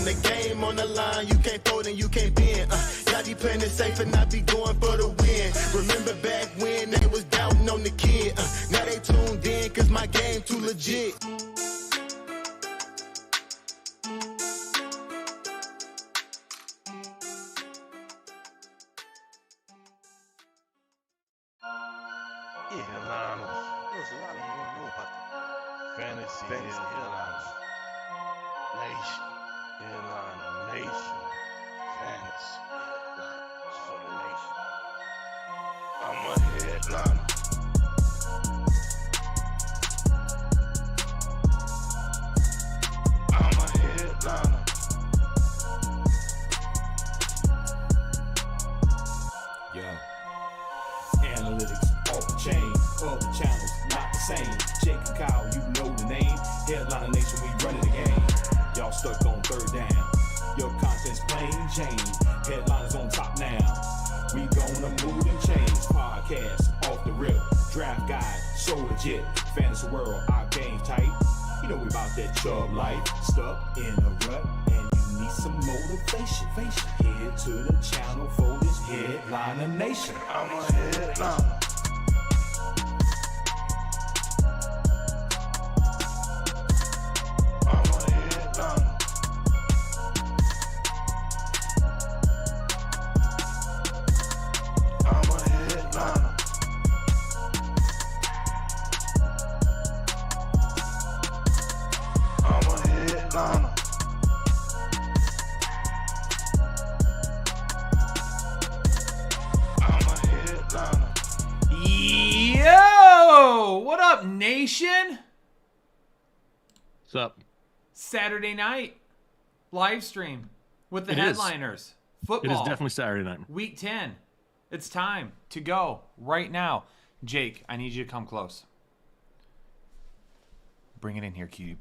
the game on the line, you can't fold and you can't bend. Y'all be playing it safe and I be going for the win. Remember back when they was doubting on the kid. Now they tuned in cause my game too legit. Fantasy Headliners Nation. Headliner Nation. Fantasy Headliners for the nation. I'm a headliner. I'm a headliner. Yeah. Analytics off the chain, other channels not the same. Jake and Kyle, you know the name. Headliner Nation, we running the game. Y'all stuck on third down. Your content's plain Jane. Headliners on top now. We gonna move and change. Podcast off the rip. Draft guide, so legit. Fantasy world, our game tight. You know we about that Chubb life. Stuck in a rut and you need some motivation. Head to the channel for this Headliner Nation. I'm a headliner. Yo! What up, nation? What's up? Saturday night live stream with the It is. Headliners. Football. It is definitely Saturday night. Week 10. It's time to go right now. Jake, I need you to come close. Bring it in here, cutie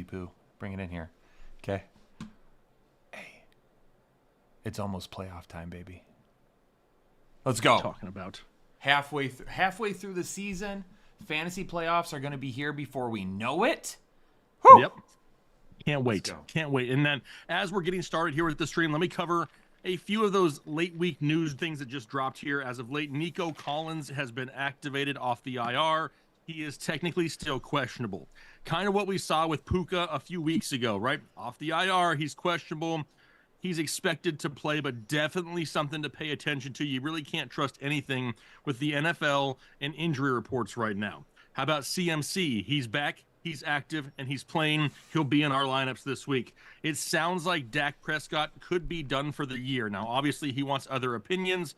poo. Bring it in here. Okay? Hey. It's almost playoff time, baby. Let's go. Talking about Halfway through the season, fantasy playoffs are going to be here before we know it. Whew. Yep. Can't wait. Can't wait. And then as we're getting started here with the stream, let me cover a few of those late week news things that just dropped here. As of late, Nico Collins has been activated off the IR. He is technically still questionable. Kind of what we saw with Puka a few weeks ago, right? Off the IR, he's questionable. He's expected to play, but definitely something to pay attention to. You really can't trust anything with the NFL and injury reports right now. How about CMC? He's back, he's active, and he's playing. He'll be in our lineups this week. It sounds like Dak Prescott could be done for the year. Now, obviously, he wants other opinions.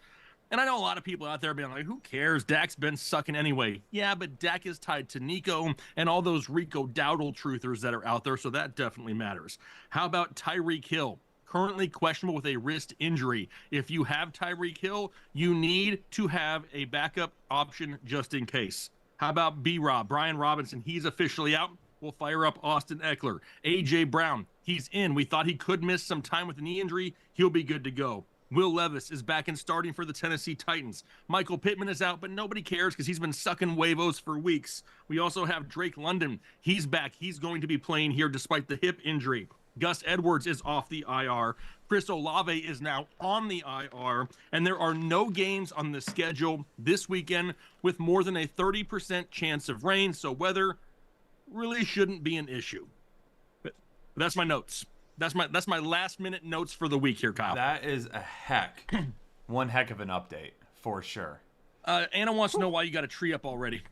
And I know a lot of people out there being like, who cares? Dak's been sucking anyway. Yeah, but Dak is tied to Nico and all those Rico Dowdle truthers that are out there, so that definitely matters. How about Tyreek Hill? Currently questionable with a wrist injury. If you have Tyreek Hill, you need to have a backup option just in case. How about B-Rob? Brian Robinson, he's officially out. We'll fire up Austin Eckler. A.J. Brown, he's in. We thought he could miss some time with a knee injury. He'll be good to go. Will Levis is back and starting for the Tennessee Titans. Michael Pittman is out, but nobody cares because he's been sucking huevos for weeks. We also have Drake London. He's back. He's going to be playing here despite the hip injury. Gus Edwards is off the IR. Chris Olave is now on the IR. And there are no games on the schedule this weekend with more than a 30% chance of rain. So weather really shouldn't be an issue. But that's my notes. That's my last minute notes for the week here, Kyle. That is one heck of an update for sure. Anna wants to know why you got a tree up already.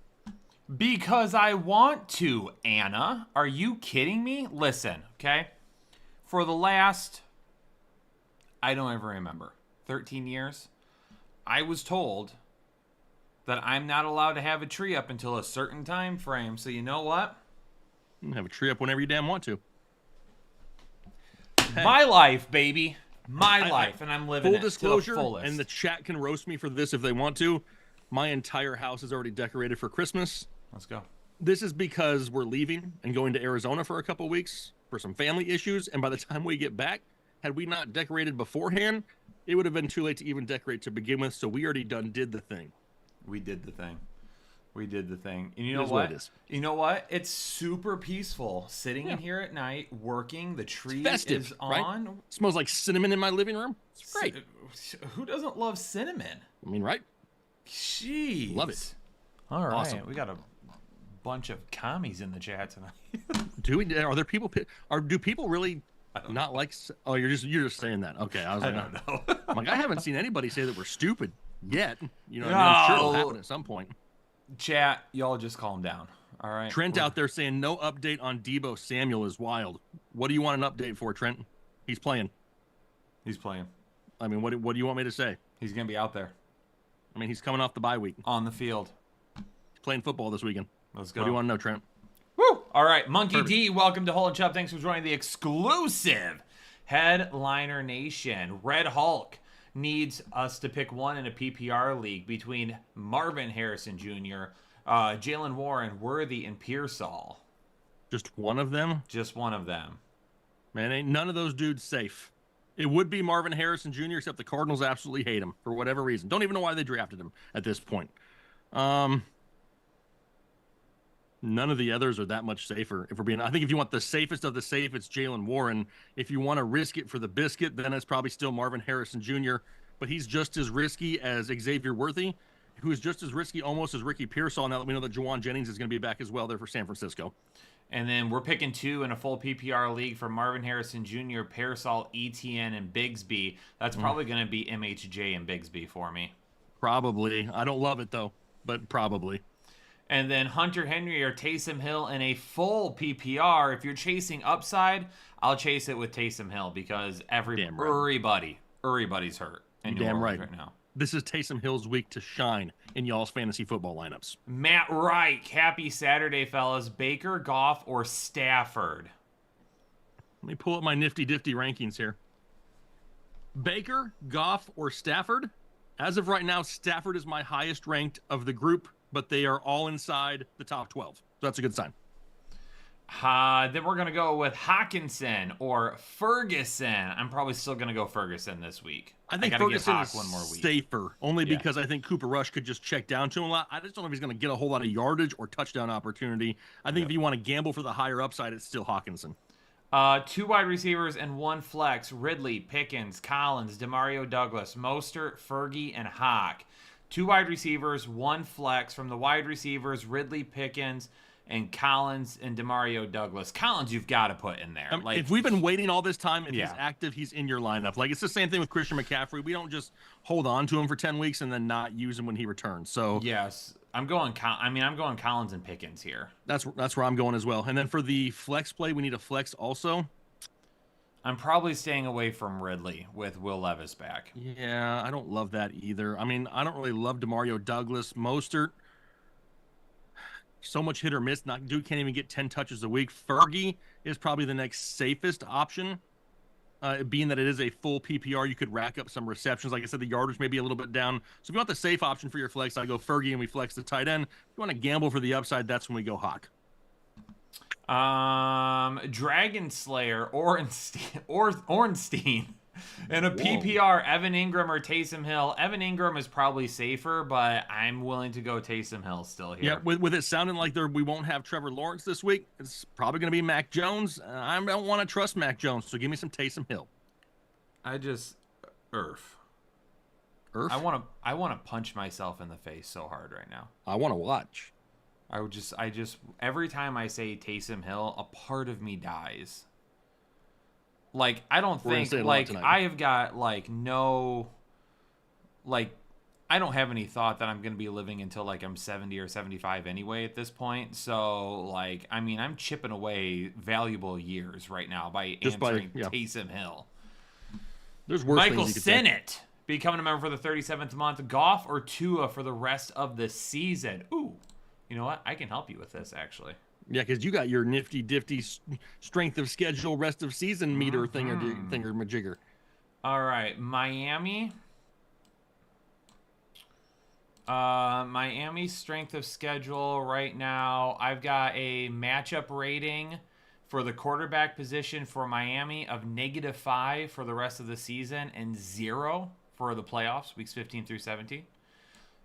Because I want to, Anna. Are you kidding me? Listen, okay? For the last, I don't ever remember, 13 years, I was told that I'm not allowed to have a tree up until a certain time frame. So you know what? You can have a tree up whenever you damn want to. My life, baby. My life. And I'm living full it disclosure, to the fullest. and the chat can roast me for this if they want to. My entire house is already decorated for Christmas. Let's go. This is because we're leaving and going to Arizona for a couple weeks for some family issues. And by the time we get back, had we not decorated beforehand, it would have been too late to even decorate to begin with. So we already did the thing. We did the thing. We did the thing. And you know is what? what it is. You know what? It's super peaceful sitting in here at night working. The tree festive, is right? on. Smells like cinnamon in my living room. It's great. Who doesn't love cinnamon? I mean, right? Jeez. Love it. All right. Awesome. We got a bunch of commies in the chat tonight. Are there people? Do people really not like? Oh, you're just saying that. Okay, I was I like, don't know. I'm like, I haven't seen anybody say that we're stupid yet. You know, what I mean? I'm sure it'll No. happen at some point. Chat, y'all just calm down. All right. Trent out there saying no update on Debo Samuel is wild. What do you want an update for, Trent? He's playing. He's playing. I mean, what do you want me to say? He's gonna be out there I mean, he's coming off the bye week. on the field. He's playing football this weekend. Let's go. What do you want to know, Trent? Woo! All right, Monkey Perfect. D, welcome to Hole and Chubb. Thanks for joining the exclusive Headliner Nation. Red Hulk needs us to pick one in a PPR league between Marvin Harrison Jr., Jalen Warren, Worthy, and Pearsall. Just one of them? Just one of them. Man, ain't none of those dudes safe. It would be Marvin Harrison Jr., except the Cardinals absolutely hate him for whatever reason. Don't even know why they drafted him at this point. None of the others are that much safer. I think if you want the safest of the safe, it's Jalen Warren. If you want to risk it for the biscuit, then it's probably still Marvin Harrison Jr., but he's just as risky as Xavier Worthy, who is just as risky almost as Ricky Pearsall, now that we know that Juwan Jennings is going to be back as well there for San Francisco. And then we're picking two in a full PPR league for Marvin Harrison Jr., Pearsall, ETN, and Bigsby. That's probably going to be MHJ and Bigsby for me. Probably. I don't love it, though, but probably. And then Hunter Henry or Taysom Hill in a full PPR. If you're chasing upside, I'll chase it with Taysom Hill because Damn right. everybody's hurt in New Damn Orleans right. right now. This is Taysom Hill's week to shine in y'all's fantasy football lineups. Matt Reich, happy Saturday, fellas. Baker, Goff, or Stafford? Let me pull up my nifty-difty rankings here. Baker, Goff, or Stafford? As of right now, Stafford is my highest ranked of the group, but they are all inside the top 12. So that's a good sign. Then we're going to go with Hawkinson or Ferguson. I'm probably still going to go Ferguson this week. I think gotta give Ferguson Hawk is one more week. safer, only Yeah. because I think Cooper Rush could just check down to him a lot. I just don't know if he's going to get a whole lot of yardage or touchdown opportunity. I think if you want to gamble for the higher upside, it's still Hawkinson. Two wide receivers and one flex. Ridley, Pickens, Collins, Demario Douglas, Mostert, Fergie, and Hawk. Two wide receivers, one flex. From the wide receivers, Ridley, Pickens, and Collins and Demario Douglas. Collins, you've got to put in there. If we've been waiting all this time, if Yeah. he's active, he's in your lineup. Like, it's the same thing with Christian McCaffrey. We don't just hold on to him for 10 weeks and then not use him when he returns. So yes, I'm going Collins and Pickens here. that's where I'm going as well. And then for the flex play, we need a flex also. I'm probably staying away from Ridley with Will Levis back. Yeah, I don't love that either. I mean, I don't really love Demario Douglas. Mostert, so much hit or miss. Dude can't even get 10 touches a week. Fergie is probably the next safest option. Being that it is a full PPR, you could rack up some receptions. Like I said, the yardage may be a little bit down. So if you want the safe option for your flex, I go Fergie and we flex the tight end. If you want to gamble for the upside, that's when we go Hawk. Dragon Slayer, Ornstein. In a PPR, Evan Ingram or Taysom Hill. Evan Ingram is probably safer, but I'm willing to go Taysom Hill still here. Yeah, with it sounding like we won't have Trevor Lawrence this week, it's probably going to be Mac Jones. I don't want to trust Mac Jones, so give me some Taysom Hill. Irf. Irf? I want to punch myself in the face so hard right now. I want to watch. I just every time I say Taysom Hill, a part of me dies. Like, I don't We're gonna think, say it a lot like, tonight. I have got, like, no, like, I don't have any thought that I'm going to be living until, like, I'm 70 or 75 anyway at this point. So, like, I mean, I'm chipping away valuable years right now by answering Taysom Hill. There's worse Michael things you could say. Sinnott becoming a member for the 37th month. Goff or Tua for the rest of the season. Ooh, you know what? I can help you with this, actually. Yeah, because you got your nifty-difty strength of schedule, rest of season meter thingamajigger. All right, Miami. Miami's strength of schedule right now, I've got a matchup rating for the quarterback position for Miami of -5 for the rest of the season and 0 for the playoffs, weeks 15 through 17.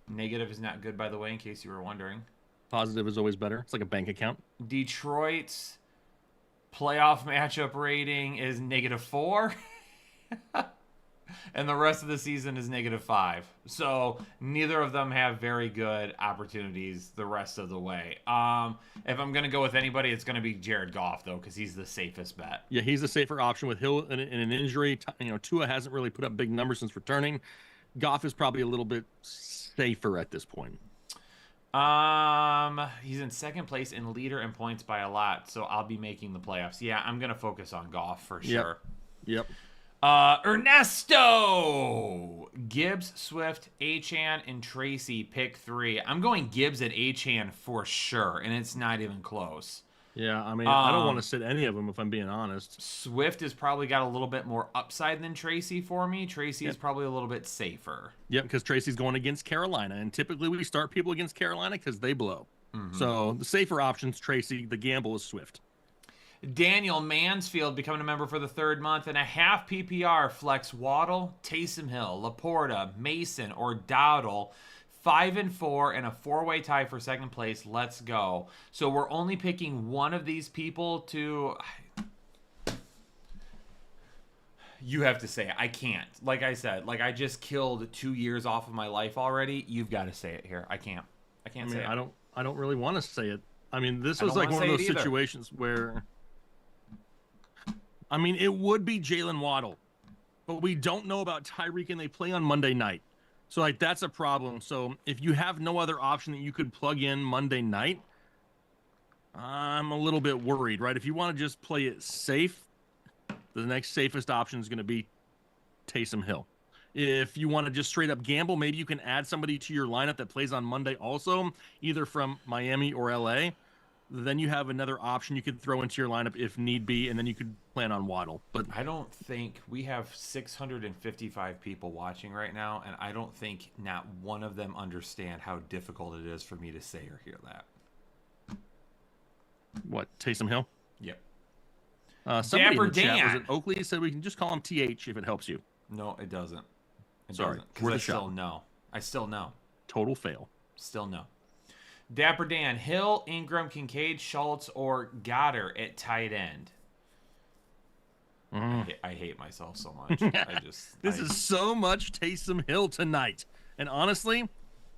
Negative is not good, by the way, in case you were wondering. Positive is always better. It's like a bank account. Detroit's playoff matchup rating is -4. And the rest of the season is -5. So neither of them have very good opportunities the rest of the way. If I'm going to go with anybody, it's going to be Jared Goff, though, because he's the safest bet. Yeah, he's the safer option with Hill in an injury. Tua hasn't really put up big numbers since returning. Goff is probably a little bit safer at this point. He's in second place in leader in points by a lot, so I'll be making the playoffs. Yeah, I'm going to focus on Goff for sure. Yep. Ernesto! Gibbs, Swift, Achane, and Tracy pick 3. I'm going Gibbs at Achane for sure, and it's not even close. Yeah, I mean, I don't want to sit any of them if I'm being honest. Swift has probably got a little bit more upside than Tracy for me. Tracy is probably a little bit safer. Yep, because Tracy's going against Carolina, and typically we start people against Carolina because they blow. So the safer option's Tracy. The gamble is Swift. Daniel Mansfield becoming a member for the 3rd month and a half PPR. Flex Waddle, Taysom Hill, Laporta, Mason, or Dowdle. 5 and 4 and a 4-way tie for second place. Let's go. So we're only picking one of these people to... You have to say it. I can't. Like I said, I just killed 2 years off of my life already. You've got to say it here. I can't say it. I don't really want to say it. I mean, this was like one of those situations where... I mean, it would be Jalen Waddle, but we don't know about Tyreek, and they play on Monday night. So, that's a problem. So, if you have no other option that you could plug in Monday night, I'm a little bit worried, right? If you want to just play it safe, the next safest option is going to be Taysom Hill. If you want to just straight up gamble, maybe you can add somebody to your lineup that plays on Monday also, either from Miami or LA. Then you have another option you could throw into your lineup if need be, and then you could plan on Waddle. But I don't think we have 655 people watching right now, and I don't think not one of them understand how difficult it is for me to say or hear that. What, Taysom Hill? Yep. Somebody Dapper in the chat, Dan. was it Oakley, said we can just call him TH if it helps you. No, it doesn't. Sorry, Because worth I a shot. still know. I still know. Total fail. Still no. Dapper Dan, Hill, Ingram, Kincaid, Schultz, or Goddard at tight end. I hate myself so much. This is so much Taysom Hill tonight. And honestly,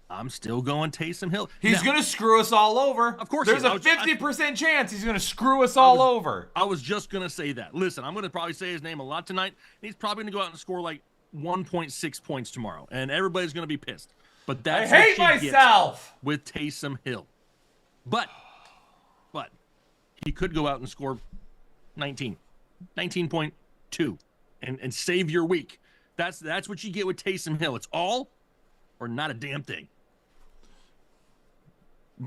I'm still going Taysom Hill. He's going to screw us all over. Of course There's he a is. 50% chance he's going to screw us all over. I was just going to say that. Listen, I'm going to probably say his name a lot tonight. He's probably going to go out and score like 1.6 points tomorrow. And everybody's going to be pissed. But that's I hate what she myself. gets with Taysom Hill. But he could go out and score 19.2 and save your week. That's what you get with Taysom Hill. It's all or not a damn thing.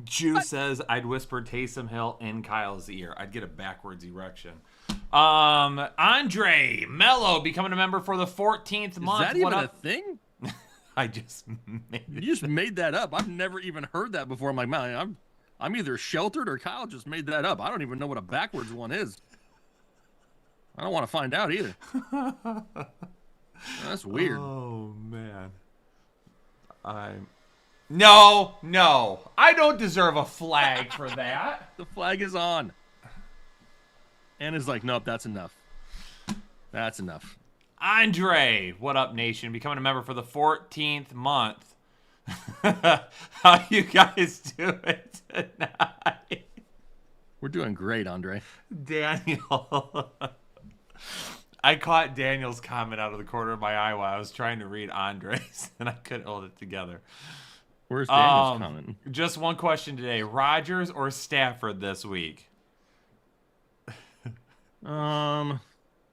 Jew says I'd whisper Taysom Hill in Kyle's ear. I'd get a backwards erection. Andre Mello becoming a member for the 14th month. Is that even a thing? I just made it. You just made that up. I've never even heard that before. I'm like, man, I'm either sheltered or Kyle just made that up. I don't even know what a backwards one is. I don't want to find out either. That's weird. Oh man. No. I don't deserve a flag for that. The flag is on. Anna's like, nope, that's enough. That's enough. Andre, what up, nation? Becoming a member for the 14th month. How you guys doing tonight? We're doing great, Andre. Daniel. I caught Daniel's comment out of the corner of my eye while I was trying to read Andre's, and I couldn't hold it together. Where's Daniel's comment? Just one question today. Rodgers or Stafford this week?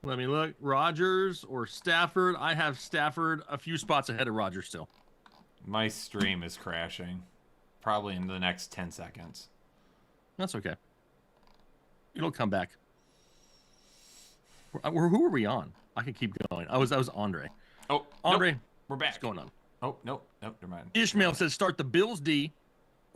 Let me look. Rodgers or Stafford? I have Stafford a few spots ahead of Rodgers still. My stream is crashing. Probably in the next 10 seconds. That's okay. It'll come back. Who are we on? I can keep going. I was Andre. Oh, Andre, nope. We're back. What's going on? Oh, nope, never mind. Ishmael says start the Bills D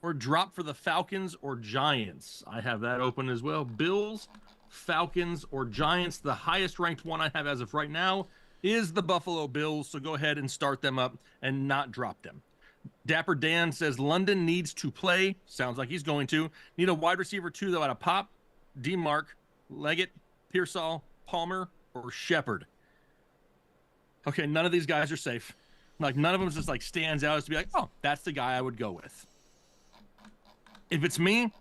or drop for the Falcons or Giants. I have that open as well. Bills, Falcons, or Giants. The highest ranked one I have as of right now is the Buffalo Bills. So go ahead and start them up and not drop them. Dapper Dan says London needs to play. Sounds like he's going to. Need a wide receiver, too, though, out of Pop, D-Mark, Leggett, Pearsall, Palmer, or Shepard. Okay, none of these guys are safe. Like, none of them just, like, stands out as to be like, oh, that's the guy I would go with. If it's me,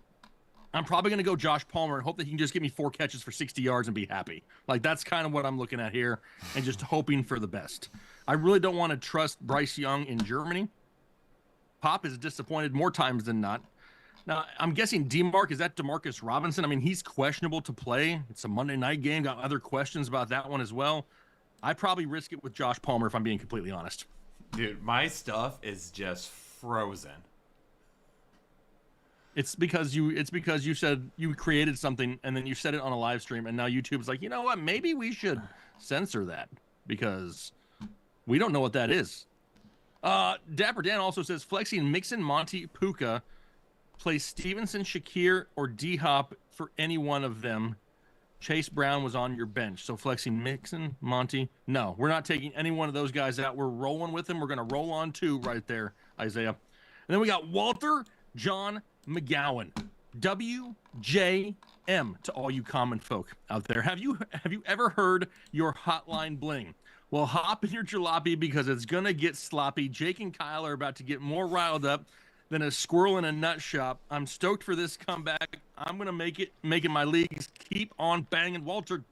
I'm probably going to go Josh Palmer and hope that he can just get me 4 catches for 60 yards and be happy. Like, that's kind of what I'm looking at here and just hoping for the best. I really don't want to trust Bryce Young in Germany. Pop is disappointed more times than not. Now, I'm guessing D-Mark, is that Demarcus Robinson? I mean, he's questionable to play. It's a Monday night game. Got other questions about that one as well. I probably risk it with Josh Palmer if I'm being completely honest. Dude, my stuff is just frozen. It's because you said you created something and then you said it on a live stream and now YouTube's like, you know what? Maybe we should censor that because we don't know what that is. Dapper Dan also says flexing Mixon, Monty, Puka, play Stevenson, Shakir, or D-Hop for any one of them. Chase Brown was on your bench. So flexing Mixon, Monty. No, we're not taking any one of those guys out. We're rolling with them. We're going to roll on 2 right there, Isaiah. And then we got Walter John McGowan. WJM to all you common folk out there. Have you ever heard your hotline bling? Well, hop in your jalopy because it's going to get sloppy. Jake and Kyle are about to get more riled up than a squirrel in a nut shop. I'm stoked for this comeback. I'm going to making my leagues keep on banging. Walter,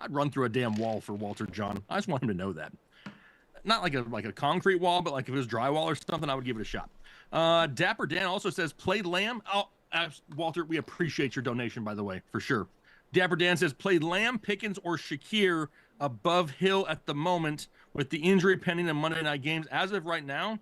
I'd run through a damn wall for Walter John. I just want him to know that. Not like a concrete wall, but like if it was drywall or something, I would give it a shot. Dapper Dan also says, play Lamb. Oh, Walter, we appreciate your donation, by the way, for sure. Dapper Dan says, play Lamb, Pickens, or Shakir above Hill at the moment with the injury pending in Monday night games. As of right now,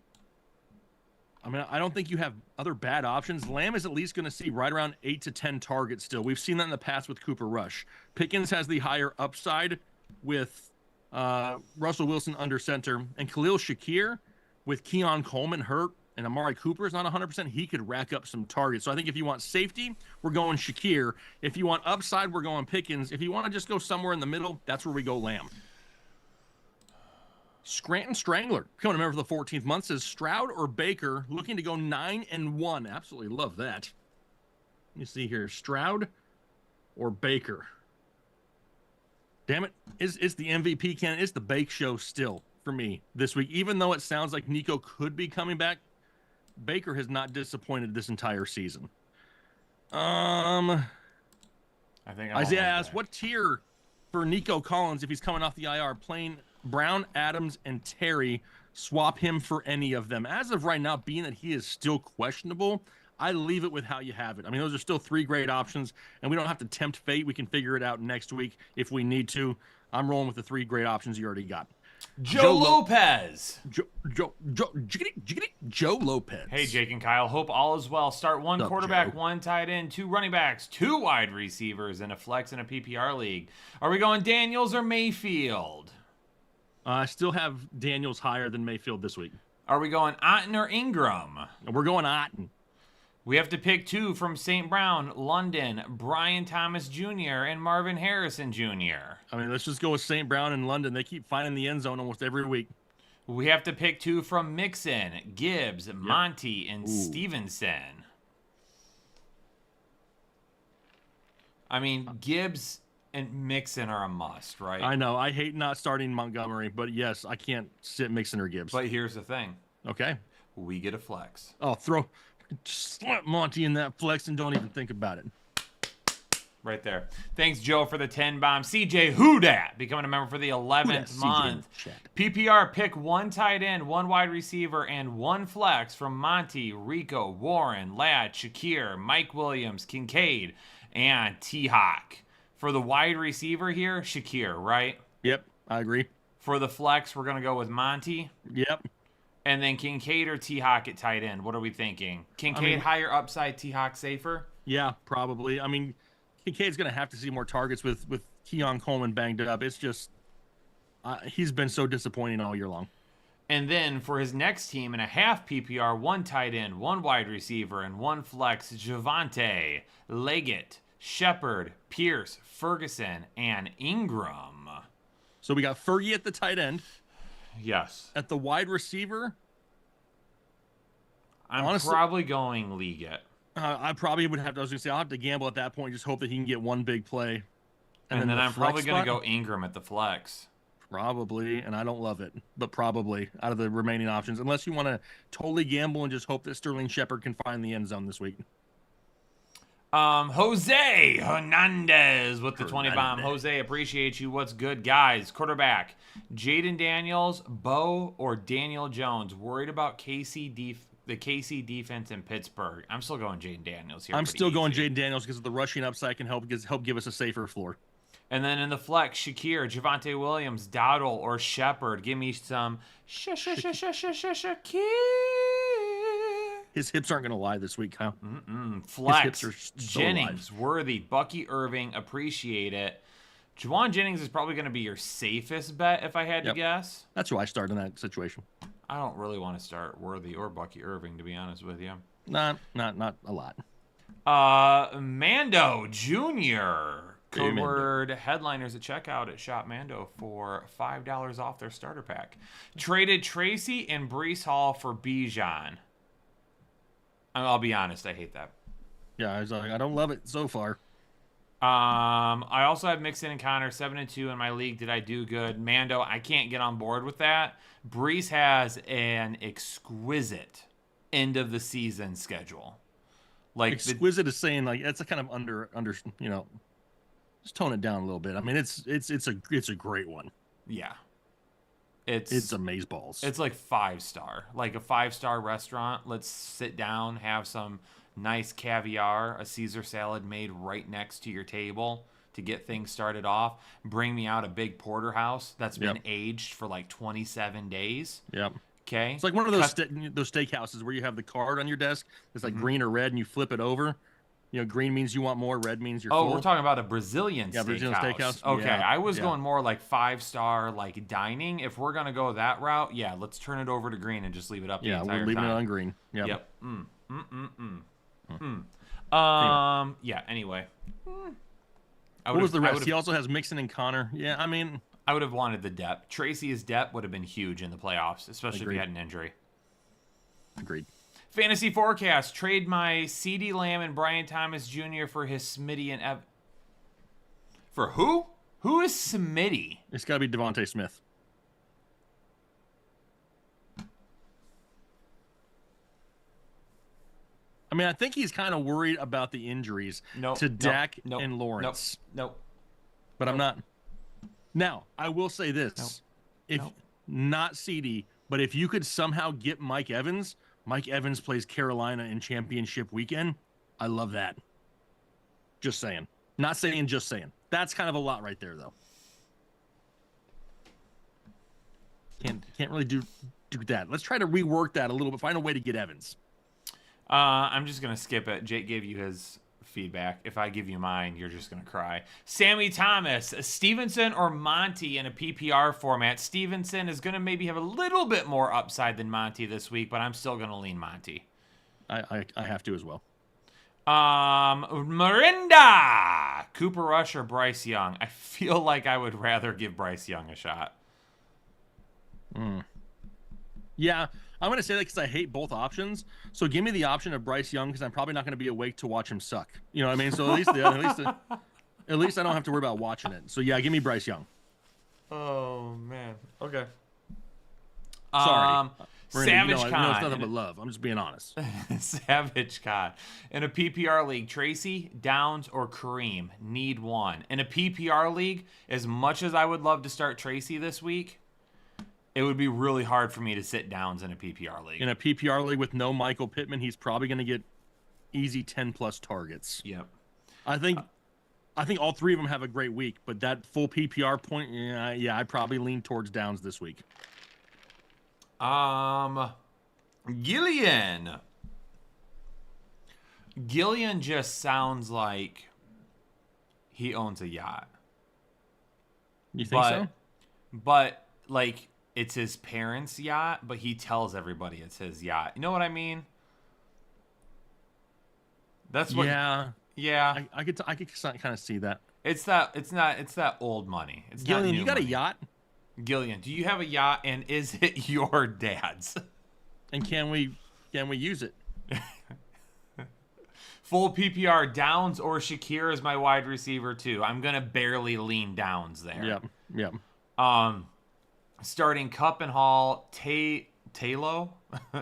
I mean, I don't think you have other bad options. Lamb is at least going to see right around 8 to 10 targets still. We've seen that in the past with Cooper Rush. Pickens has the higher upside with Russell Wilson under center. And Khalil Shakir with Keon Coleman hurt and Amari Cooper is not 100%, he could rack up some targets. So I think if you want safety, we're going Shakir. If you want upside, we're going Pickens. If you want to just go somewhere in the middle, that's where we go Lamb. Scranton Strangler, becoming a member for the 14th month, says Stroud or Baker, looking to go 9-1. Absolutely love that. Let me see here. Stroud or Baker. Damn it. It's the MVP candidate. It's the Bake Show still for me this week. Even though it sounds like Nico could be coming back, Baker has not disappointed this entire season. I think Isaiah asks, what tier for Nico Collins if he's coming off the IR? Playing Brown, Adams, and Terry, swap him for any of them. As of right now, being that he is still questionable, I leave it with how you have it. I mean, those are still 3 great options, and we don't have to tempt fate. We can figure it out next week if we need to. I'm rolling with the 3 great options you already got. Joe Lopez. Joe Lopez. Hey, Jake and Kyle. Hope all is well. Start 1 quarterback, Joe? 1 tight end, 2 running backs, 2 wide receivers, and a flex in a PPR league. Are we going Daniels or Mayfield? I still have Daniels higher than Mayfield this week. Are we going Otten or Ingram? We're going Otten. We have to pick 2 from St. Brown, London, Brian Thomas Jr., and Marvin Harrison Jr. I mean, let's just go with St. Brown and London. They keep finding the end zone almost every week. We have to pick 2 from Mixon, Gibbs, Monty, and Stevenson. I mean, Gibbs and Mixon are a must, right? I know. I hate not starting Montgomery, but yes, I can't sit Mixon or Gibbs. But here's the thing. Okay. We get a flex. Oh, slap Monty in that flex and don't even think about it. Right there. Thanks, Joe, for the 10 bomb. CJ Houdat becoming a member for the 11th month. PPR, pick 1 tight end, 1 wide receiver, and 1 flex from Monty, Rico, Warren, Ladd, Shakir, Mike Williams, Kincaid, and T-Hawk. For the wide receiver here, Shakir, right? Yep, I agree. For the flex, we're going to go with Monty. Yep. And then Kincaid or T-Hawk at tight end. What are we thinking? Kincaid higher upside, T-Hawk safer? Yeah, probably. I mean, Kincaid's going to have to see more targets with Keon Coleman banged up. It's just, he's been so disappointing all year long. And then for his next team in a half PPR, 1 tight end, 1 wide receiver, and 1 flex, Javonte, Leggett, Shepard, Pierce, Ferguson, and Ingram. So we got Fergie at the tight end. Yes. At the wide receiver, I'm Honestly, probably going Liget. I probably would have to. I was gonna say I'll have to gamble at that point. Just hope that he can get one big play. And then the I'm probably flex going to spot? go Ingram at the flex. Probably, and I don't love it, but probably out of the remaining options, unless you want to totally gamble and just hope that Sterling Shepard can find the end zone this week. Jose Hernandez with the 20 bomb. Hernandez. Jose, appreciate you. What's good, guys? Quarterback, Jaden Daniels, Bo, or Daniel Jones? Worried about the KC defense in Pittsburgh. I'm still going Jaden Daniels here. I'm pretty still going easy. Jaden Daniels because of the rushing upside can help give us a safer floor. And then in the flex, Shakir, Javonte Williams, Dowdle, or Shepard. Give me some Shakir. His hips aren't going to lie this week, Kyle. Flex, hips are so Jennings, Worthy, Bucky Irving, appreciate it. Juwan Jennings is probably going to be your safest bet if I had to Yep. guess. That's who I started in that situation. I don't really want to start Worthy or Bucky Irving, to be honest with you. Not a lot. Mando Jr. Hey, Code Mando. word headliners at checkout at Shop Mando for $5 off their starter pack. Traded Tracy and Brees Hall for Bijan. I'll be honest, I hate that. Yeah, I was like, I don't love it so far. I also have Mixon and Connor 7-2 in my league. Did I do good? Mando, I can't get on board with that. Brees has an exquisite end of the season schedule. Like Exquisite is saying like it's a kind of under just tone it down a little bit. I mean, it's a great one. yeah. It's amazeballs. It's like 5-star, like a 5-star restaurant. Let's sit down, have some nice caviar, a Caesar salad made right next to your table to get things started off. Bring me out a big porterhouse that's been Yep. aged for like 27 days. Yep. Okay. It's like one of those Cut- those steakhouses where you have the card on your desk that's Mm-hmm. like green or red, and you flip it over. You know, green means you want more, red means you're Oh, full. we're talking about a Brazilian Yeah, steakhouse. Brazilian steakhouse. Okay, Yeah, I was yeah. going more like 5-star like dining. If we're gonna go that route, yeah, let's turn it over to green and just leave it up the Yeah, entire we're leaving time. it on green. Yep. Yeah. Anyway. What was the rest? He also has Mixon and Connor. Yeah, I mean, I would have wanted the depth. Tracy's depth would have been huge in the playoffs, especially if Agreed. he had an injury. agreed. Fantasy forecast: trade my CeeDee Lamb and Brian Thomas Jr. for his Smitty and For who? Who is Smitty? It's got to be Devontae Smith. I mean, I think he's kind of worried about the injuries to Dak and Lawrence. Nope. But I'm not. Now, I will say this. If not CD, but if you could somehow get Mike Evans plays Carolina in championship weekend. I love that. Just saying. Not saying, just saying. That's kind of a lot right there, though. Can't really do that. Let's try to rework that a little bit. Find a way to get Evans. I'm just gonna skip it. Jake gave you his feedback. If I give you mine, you're just gonna cry. Sammy Thomas, Stevenson or Monty in a PPR format. Stevenson is gonna maybe have a little bit more upside than Monty this week, but I'm still gonna lean Monty. I have to as well. Mirinda, Cooper Rush or Bryce Young. I feel like I would rather give Bryce Young a shot. Yeah, I'm going to say that because I hate both options. So give me the option of Bryce Young because I'm probably not going to be awake to watch him suck. You know what I mean? So at least I don't have to worry about watching it. So yeah, give me Bryce Young. Oh man. Okay. Sorry. Savage It's Con. nothing but love. I'm just being honest. Savage Con. In a PPR league, Tracy, Downs, or Kareem. Need one. In a PPR league, as much as I would love to start Tracy this week, it would be really hard for me to sit Downs in a PPR league. In a PPR league with no Michael Pittman, he's probably going to get easy 10+ targets. Yep. I think all three of them have a great week, but that full PPR point, yeah, I probably lean towards Downs this week. Gillian. Gillian just sounds like he owns a yacht. You think so? But like it's his parents' yacht, but he tells everybody it's his yacht. You know what I mean? That's what. Yeah. Yeah. I could kind of see that. It's that old money. It's not Gillian, new you got money. a yacht? Gillian, do you have a yacht, and is it your dad's? And can we use it? Full PPR, Downs or Shakir is my wide receiver too. I'm gonna barely lean Downs there. Yep. Starting Cup and Hall, Taylo,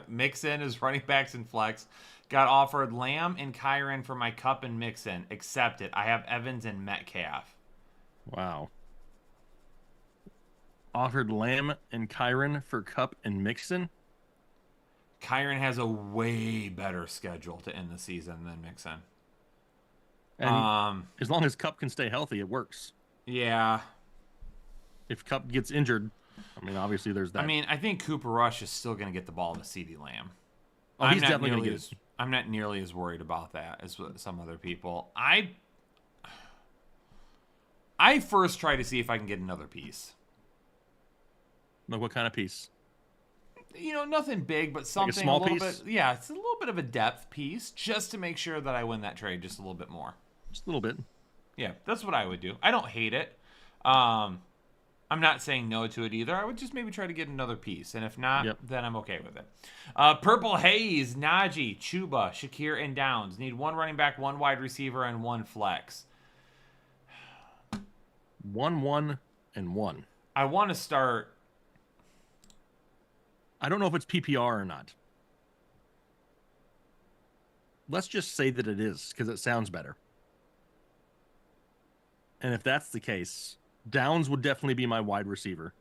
Mixon is running backs and flex. Got offered Lamb and Kyron for my Cup and Mixon. Accept it. I have Evans and Metcalf. Wow. Offered Lamb and Kyron for Cup and Mixon. Kyron has a way better schedule to end the season than Mixon. And as long as Cup can stay healthy, it works. Yeah. If Cup gets injured, I mean, obviously there's that. I mean, I think Cooper Rush is still going to get the ball to CeeDee Lamb. Oh, he's definitely going to get it. I'm not nearly as worried about that as some other people. I first try to see if I can get another piece. Like what kind of piece? Nothing big, but something like a small little piece? bit. Yeah, it's a little bit of a depth piece, just to make sure that I win that trade just a little bit more. Just a little bit. Yeah, that's what I would do. I don't hate it. I'm not saying no to it either. I would just maybe try to get another piece, and if not, then I'm okay with it. Purple Haze, Najee, Chuba, Shakir, and Downs. Need one running back, one wide receiver, and one flex. 1, and 1. I want to start. I don't know if it's PPR or not. Let's just say that it is, because it sounds better. And if that's the case, Downs would definitely be my wide receiver.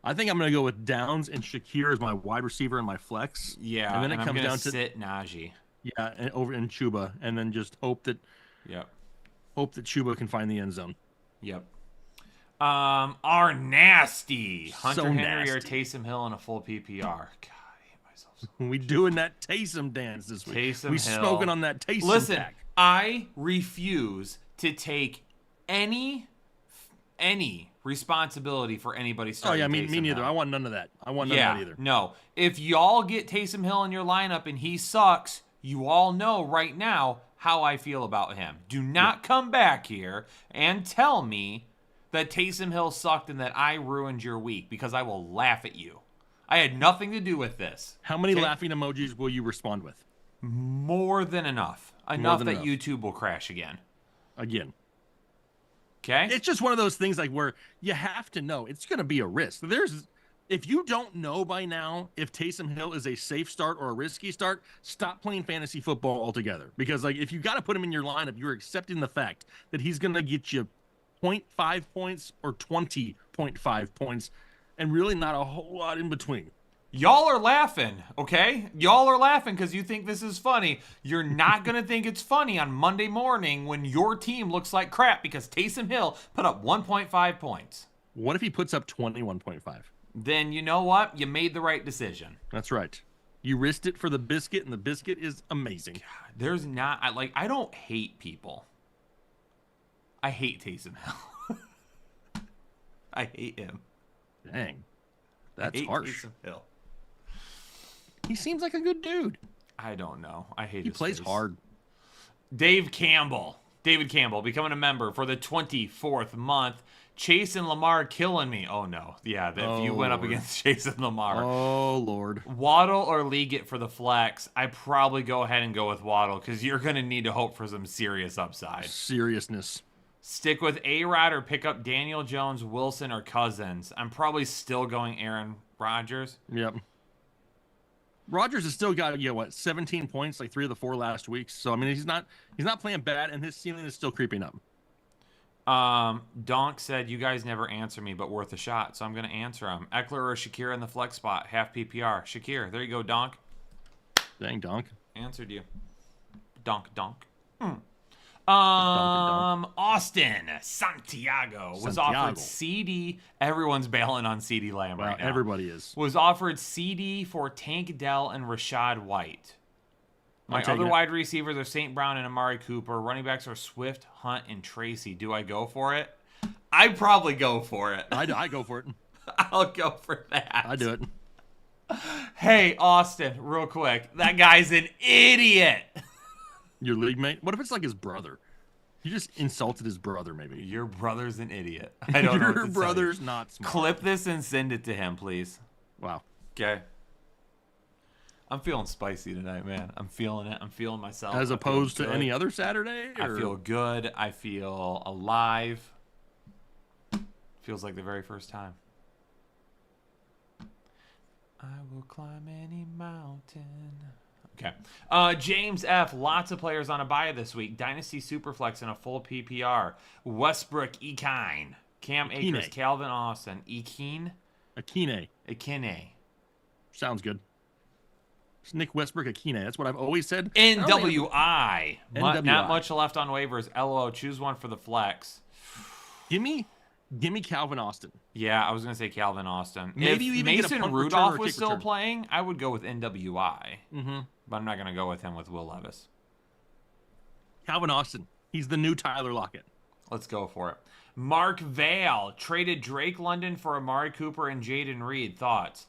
I think I'm going to go with Downs and Shakir as my wide receiver and my flex. Yeah, and then it I'm comes gonna down to sit Najee. Yeah, and over in Chuba, and then just hope that Chuba can find the end zone. Yep. Are nasty Hunter So Henry or nasty. Taysom Hill in a full PPR. God, I hate myself. So We doing that Taysom dance this week. Taysom We Hill. smoking on that Taysom Listen, pack. I refuse to take any responsibility for anybody Oh starting. yeah, me Taysom neither. Hill. I want none of that. I want none of that either. No. If y'all get Taysom Hill in your lineup and he sucks, you all know right now how I feel about him. Do not come back here and tell me that Taysom Hill sucked and that I ruined your week, because I will laugh at you. I had nothing to do with this. How many Okay? laughing emojis will you respond with? More than enough. Enough than that enough. YouTube will crash again. Again. Okay? It's just one of those things like where you have to know it's going to be a risk. If you don't know by now if Taysom Hill is a safe start or a risky start, stop playing fantasy football altogether. Because like if you got to put him in your lineup, you're accepting the fact that he's going to get you 0.5 points or 20.5 points, and really not a whole lot in between. Y'all are laughing, okay? Y'all are laughing because you think this is funny. You're not going to think it's funny on Monday morning when your team looks like crap because Taysom Hill put up 1.5 points. What if he puts up 21.5? Then you know what? You made the right decision. That's right. You risked it for the biscuit, and the biscuit is amazing. There's not, I don't hate people. I hate Taysom Hill. I hate him. Dang. I That's hate harsh. Taysom Hill. He seems like a good dude. I don't know. I hate He his plays face. hard. David Campbell becoming a member for the 24th month. Chase and Lamar killing me. Oh, no. Yeah, if you went up Lord. against Chase and Lamar. Oh, Lord. Waddle or Leggett for the flex. I probably go ahead and go with Waddle because you're going to need to hope for some serious upside. Seriousness. Stick with A-Rod or pick up Daniel Jones, Wilson, or Cousins. I'm probably still going Aaron Rodgers. Yep. Rodgers has still got 17 points, like 3 of the 4 last weeks. So I mean, he's not playing bad, and his ceiling is still creeping up. Donk said, you guys never answer me, but worth a shot. So I'm going to answer him. Eckler or Shakir in the flex spot, half PPR. Shakir, there you go, Donk. Dang, Donk. Answered you. Donk. Donk. Austin Santiago was offered CD. Everyone's bailing on CD Lamb right now. Everybody is. Was offered CD for Tank Dell and Rashad White. My other wide receivers are St. Brown and Amari Cooper. Running backs are Swift, Hunt, and Tracy. Do I go for it? I probably go for it. I go for it. I'll go for that. I do it. Hey, Austin, real quick. That guy's an idiot. Your league mate? What if it's like his brother? You just insulted his brother, maybe. Your brother's an idiot. I don't know what to Your tell brother's you. not smart. Clip this and send it to him, please. Wow. Okay. I'm feeling spicy tonight, man. I'm feeling it. I'm feeling myself. As opposed to any other Saturday? I feel good. I feel alive. Feels like the very first time. I will climb any mountain. Okay. James F. Lots of players on a bye this week. Dynasty Superflex in a full PPR. Westbrook, Ekine. Cam Akers, Calvin Austin. Akine. Sounds good. It's Nick Westbrook Akine. That's what I've always said. NWI. NWI. Not much left on waivers. LO. Choose one for the flex. Gimme Calvin Austin. Yeah, I was going to say Calvin Austin. Maybe if you even get a Mason punt Rudolph return or was kick still return. playing, I would go with NWI. Mm-hmm. But I'm not going to go with him with Will Levis. Calvin Austin. He's the new Tyler Lockett. Let's go for it. Mark Vale traded Drake London for Amari Cooper and Jaden Reed. Thoughts?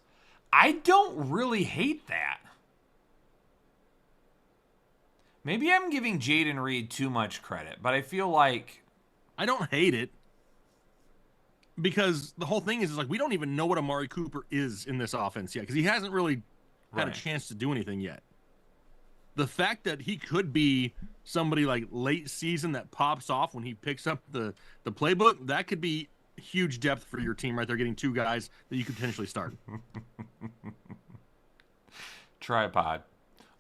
I don't really hate that. Maybe I'm giving Jaden Reed too much credit, but I feel like... I don't hate it. Because the whole thing is like we don't even know what Amari Cooper is in this offense yet because he hasn't really had a chance to do anything yet. The fact that he could be somebody like late season that pops off when he picks up the playbook, that could be huge depth for your team right there, getting two guys that you could potentially start. Tripod.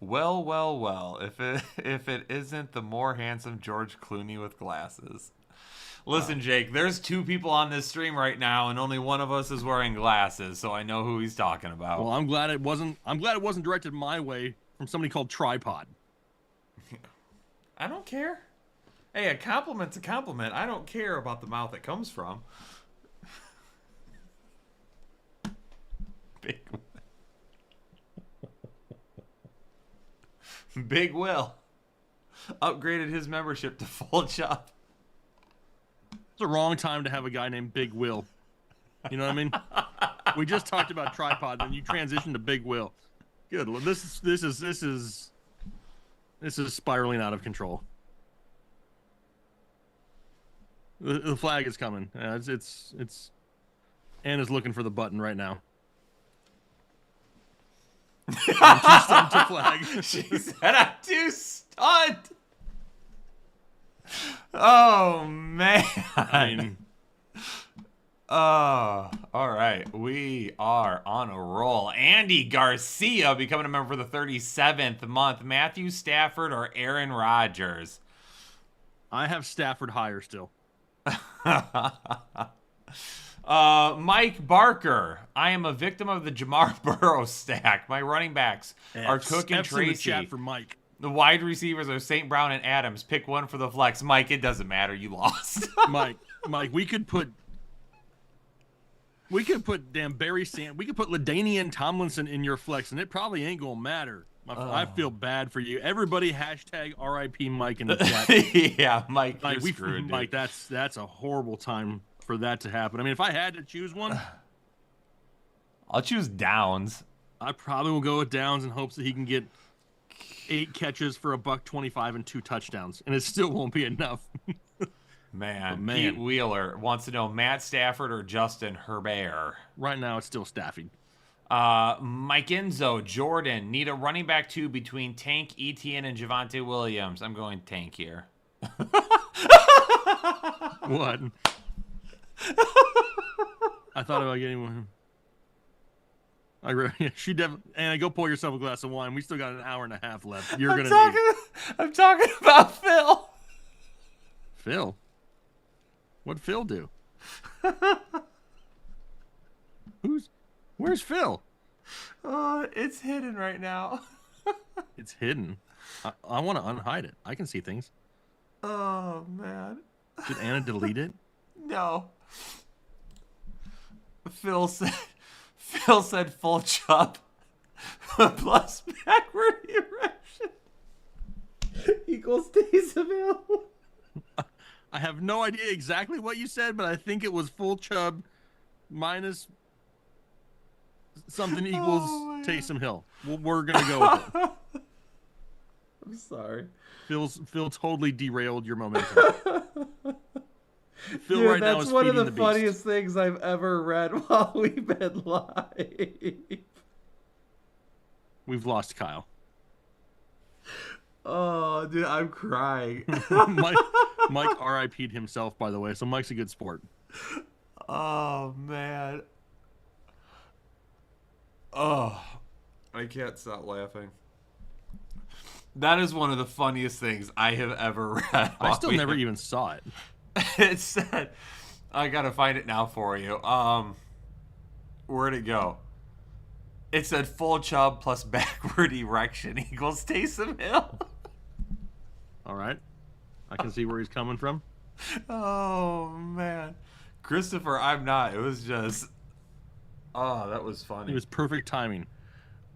Well. If it isn't the more handsome George Clooney with glasses. Listen, Jake, there's two people on this stream right now, and only one of us is wearing glasses, so I know who he's talking about. Well, I'm glad it wasn't directed my way from somebody called Tripod. I don't care. Hey, a compliment's a compliment. I don't care about the mouth it comes from. Big Will upgraded his membership to full job. It's the wrong time to have a guy named Big Will. You know what I mean? We just talked about Tripod, and you transitioned to Big Will. Good. This is spiraling out of control. The flag is coming. It's Anna's looking for the button right now. I'm too stunned to flag. She said I'm too stunned. Oh, man. Oh, all right. We are on a roll. Andy Garcia becoming a member for the 37th month. Matthew Stafford or Aaron Rodgers? I have Stafford higher still. Mike Barker. I am a victim of the Jamar Burrows stack. My running backs are Cook and F's in the Tracy. chat for Mike. The wide receivers are St. Brown and Adams. Pick one for the flex. Mike, it doesn't matter. You lost. Mike, we could put damn Barry Sand. We could put LaDainian Tomlinson in your flex, and it probably ain't gonna matter. I feel bad for you. Everybody hashtag RIP Mike in the chat. Yeah, Mike, Mike, you're screwed, dude. Mike, that's a horrible time for that to happen. I mean, if I had to choose one, I'll choose Downs. I probably will go with Downs in hopes that he can get 8 catches for $125 and 2 touchdowns, and it still won't be enough. Man, man. Pete Wheeler wants to know Matt Stafford or Justin Herbert. Right now, it's still Staffy. Mike Enzo, Jordan, need a running back 2 between Tank, Etienne, and Javonte Williams. I'm going Tank here. What? I thought about getting one. She definitely. And go pour yourself a glass of wine. We still got an hour and a half left. I'm talking about Phil. Phil. What'd Phil do? Where's Phil? It's hidden right now. It's hidden. I want to unhide it. I can see things. Oh man. Did Anna delete it? No. Phil said full chub plus backward erection equals days available. I have no idea exactly what you said, but I think it was full chub minus something equals Taysom Hill. We're gonna go with it. I'm sorry. Phil totally derailed your momentum. Phil Dude, right now that's is one of feeding the beast. funniest things I've ever read while we've been live. We've lost Kyle. Oh, dude, I'm crying. Mike RIP'd himself, by the way, so Mike's a good sport. Oh, man. Oh, I can't stop laughing. That is one of the funniest things I have ever read. I still never even saw it. It said, I gotta find it now for you. Where'd it go? It said full chub plus backward erection equals Taysom Hill. All right. I can see where he's coming from. Oh, man. Christopher, I'm not. It was just... Oh, that was funny. It was perfect timing.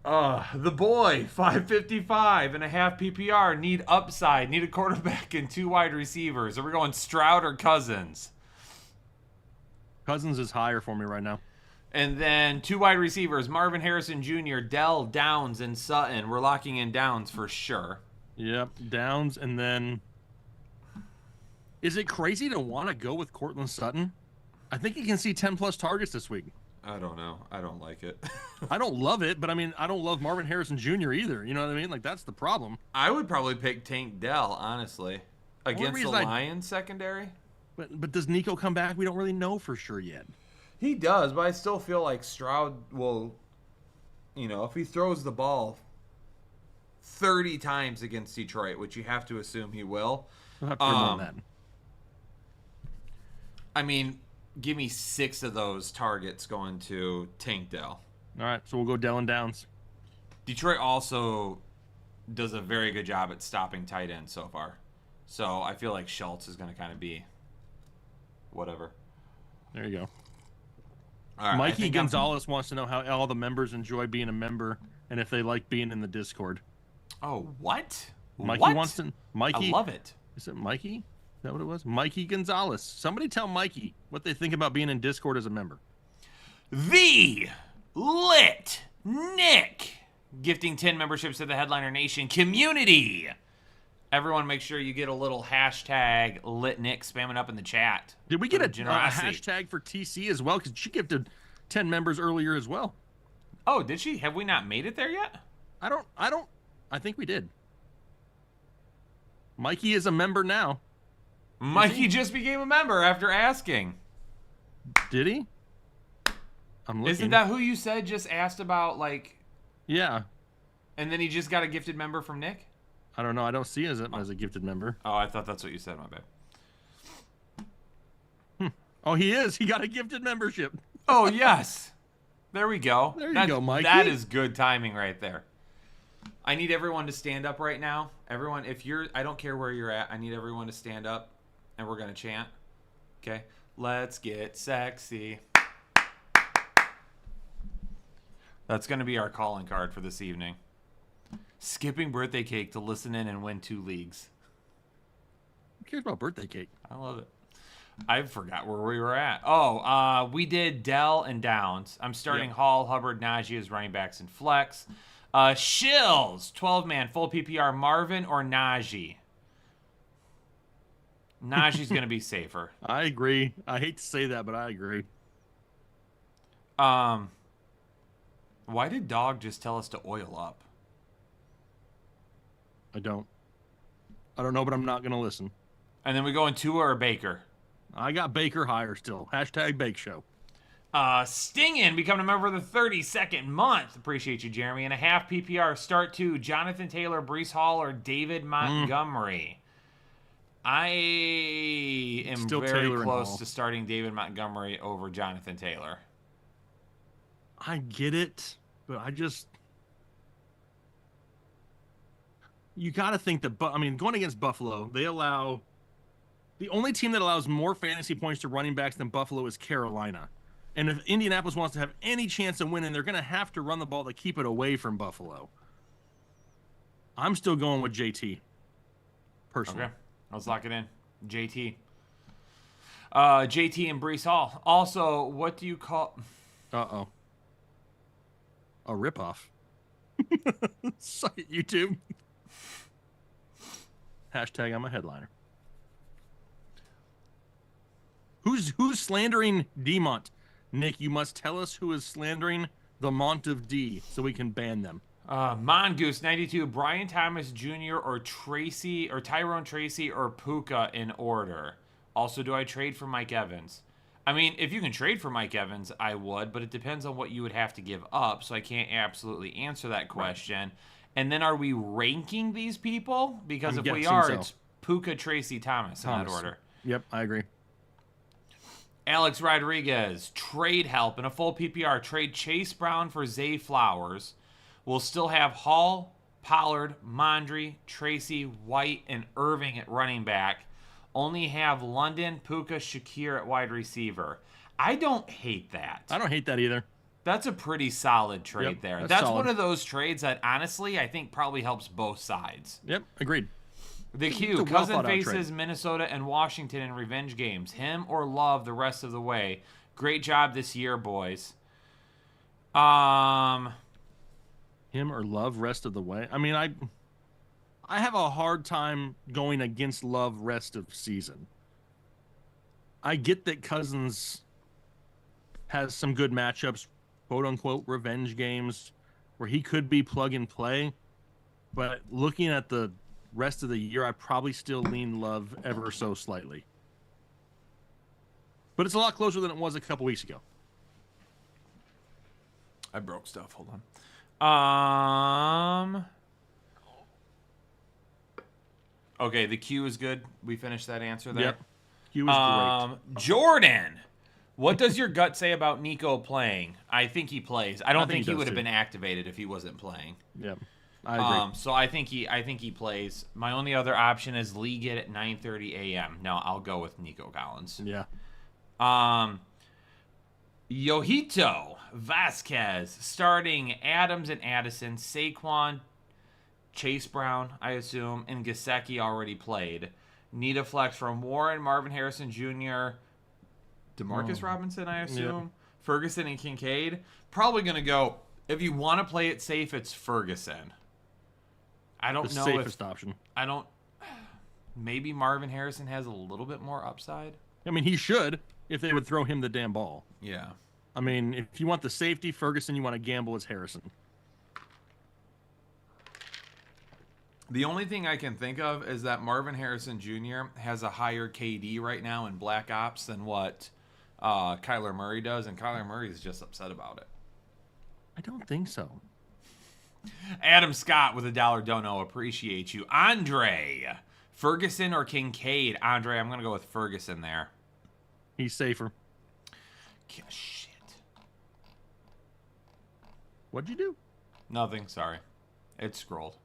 The boy, 555 and a half PPR, need upside, need a quarterback and 2 wide receivers. Are we going Stroud or Cousins? Cousins is higher for me right now. And then 2 wide receivers, Marvin Harrison Jr., Dell, Downs, and Sutton. We're locking in Downs for sure. Yep, Downs, and then... Is it crazy to want to go with Cortland Sutton? I think he can see 10-plus targets this week. I don't know. I don't like it. I don't love it, but I mean, I don't love Marvin Harrison Jr. either. You know what I mean? Like, that's the problem. I would probably pick Tank Dell, honestly. Against the Lions secondary. But does Nico come back? We don't really know for sure yet. He does, but I still feel like Stroud will, if he throws the ball 30 times against Detroit, which you have to assume he will. We'll have to on that. I mean, give me 6 of those targets going to Tank Dell. All right, so we'll go Dell and Downs. Detroit also does a very good job at stopping tight ends so far. So I feel like Schultz is going to kind of be whatever. There you go. All right, Mikey Gonzalez wants to know how all the members enjoy being a member and if they like being in the Discord. Oh, what? Mikey wants to... Mikey, I love it. Is it Mikey? Is that what it was? Mikey Gonzalez. Somebody tell Mikey what they think about being in Discord as a member. The Lit Nick gifting 10 memberships to the Headliner Nation community. Everyone make sure you get a little hashtag Lit Nick spamming up in the chat. Did we get a hashtag for TC as well? Because she gifted 10 members earlier as well. Oh, did she? Have we not made it there yet? I think we did. Mikey is a member now. Mikey just became a member after asking. Did he? I'm looking. Isn't that who you said just asked about, like... Yeah. And then he just got a gifted member from Nick? I don't know. I don't see him as a gifted member. Oh, I thought that's what you said. My bad. Oh, he is. He got a gifted membership. Oh, yes. There we go. There you go, Mikey. That is good timing right there. I need everyone to stand up right now. Everyone, I don't care where you're at. I need everyone to stand up, and we're going to chant. Okay? Let's get sexy. That's going to be our calling card for this evening. Skipping birthday cake to listen in and win 2 leagues. Who cares about birthday cake? I love it. I forgot where we were at. Oh, we did Dell and Downs. I'm starting Hall, Hubbard, Najee as running backs and flex. Shills, 12-man, full PPR, Marvin or Najee? Najee's going to be safer. I agree. I hate to say that, but I agree. Why did Dog just tell us to oil up? I don't know, but I'm not going to listen. And then we go in Tua or Baker? I got Baker higher still. Hashtag Bake Show. Stingin becoming a member of the 32nd month. Appreciate you, Jeremy. And a half PPR start to Jonathan Taylor, Breece Hall, or David Montgomery. I am Still very Taylor close to starting David Montgomery over Jonathan Taylor. I get it, but you got to think that, going against Buffalo, the only team that allows more fantasy points to running backs than Buffalo is Carolina. And if Indianapolis wants to have any chance of winning, they're going to have to run the ball to keep it away from Buffalo. I'm still going with JT, personally. Okay, let's lock it in. JT. JT and Breece Hall. Also, what do you call... Uh-oh. A ripoff. Suck it, YouTube. Hashtag I'm a headliner. Who's slandering Demont? Nick, you must tell us who is slandering the Mont of D so we can ban them. Mongoose 92, Brian Thomas Jr. or Tyrone Tracy or Puka in order. Also, do I trade for Mike Evans? I mean, if you can trade for Mike Evans, I would, but it depends on what you would have to give up, so I can't absolutely answer that question. Right. And then are we ranking these people? Because if we are, it's Puka, Tracy, Thomas in that order. Yep, I agree. Alex Rodriguez, trade help in a full PPR. Trade Chase Brown for Zay Flowers. We'll still have Hall, Pollard, Mondry, Tracy, White, and Irving at running back. Only have London, Puka, Shakir at wide receiver. I don't hate that. I don't hate that either. That's a pretty solid trade there. That's one of those trades that, honestly, I think probably helps both sides. Yep, agreed. The Q, Cousin faces Minnesota and Washington in revenge games. Him or Love the rest of the way. Great job this year, boys. Him or Love rest of the way? I mean, I have a hard time going against Love rest of season. I get that Cousins has some good matchups, quote-unquote revenge games, where he could be plug and play. But looking at the rest of the year, I probably still lean Love ever so slightly. But it's a lot closer than it was a couple weeks ago. I broke stuff. Hold on. Okay, the Q is good. We finished that answer there. Yep. Q is great. Jordan, what does your gut say about Nico playing? I think he plays. I don't think he would have been activated if he wasn't playing. Yep. I agree. So I think he plays. My only other option is league it at 9:30 a.m. No, I'll go with Nico Collins. Yeah. Yohito Vasquez starting Adams and Addison, Saquon, Chase Brown, I assume, and Gesicki already played. Need a flex from Warren, Marvin Harrison Jr., Demarcus Robinson, I assume, Ferguson and Kincaid. Probably going to go, if you want to play it safe, it's Ferguson. I don't know safest option. Maybe Marvin Harrison has a little bit more upside. I mean, he should if they would throw him the damn ball. Yeah. I mean, if you want the safety, Ferguson, you want to gamble, it's Harrison. The only thing I can think of is that Marvin Harrison Jr. has a higher KD right now in Black Ops than what Kyler Murray does, and Kyler Murray is just upset about it. I don't think so. Adam Scott with $1 dono. Appreciate you. Andre, Ferguson or Kincaid? Andre, I'm going to go with Ferguson there. He's safer. Shit. What'd you do? Nothing, sorry. It scrolled.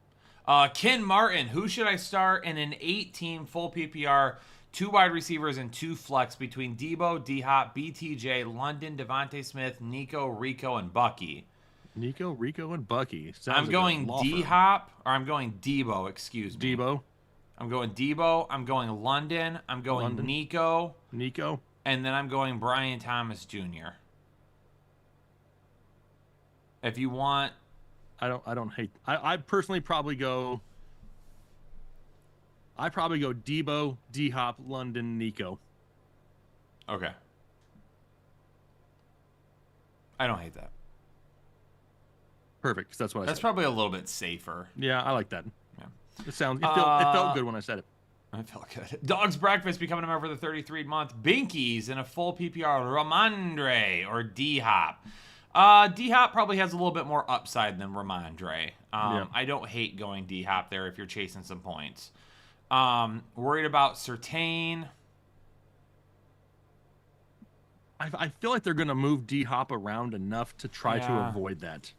Ken Martin, who should I start in an 8-team full PPR, 2 wide receivers and 2 flex between Debo, D-Hop, BTJ, London, Devontae Smith, Nico, Rico, and Bucky? Nico, Rico, and Bucky. I'm going D-Hop, or I'm going Debo, excuse me. Debo. I'm going Debo. I'm going London. I'm going Nico. Nico. And then I'm going Brian Thomas Jr. If you want... I don't hate. I personally probably go. I probably go Debo, D-Hop, London, Nico. Okay. I don't hate that. Perfect, 'cause that's what I said. That's probably a little bit safer. Yeah, I like that. Yeah. It felt good when I said it. It felt good. Dog's Breakfast becoming a member for the 33rd month. Binkies in a full PPR. Ramondre or D-Hop. D-Hop probably has a little bit more upside than Ramondre. I don't hate going D-Hop there if you're chasing some points. Worried about Surtain. I feel like they're going to move D-Hop around enough to try to avoid that.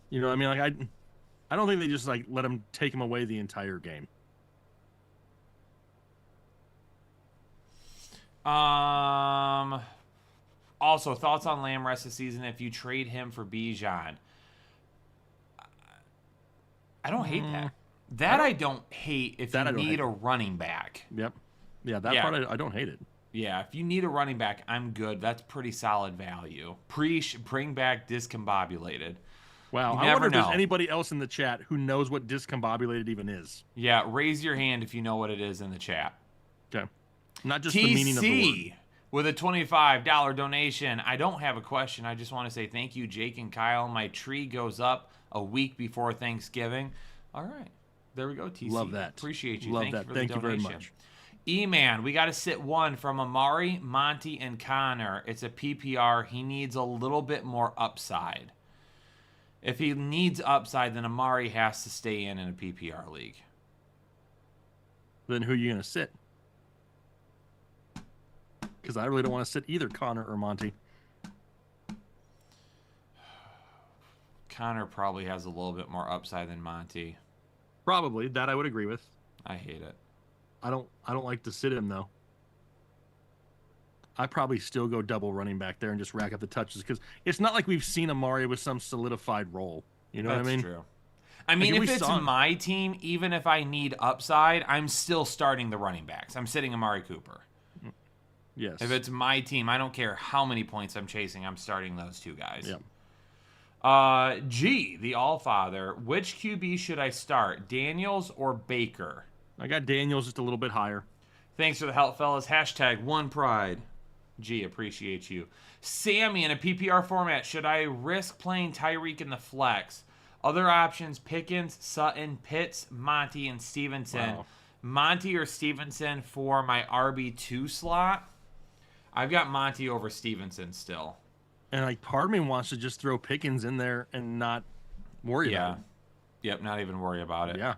You know what I mean? Like I don't think they just like let him take him away the entire game. Also, thoughts on Lamb rest of the season if you trade him for Bijan? I don't hate that. I don't hate if you need a running back. Yep. Yeah, that part I don't hate it. Yeah, if you need a running back, I'm good. That's pretty solid value. Bring back discombobulated. Wow, I wonder if there's anybody else in the chat who knows what discombobulated even is. Yeah, raise your hand if you know what it is in the chat. Okay. Not just the meaning of the word. with a $25 donation. I don't have a question. I just want to say thank you, Jake and Kyle. My tree goes up a week before Thanksgiving. All right. There we go, TC. Love that. Appreciate you. Love Thank that. you for Thank the you very donation. much. E-Man, we got to sit one from Amari, Monty, and Connor. It's a PPR. He needs a little bit more upside. If he needs upside, then Amari has to stay in a PPR league. Then who are you going to sit? Because I really don't want to sit either Connor or Monty. Connor probably has a little bit more upside than Monty. Probably. That I would agree with. I hate it. I don't like to sit him, though. I probably still go double running back there and just rack up the touches because it's not like we've seen Amari with some solidified role. You know what I mean? That's true. I mean, Like, if we it's saw- my team, even if I need upside, I'm still starting the running backs. I'm sitting Amari Cooper. Yes. If it's my team, I don't care how many points I'm chasing. I'm starting those two guys. Yeah. G, the Allfather. Which QB should I start, Daniels or Baker? I got Daniels just a little bit higher. Thanks for the help, fellas. Hashtag one pride. G, appreciate you. Sammy, in a PPR format, should I risk playing Tyreek in the flex? Other options, Pickens, Sutton, Pitts, Monty, and Stevenson. Wow. Monty or Stevenson for my RB2 slot? I've got Monty over Stevenson still. And like part of me wants to just throw Pickens in there and not worry Yeah. about Yep, not even worry about it. it. Yeah.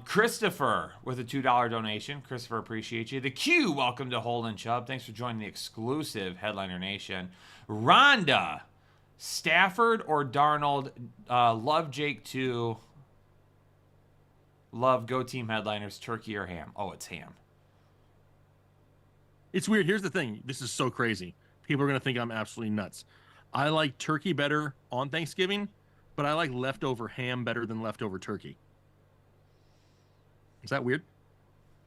Christopher with a $2 donation. Christopher, appreciate you. The Q, welcome to Holden Chubb. Thanks for joining the exclusive Headliner Nation. Rhonda, Stafford or Darnold? Love Jake too. Love Go Team Headliners. Turkey or ham? Oh, it's ham. It's weird. Here's the thing. This is so crazy. People are going to think I'm absolutely nuts. I like turkey better on Thanksgiving, but I like leftover ham better than leftover turkey. Is that weird?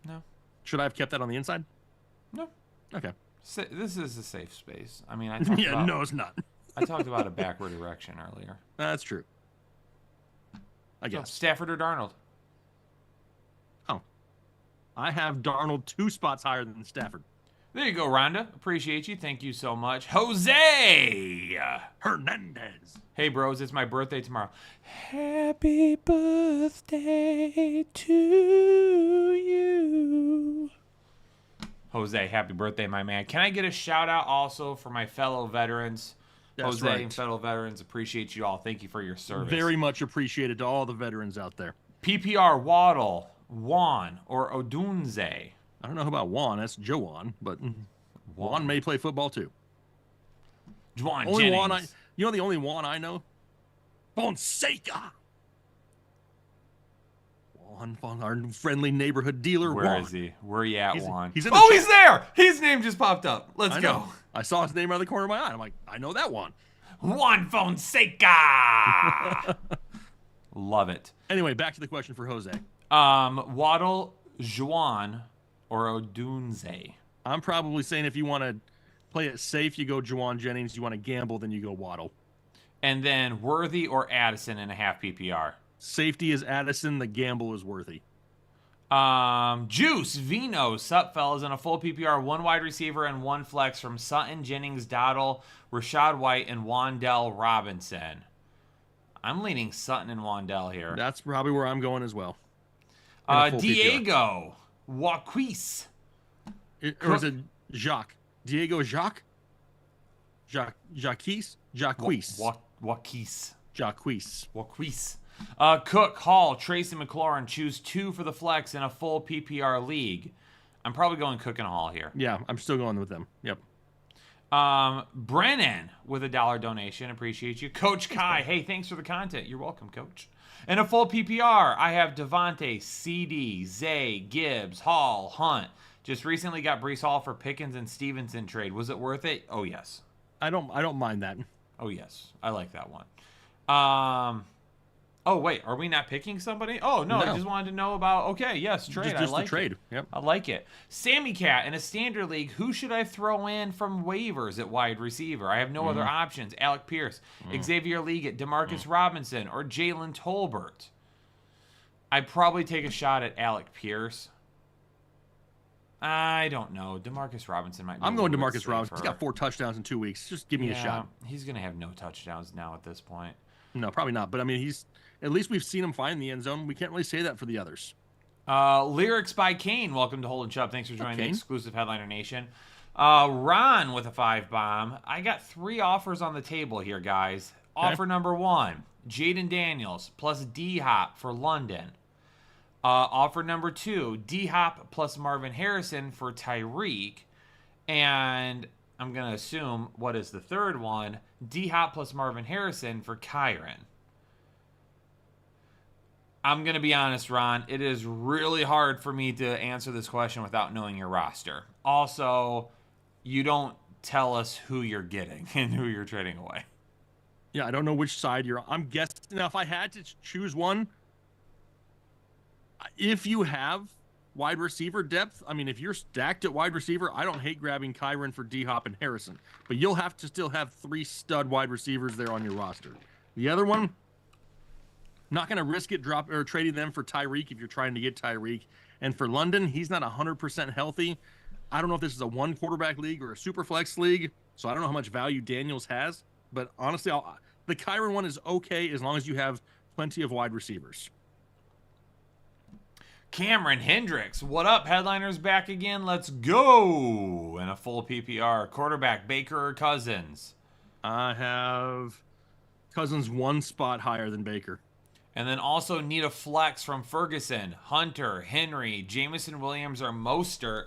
No. Should I have kept that on the inside? No. Okay. This is a safe space. I mean, I talked Yeah, about, no, it's not. I talked about a backward erection earlier. That's true. I So, guess. Stafford or Darnold? Oh. I have Darnold 2 spots higher than Stafford. There you go, Rhonda. Appreciate you. Thank you so much. Jose! Hernandez. Hey, bros, it's my birthday tomorrow. Happy birthday to you. Jose, happy birthday, my man. Can I get a shout out also for my fellow veterans? That's Jose right. and fellow veterans, appreciate you all. Thank you for your service. Very much appreciated to all the veterans out there. PPR, Waddle, Juan, or Odunze? I don't know about Juan. That's Joan, but Juan may play football too. Juan Only Jennings. Juan you know the only Juan I know? Fonseca. Juan, our friendly neighborhood dealer. Where Juan. is he? Where you at, He's- Juan? he's in the Oh, chat. he's there! His name just popped up. Let's I go. know. I saw his name out of the corner of my eye. I'm like, I know that one. Juan Fonseca. Love it. Anyway, back to the question for Jose. Waddle, Juan, or Odunze? I'm probably saying if you want to play it safe, you go Juwan Jennings. You want to gamble, then you go Waddle. And then Worthy or Addison in a half PPR? Safety is Addison. The gamble is Worthy. Juice, Vino, sup fellas, in a full PPR, 1 wide receiver and 1 flex from Sutton, Jennings, Dottle, Rashad White, and Wandell Robinson. I'm leaning Sutton and Wandell here. That's probably where I'm going as well. In a full PPR. Diego, Waquis. Or is it Jacques? Diego Jacques? Jacques? Waquis. Jacques. Cook, Hall, Tracy McLaurin. Choose 2 for the flex in a full PPR league. I'm probably going Cook and Hall here. Yeah, I'm still going with them. Yep. Brennan with a $1 donation. Appreciate you. Coach Kai. Hey, thanks for the content. You're welcome, Coach. In a full PPR, I have Devontae, CD, Zay, Gibbs, Hall, Hunt. Just recently got Brees Hall for Pickens and Stevenson trade. Was it worth it? Oh, yes. I don't mind that. Oh, yes. I like that one. Oh, wait. Are we not picking somebody? Oh, no. I No. just wanted to know about... Okay, yes, trade. Just I like the trade. it. Yep. I like it. Sammy Cat, in a standard league, who should I throw in from waivers at wide receiver? I have no other options. Alec Pierce. Xavier Leggett, Demarcus Robinson, or Jalen Tolbert. I'd probably take a shot at Alec Pierce. I don't know. Demarcus Robinson might be I'm going a little bit Demarcus Robinson. He's safer. got 4 touchdowns in 2 weeks. Just give me a shot. He's going to have no touchdowns now at this point. No, probably not. But I mean, at least we've seen him find the end zone. We can't really say that for the others. Lyrics by Kane. Welcome to Hold and Chubb. Thanks for joining the exclusive Headliner Nation. Ron with a 5-bomb. I got 3 offers on the table here, guys. Okay. Offer number 1, Jaden Daniels plus D-Hop for London. Offer number 2, D-Hop plus Marvin Harrison for Tyreek. And I'm going to assume, what is the third one? D-Hop plus Marvin Harrison for Kyron. I'm going to be honest, Ron. It is really hard for me to answer this question without knowing your roster. Also, you don't tell us who you're getting and who you're trading away. Yeah, I don't know which side you're on. I'm guessing. Now, if I had to choose one, if you have wide receiver depth, I mean, if you're stacked at wide receiver, I don't hate grabbing Kyron for D-Hop and Harrison. But you'll have to still have 3 stud wide receivers there on your roster. The other one, not going to risk it trading them for Tyreek if you're trying to get Tyreek. And for London, he's not 100% healthy. I don't know if this is a 1-quarterback league or a super flex league, so I don't know how much value Daniels has. But honestly, the Kyron one is okay as long as you have plenty of wide receivers. Cameron Hendricks. What up? Headliners back again. Let's go. In a full PPR. Quarterback, Baker or Cousins? I have Cousins 1 spot higher than Baker. And then also need a flex from Ferguson, Hunter, Henry, Jameson Williams, or Mostert.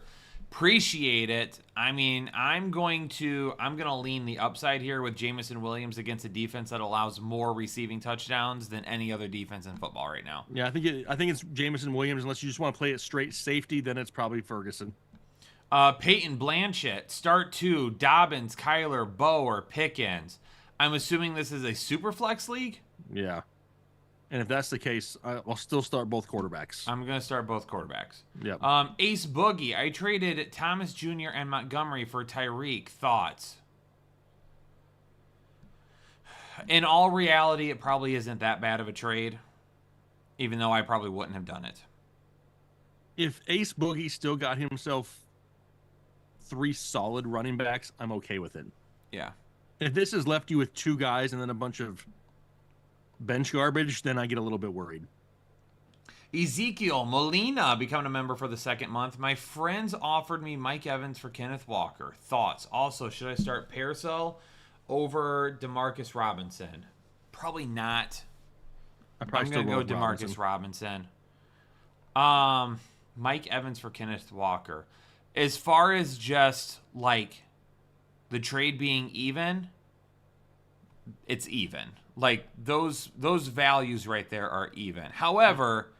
Appreciate it. I mean, I'm going to lean the upside here with Jameson Williams against a defense that allows more receiving touchdowns than any other defense in football right now. Yeah, I think it's Jameson Williams. Unless you just want to play it straight safety, then it's probably Ferguson. Peyton Blanchett, start 2, Dobbins, Kyler, Bo, or Pickens. I'm assuming this is a super flex league? Yeah. And if that's the case, I'll still start both quarterbacks. I'm going to start both quarterbacks. Yep. Ace Boogie, I traded Thomas Jr. and Montgomery for Tyreek. Thoughts? In all reality, it probably isn't that bad of a trade, even though I probably wouldn't have done it. If Ace Boogie still got himself 3 solid running backs, I'm okay with it. Yeah. If this has left you with 2 guys and then a bunch of bench garbage, then I get a little bit worried. Ezekiel Molina becoming a member for the 2nd month. My friends offered me Mike Evans for Kenneth Walker. Thoughts? Also, should I start Parasol over Demarcus Robinson? Probably not. I'm going to go Demarcus Robinson. Mike Evans for Kenneth Walker. As far as just like the trade being even, it's even. Like those values right there are even. However,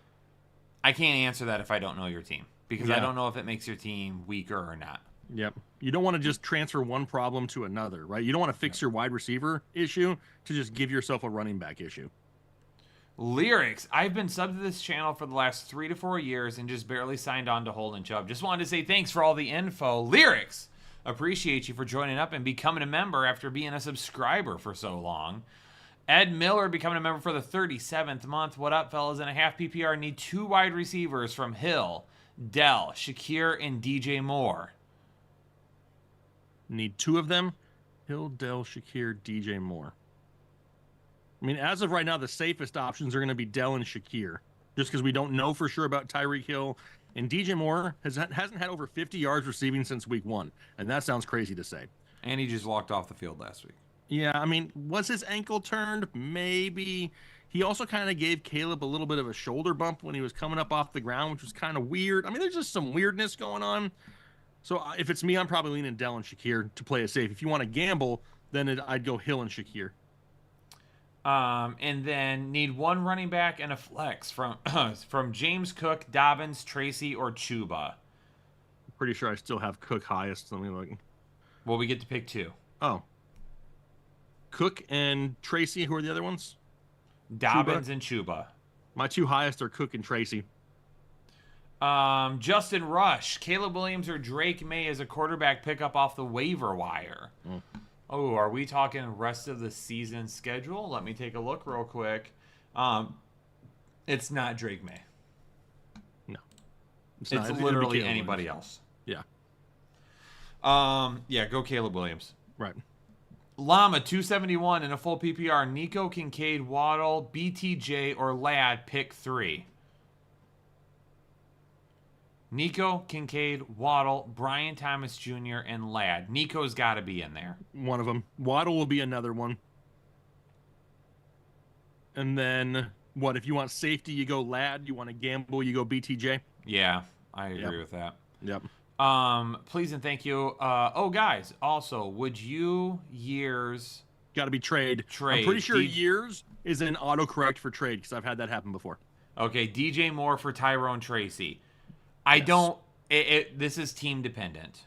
I can't answer that if I don't know your team because I don't know if it makes your team weaker or not. Yep. You don't want to just transfer one problem to another, right? You don't want to fix your wide receiver issue to just give yourself a running back issue. Lyrics. I've been subbed to this channel for the last 3 to 4 years and just barely signed on to Hold and Chubb. Just wanted to say thanks for all the info. Lyrics. Appreciate you for joining up and becoming a member after being a subscriber for so long. Ed Miller becoming a member for the 37th month. What up, fellas? In a half PPR, need 2 wide receivers from Hill, Dell, Shakir, and DJ Moore. Need 2 of them. Hill, Dell, Shakir, DJ Moore. I mean, as of right now, the safest options are going to be Dell and Shakir, just because we don't know for sure about Tyreek Hill. And DJ Moore hasn't had over 50 yards receiving since week 1, and that sounds crazy to say. And he just walked off the field last week. Yeah, I mean, was his ankle turned? Maybe. He also kind of gave Caleb a little bit of a shoulder bump when he was coming up off the ground, which was kind of weird. I mean, there's just some weirdness going on. So if it's me, I'm probably leaning Dell and Shakir to play it safe. If you want to gamble, then I'd go Hill and Shakir. And then need 1 running back and a flex from James Cook, Dobbins, Tracy, or Chuba. I'm pretty sure I still have Cook highest. Let me look. Well, we get to pick 2. Oh. Cook and Tracy, who are the other ones? Dobbins and Chuba. My 2 highest are Cook and Tracy. Justin Rush, Caleb Williams, or Drake May as a quarterback pickup off the waiver wire. Oh, are we talking rest of the season schedule? Let me take a look real quick. It's not Drake May. No. It's literally anybody else. Yeah, go Caleb Williams. Right. Llama 271 in a full PPR. Nico, Kincaid, Waddle, BTJ, or Ladd. Pick 3. Nico, Kincaid, Waddle, Brian Thomas Jr., and Ladd. Nico's got to be in there. One of them. Waddle will be another one. And then, what, if you want safety, you go Ladd. You want to gamble, you go BTJ. Yeah, I agree with that. Yep. Please and thank you. Guys, also, would you years... Got to be trade. Trade. I'm pretty sure years is an autocorrect for trade because I've had that happen before. Okay, DJ Moore for Tyrone Tracy. I don't... This is team dependent.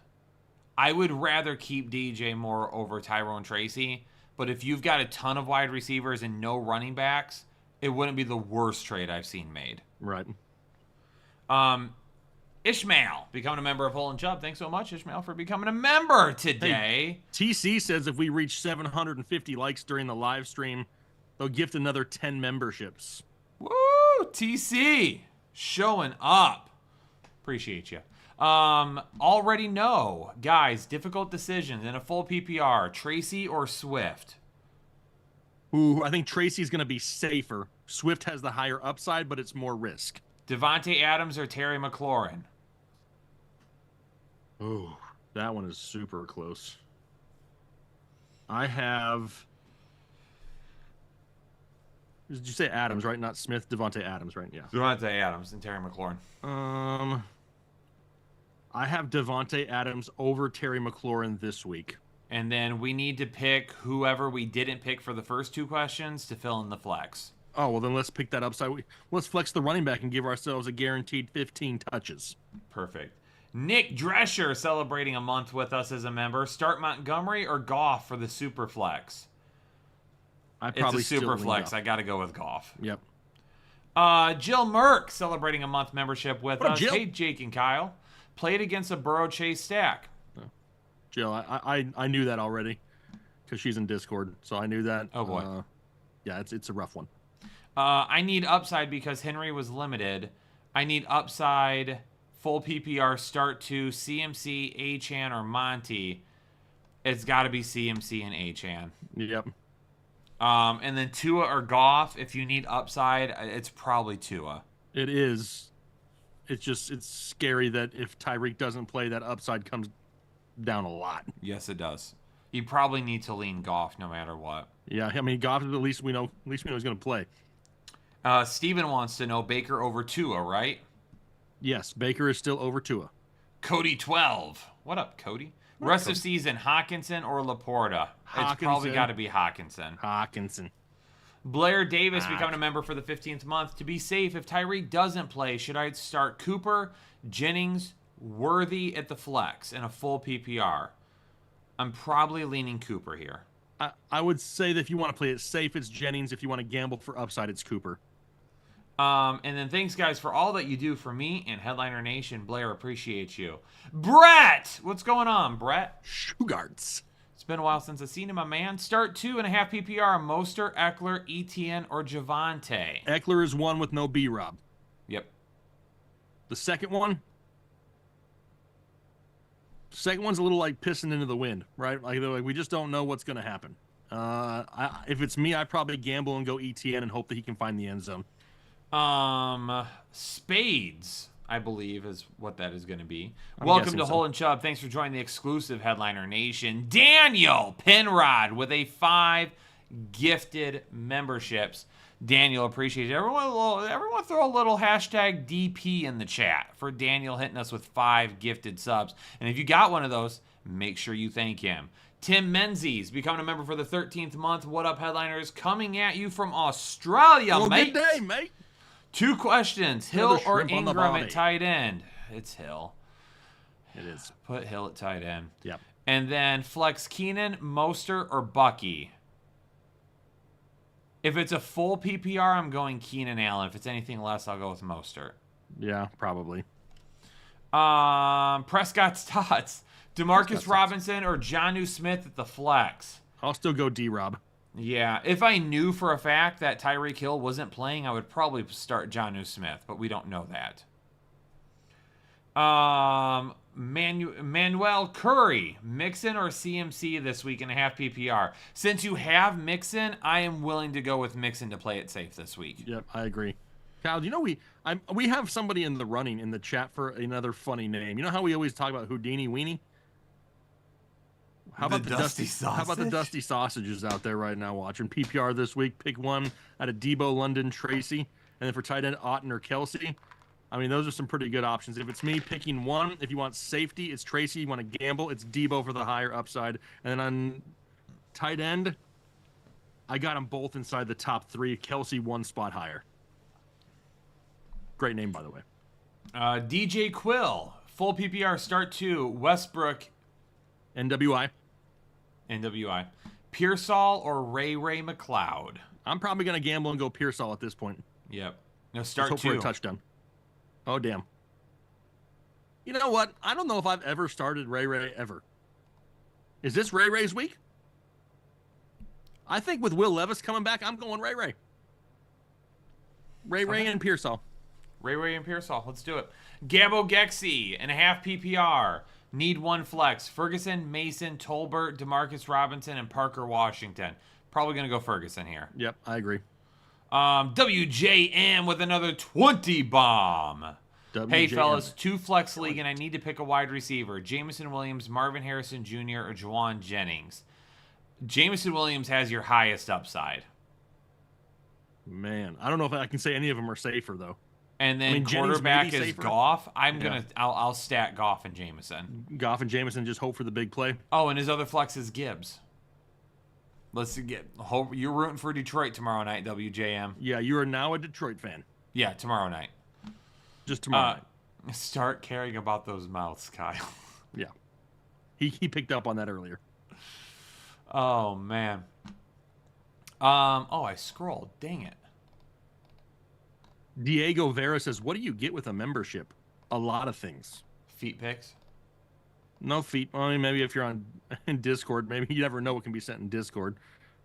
I would rather keep DJ Moore over Tyrone Tracy, but if you've got a ton of wide receivers and no running backs, it wouldn't be the worst trade I've seen made. Right. Ishmael, becoming a member of Hole and Chubb. Thanks so much, Ishmael, for becoming a member today. Hey, TC says if we reach 750 likes during the live stream, they'll gift another 10 memberships. Woo! TC, showing up. Appreciate you. Already know, guys, difficult decisions in a full PPR. Tracy or Swift? Ooh, I think Tracy's going to be safer. Swift has the higher upside, but it's more risk. Devontae Adams or Terry McLaurin? Ooh, that one is super close. I have... Did you say Adams, right? Not Smith, Devontae Adams, right? Yeah. Devontae Adams and Terry McLaurin. I have Devontae Adams over Terry McLaurin this week. And then we need to pick whoever we didn't pick for the first 2 questions to fill in the flex. Oh, well, then let's pick that upside. Let's flex the running back and give ourselves a guaranteed 15 touches. Perfect. Nick Drescher celebrating a month with us as a member. Start Montgomery or Goff for the super flex? It's a super flex. I got to go with Goff. Yep. Jill Merck celebrating a month membership with us. Jill? Hey, Jake and Kyle. Played against a Burrow Chase stack. Jill, I knew that already because she's in Discord, so I knew that. Oh, boy. Yeah, it's a rough one. I need upside because Henry was limited. I need upside, full PPR, start to CMC, Achan, or Monty. It's got to be CMC and Achan. Yep. And then Tua or Goff, if you need upside, it's probably Tua. It is. It's scary that if Tyreek doesn't play, that upside comes down a lot. Yes, it does. You probably need to lean Goff no matter what. Yeah, I mean, Goff, at least we know he's going to play. Steven wants to know Baker over Tua, right? Yes, Baker is still over Tua. Cody 12. What up, Cody? Rest of season, Hawkinson or Laporta? It's probably got to be Hawkinson. Blair Davis becoming a member for the 15th month. To be safe, if Tyreek doesn't play, should I start Cooper, Jennings, Worthy at the flex in a full PPR? I'm probably leaning Cooper here. I would say that if you want to play it safe, it's Jennings. If you want to gamble for upside, it's Cooper. And then thanks, guys, for all that you do for me and Headliner Nation. Blair, appreciate you. Brett! What's going on, Brett? Shugarts. It's been a while since I've seen him, my man. Start 2.5 PPR. Mostert, Eckler, Etienne, or Javonte. Eckler is one with no B-Rob. Yep. The second one's a little like pissing into the wind, right? Like we just don't know what's going to happen. If it's me, I'd probably gamble and go Etienne and hope that he can find the end zone. Spades, I believe, is what that is going to be. I'm Welcome to so. Hole and Chubb. Thanks for joining the exclusive Headliner Nation. Daniel Penrod with a 5 gifted memberships. Daniel, appreciate it. Everyone throw a little hashtag DP in the chat for Daniel hitting us with 5 gifted subs. And if you got one of those, make sure you thank him. Tim Menzies, becoming a member for the 13th month. What up, Headliners? Coming at you from Australia, mate. Good day, mate. 2 questions. Another Hill or shrimp on the Ingram body. at tight end? It's Hill. It is. Put Hill at tight end. Yep. And then flex Keenan, Mostert, or Bucky. If it's a full PPR, I'm going Keenan Allen. If it's anything less, I'll go with Mostert. Yeah, probably. Prescott's tots. DeMarcus Robinson or Jonnu Smith at the flex. I'll still go D-Rob. Yeah, if I knew for a fact that Tyreek Hill wasn't playing, I would probably start Jonnu Smith, but we don't know that. Manuel Curry, Mixon or CMC this week in a half PPR. Since you have Mixon, I am willing to go with Mixon to play it safe this week. Yep, I agree. Kyle, do you know we have somebody in the running in the chat for another funny name. You know how we always talk about Houdini Weenie? How about the Dusty Sausage? How about the Dusty Sausages out there right now watching PPR this week? Pick one out of Debo, London, Tracy, and then for tight end Otten or Kelsey. I mean, those are some pretty good options. If it's me picking one, if you want safety, it's Tracy. You want to gamble, it's Debo for the higher upside. And then on tight end, I got them both inside the top 3. Kelsey one spot higher. Great name, by the way. DJ Quill, full PPR start 2, Westbrook, NWI. NWI. Pearsall or Ray McLeod? I'm probably going to gamble and go Pearsall at this point. Yep. No, Let's start hope 2. for a touchdown. Oh, damn. You know what? I don't know if I've ever started Ray ever. Is this Ray's week? I think with Will Levis coming back, I'm going Ray. Ray and Pearsall. Ray and Pearsall. Let's do it. Gabo Gexy and a half PPR. Need one flex. Ferguson, Mason, Tolbert, Demarcus Robinson, and Parker Washington. Probably going to go Ferguson here. Yep, I agree. WJM with another 20 bomb. Hey, WJM. fellas, 2 flex league, and I need to pick a wide receiver. Jameson Williams, Marvin Harrison Jr., or Juwan Jennings. Jameson Williams has your highest upside. Man, I don't know if I can say any of them are safer, though. And then Jennings quarterback may be is safer. Goff. I'll stack Goff and Jameson. Goff and Jameson just hope for the big play. Oh, and his other flex is Gibbs. Hope you're rooting for Detroit tomorrow night, WJM. Yeah, you are now a Detroit fan. Yeah, tomorrow night. Just tomorrow night. Start caring about those mouths, Kyle. Yeah. He picked up on that earlier. Oh, man. I scrolled. Dang it. Diego Vera says, what do you get with a membership? A lot of things. Feet picks. No feet. Well, I mean, maybe if you're on in Discord, maybe you never know what can be sent in Discord.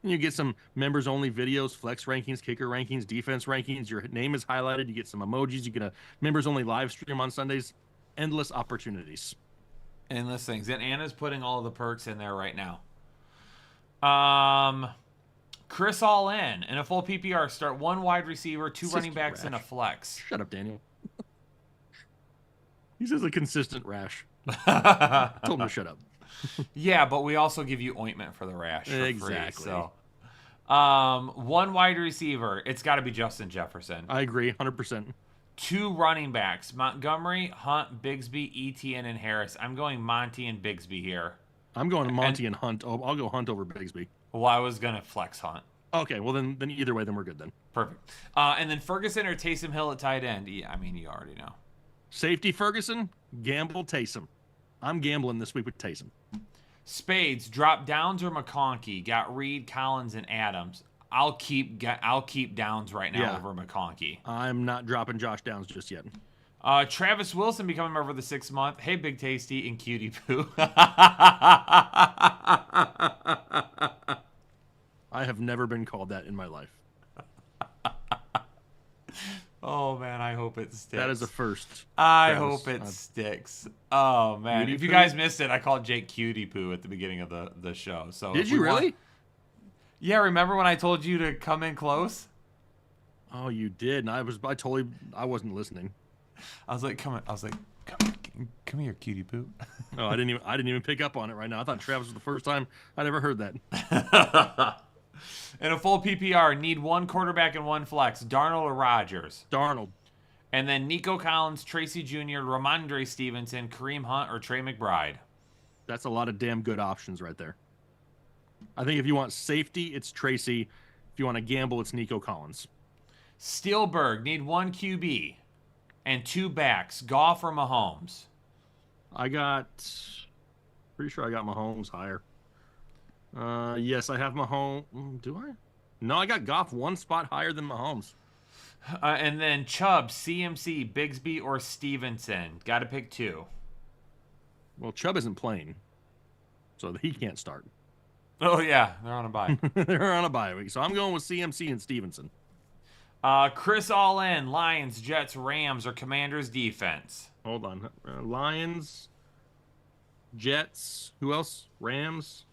And you get some members-only videos, flex rankings, kicker rankings, defense rankings. Your name is highlighted. You get some emojis. You get a members-only live stream on Sundays. Endless opportunities. Endless things. And Anna's putting all the perks in there right now. Chris all in a full PPR. Start 1 wide receiver, 2 running backs, and a flex. Shut up, Daniel. He says a consistent rash. Told him to shut up. Yeah, but we also give you ointment for the rash for Exactly. free. So, 1 wide receiver. It's got to be Justin Jefferson. I agree, 100%. 2 running backs. Montgomery, Hunt, Bigsby, Etienne, and Harris. I'm going Monty and Bigsby here. I'm going Monty and Hunt. Oh, I'll go Hunt over Bigsby. Well, I was going to flex Hunt. Okay, well, then either way, then we're good then. Perfect. And then Ferguson or Taysom Hill at tight end. Yeah, I mean, you already know. Safety Ferguson, gamble Taysom. I'm gambling this week with Taysom. Spades, drop Downs or McConkey. Got Reed, Collins, and Adams. I'll keep Downs right now over McConkey. I'm not dropping Josh Downs just yet. Travis Wilson becoming over the 6th month. Hey, Big Tasty and Cutie Poo. I have never been called that in my life. Oh, man, I hope it sticks. That is a first. I Travis. hope it sticks. Oh, man. Cutie If you Poo? guys missed it, I called Jake Cutie Poo at the beginning of the show. So Did if you we want- really? Yeah, remember when I told you to come in close? Oh, you did. And I wasn't listening. I was like, come here, Cutie Poo. Oh, I didn't even pick up on it right now. I thought Travis was the first time I'd ever heard that. In a full PPR, need 1 quarterback and 1 flex. Darnold or Rodgers. Darnold. And then Nico Collins, Tracy Jr., Ramondre Stevenson, Kareem Hunt, or Trey McBride. That's a lot of damn good options right there. I think if you want safety, it's Tracy. If you want to gamble, it's Nico Collins. Steelberg, need 1 QB and 2 backs. Goff or Mahomes. Pretty sure I got Mahomes higher. Yes, I have Mahomes. Do I? No, I got Goff 1 spot higher than Mahomes. And then Chubb, CMC, Bigsby, or Stevenson. Got to pick 2. Well, Chubb isn't playing, so he can't start. Oh, yeah. They're on a bye. They're on a bye week, so I'm going with CMC and Stevenson. Chris all in. Lions, Jets, Rams, or Commanders defense. Hold on. Lions, Jets. Who else? Rams.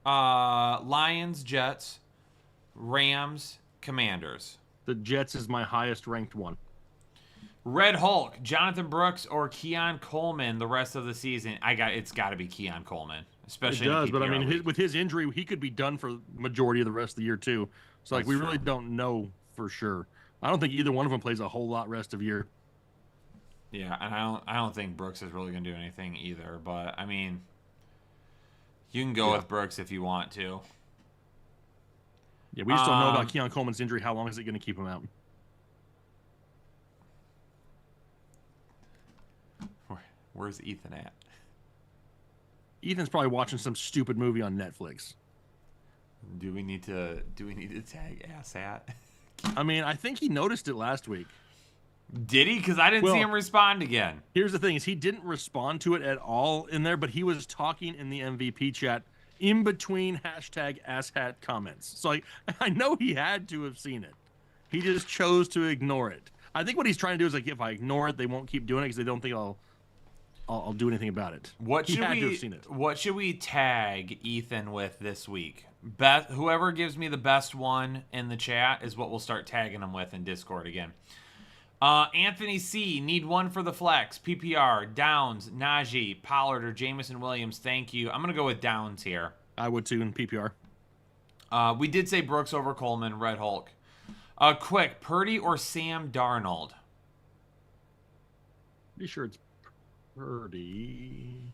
Lions, Jets, Rams, Commanders. The Jets is my highest ranked one. Red Hulk, Jonathan Brooks or Keon Coleman the rest of the season. It's got to be Keon Coleman, especially. It does, in a but I PPR mean, league. with his injury, he could be done for the majority of the rest of the year too. So like, That's we true. really don't know for sure. I don't think either one of them plays a whole lot rest of year. Yeah, and I don't think Brooks is really going to do anything either. But I mean, you can go with Brooks if you want to. Yeah, we just don't know about Keon Coleman's injury. How long is it going to keep him out? Where's Ethan at? Ethan's probably watching some stupid movie on Netflix. Do we need to tag Asshat? I mean, I think he noticed it last week. Did he? Because I didn't see Well- him respond again. Here's the thing: is he didn't respond to it at all in there, but he was talking in the MVP chat in between #asshat comments. So I know he had to have seen it. He just chose to ignore it. I think what he's trying to do is like, if I ignore it, they won't keep doing it because they don't think I'll do anything about it. He had to have seen it. What should we tag Ethan with this week? Whoever gives me the best one in the chat is what we'll start tagging him with in Discord again. Anthony C. Need one for the flex. PPR. Downs, Najee, Pollard, or Jamison Williams. Thank you. I'm going to go with Downs here. I would too in PPR. We did say Brooks over Coleman, Red Hulk. Quick, Purdy or Sam Darnold? Be sure it's Purdy.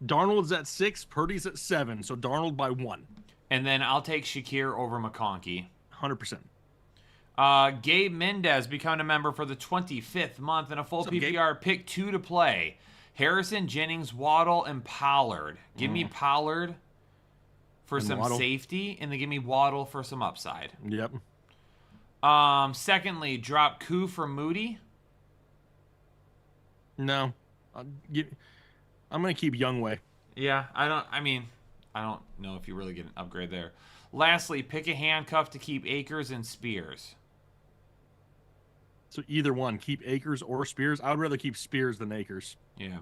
Darnold's at 6, Purdy's at 7, so Darnold by 1. And then I'll take Shakir over McConkey. 100%. Gabe Mendez becoming a member for the 25th month in a full What's up, Gabe? PPR. Pick 2 to play. Harrison, Jennings, Waddle, and Pollard. Give me Pollard for And some Waddle. safety, and then give me Waddle for some upside. Yep. Secondly, drop Koo for Moody. No. I'm going to keep Youngway. Yeah, I don't know if you really get an upgrade there. Lastly, pick a handcuff to keep Akers and Spears. So either one, keep Akers or Spears. I would rather keep Spears than Akers. Yeah.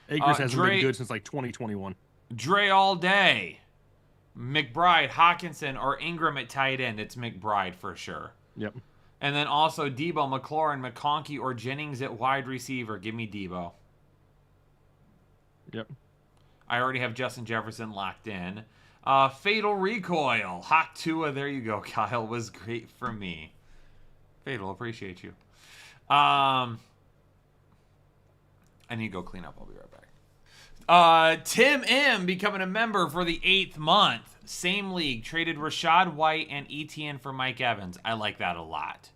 Akers hasn't Dre- been good since like 2021. Dre all day. McBride, Hawkinson, or Ingram at tight end. It's McBride for sure. Yep. And then also Debo, McLaurin, McConkey, or Jennings at wide receiver. Give me Debo. Yep. I already have Justin Jefferson locked in. Fatal Recoil. Hawk Tua. There you go, Kyle. Was great for me. Fatal, appreciate you. I need to go clean up. I'll be right back. Tim M. becoming a member for the 8th month. Same league. Traded Rashad White and Etienne for Mike Evans. I like that a lot.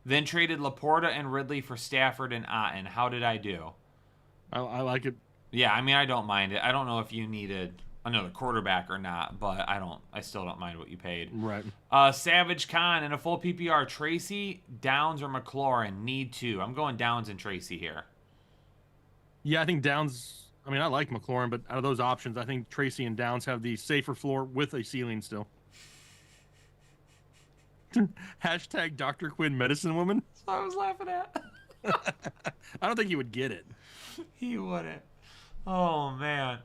Then traded Laporta and Ridley for Stafford and Otten. How did I do? I like it. Yeah, I mean, I don't mind it. I don't know if you needed another quarterback or not, but I still don't mind what you paid. Right. Savage Khan in a full PPR. Tracy, Downs, or McLaurin. Need 2. I'm going Downs and Tracy here. Yeah, I think Downs. I mean, I like McLaurin, but out of those options, I think Tracy and Downs have the safer floor with a ceiling still. Hashtag Dr. Quinn Medicine Woman. That's what I was laughing at. I don't think he would get it. He wouldn't. Oh, man.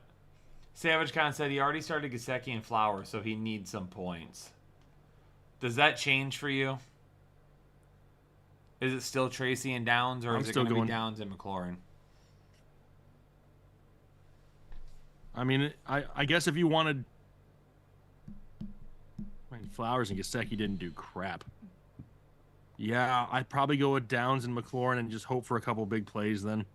Savage Khan said he already started Gesicki and Flowers, so he needs some points. Does that change for you? Is it still Tracy and Downs, or I'm is it still going to be going- Downs and McLaurin? I mean, I guess if you wanted. I mean, Flowers and Gesicki didn't do crap. Yeah, I'd probably go with Downs and McLaurin and just hope for a couple big plays then.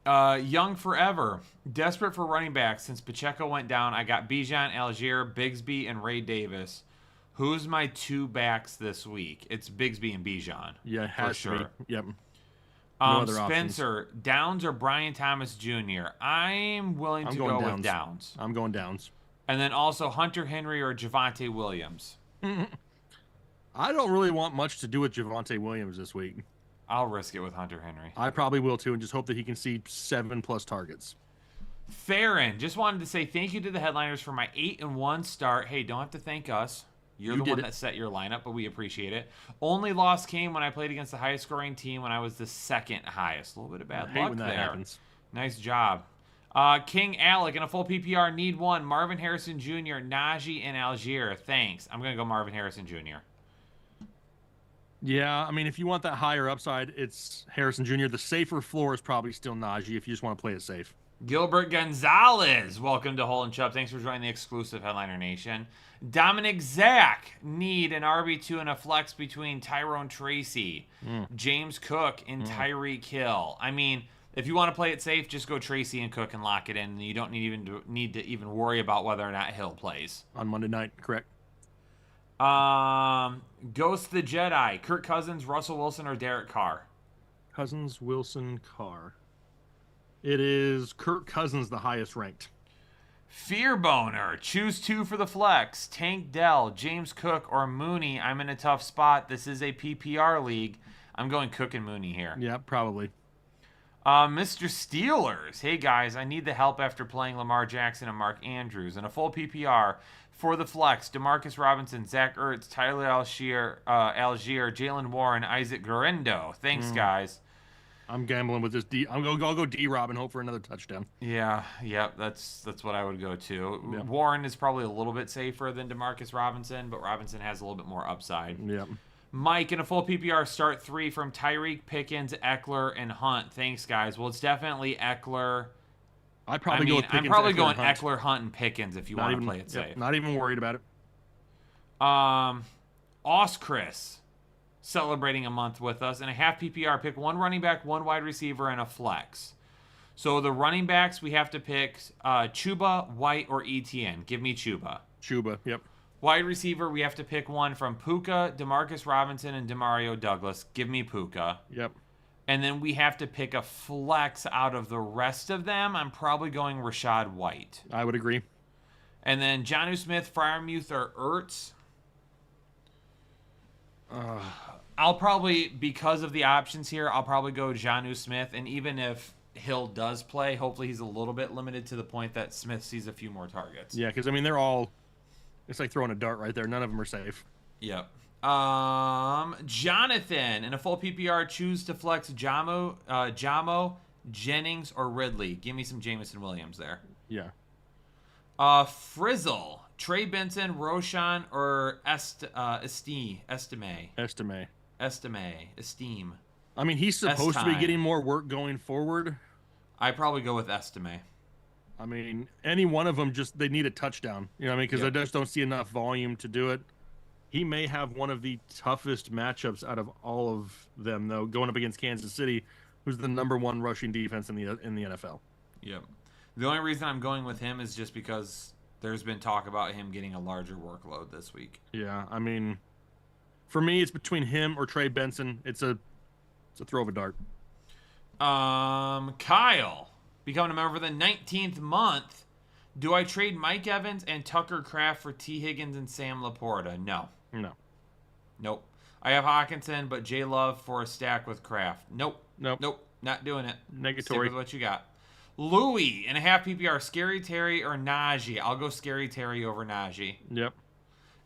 Young forever. Desperate for running backs. Since Pacheco went down, I got Bijan, Algier, Bigsby, and Ray Davis. Who's my 2 backs this week? It's Bigsby and Bijan. Yeah, it has for to sure. be. Yep. other Spencer, Downs or Brian Thomas Jr.? I'm willing to go with Downs. I'm going Downs. And then also Hunter Henry or Javonte Williams. I don't really want much to do with Javonte Williams this week. I'll risk it with Hunter Henry. I probably will too, and just hope that he can see 7+ targets. Farron, just wanted to say thank you to the headliners for my 8-1 start. Hey, don't have to thank us. You're the one that set your lineup, but we appreciate it. Only loss came when I played against the highest scoring team when I was the 2nd highest. A little bit of bad I hate luck when that there. happens. Nice job. King Alec in a full PPR, need one. Marvin Harrison Jr., Najee, and Algier. Thanks. I'm going to go Marvin Harrison Jr. Yeah, I mean, if you want that higher upside, it's Harrison Jr. The safer floor is probably still Najee if you just want to play it safe. Gilbert Gonzalez, welcome to Hole and Chubb. Thanks for joining the exclusive Headliner Nation. Dominic Zach, need an RB2 and a flex between Tyrone Tracy, James Cook, and Tyreek Hill. I mean, if you want to play it safe, just go Tracy and Cook and lock it in. You don't need to even worry about whether or not Hill plays. On Monday night, correct. Ghost the Jedi, Kirk Cousins, Russell Wilson, or Derek Carr? Cousins, Wilson, Carr. It is Kirk Cousins, the highest ranked. Fear Boner, choose two for the flex. Tank Dell, James Cook, or Mooney. I'm in a tough spot. This is a PPR league. I'm going Cook and Mooney here. Yeah, probably. Mr. Steelers, hey guys, I need the help after playing Lamar Jackson and Mark Andrews. In a full PPR for the flex, Demarcus Robinson, Zach Ertz, Tyler Algier, Jalen Warren, Isaac Guerrero. Thanks, guys. I'm gambling with this D. I'll go D-Rob and hope for another touchdown. Yeah, that's what I would go to. Yep. Warren is probably a little bit safer than Demarcus Robinson, but Robinson has a little bit more upside. Yep. Mike, in a full PPR, start 3 from Tyreek, Pickens, Eckler, and Hunt. Thanks, guys. Well, it's definitely Eckler. I'd probably go with Pickens. I'm probably Eckler, going Hunt. Eckler, Hunt, and Pickens if you want to play it safe. Not even worried about it. Chris celebrating a month with us. In a half PPR, pick one running back, one wide receiver, and a flex. So the running backs, we have to pick Chuba, White, or ETN. Give me Chuba. Chuba, yep. Wide receiver, we have to pick one from Puka, Demarcus Robinson, and Demario Douglas. Give me Puka. Yep. And then we have to pick a flex out of the rest of them. I'm probably going Rashad White. I would agree. And then Jonnu Smith, Freiermuth, or Ertz. I'll probably, because of the options here, I'll probably go Jonnu Smith. And even if Hill does play, hopefully he's a little bit limited to the point that Smith sees a few more targets. Yeah, because, I mean, they're all... It's like throwing a dart right there. None of them are safe. Yep. Jonathan, in a full PPR, choose to flex Jamo, Jennings, or Ridley. Give me some Jameson Williams there. Yeah. Frizzle, Trey Benson, Roshan, or Estime. I mean, he's supposed to be getting more work going forward. I'd probably go with Estime. I mean, any one of them, they need a touchdown. You know what I mean? Because I just don't see enough volume to do it. He may have one of the toughest matchups out of all of them, though, going up against Kansas City, who's the #1 rushing defense in the NFL. Yep. The only reason I'm going with him is just because there's been talk about him getting a larger workload this week. Yeah, I mean, for me, it's between him or Trey Benson. It's a throw of a dart. Kyle, becoming a member for the 19th month. Do I trade Mike Evans and Tucker Kraft for T. Higgins and Sam Laporta? No. Nope. I have Hawkinson, but J Love for a stack with Kraft. Nope. Not doing it. Negatory. Stick with what you got. Louis, in a half PPR, Scary Terry or Najee? I'll go Scary Terry over Najee. Yep.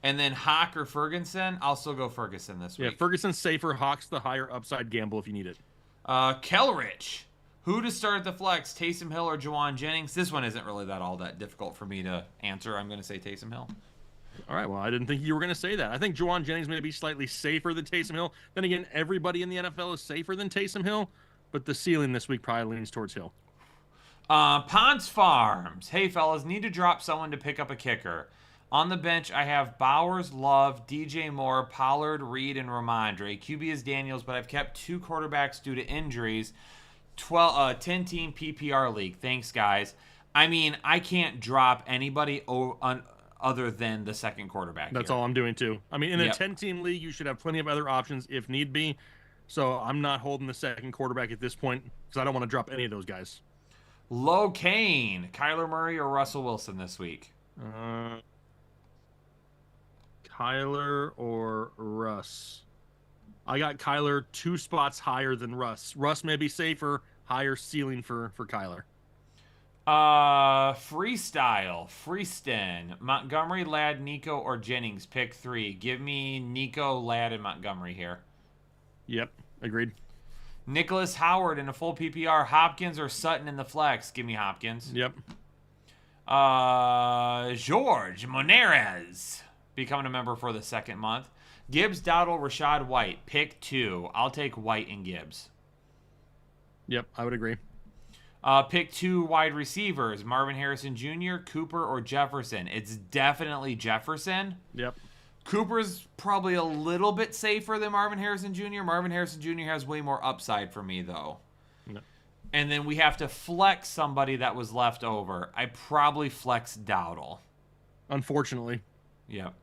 And then Hawk or Ferguson? I'll still go Ferguson this week. Yeah, Ferguson's safer. Hawk's the higher upside gamble if you need it. Kelrich. Who to start at the flex, Taysom Hill or Juwan Jennings? This one isn't really all that difficult for me to answer. I'm going to say Taysom Hill. All right, well, I didn't think you were going to say that. I think Juwan Jennings may be slightly safer than Taysom Hill. Then again, everybody in the NFL is safer than Taysom Hill, but the ceiling this week probably leans towards Hill. Ponce Farms. Hey, fellas, need to drop someone to pick up a kicker. On the bench, I have Bowers, Love, DJ Moore, Pollard, Reed, and Ramondre. QB is Daniels, but I've kept 2 quarterbacks due to injuries. 10-team PPR league. Thanks, guys. I mean, I can't drop anybody other than the second quarterback. That's all I'm doing, too. I mean, in a 10-team league, you should have plenty of other options if need be. So I'm not holding the second quarterback at this point because I don't want to drop any of those guys. Low Kane, Kyler Murray or Russell Wilson this week? Kyler or Russ? I got Kyler 2 spots higher than Russ. Russ may be safer, higher ceiling for Kyler. Freestone, Montgomery, Ladd, Nico, or Jennings. Pick 3. Give me Nico, Ladd, and Montgomery here. Yep, agreed. Nicholas Howard in a full PPR. Hopkins or Sutton in the flex. Give me Hopkins. Yep. George Monarez becoming a member for the second month. Gibbs, Dowdle, Rashad White. Pick 2. I'll take White and Gibbs. Yep, I would agree. Pick 2 wide receivers. Marvin Harrison Jr., Cooper, or Jefferson. It's definitely Jefferson. Yep. Cooper's probably a little bit safer than Marvin Harrison Jr. Marvin Harrison Jr. has way more upside for me, though. No. And then we have to flex somebody that was left over. I probably flex Dowdle. Unfortunately. Yep.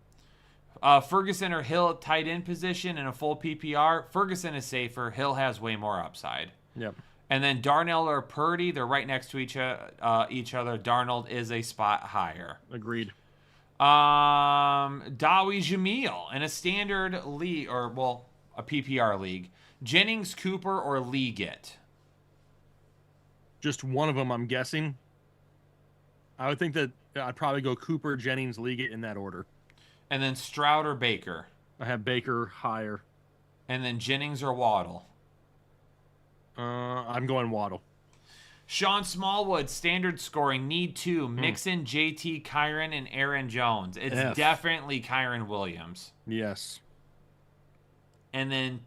Ferguson or Hill at tight end position in a full PPR. Ferguson is safer. Hill has way more upside. Yep. And then Darnell or Purdy, they're right next to each other. Darnold is a spot higher. Agreed. Dawi Jamil in a standard league, or, well, a PPR league. Jennings, Cooper, or Liggett? Just one of them, I'm guessing. I would think that I'd probably go Cooper, Jennings, Liggett in that order. And then Stroud or Baker? I have Baker higher. And then Jennings or Waddle? I'm going Waddle. Sean Smallwood, standard scoring, need 2. Mixon, JT, Kyron, and Aaron Jones. It's F. definitely Kyron Williams. Yes. And then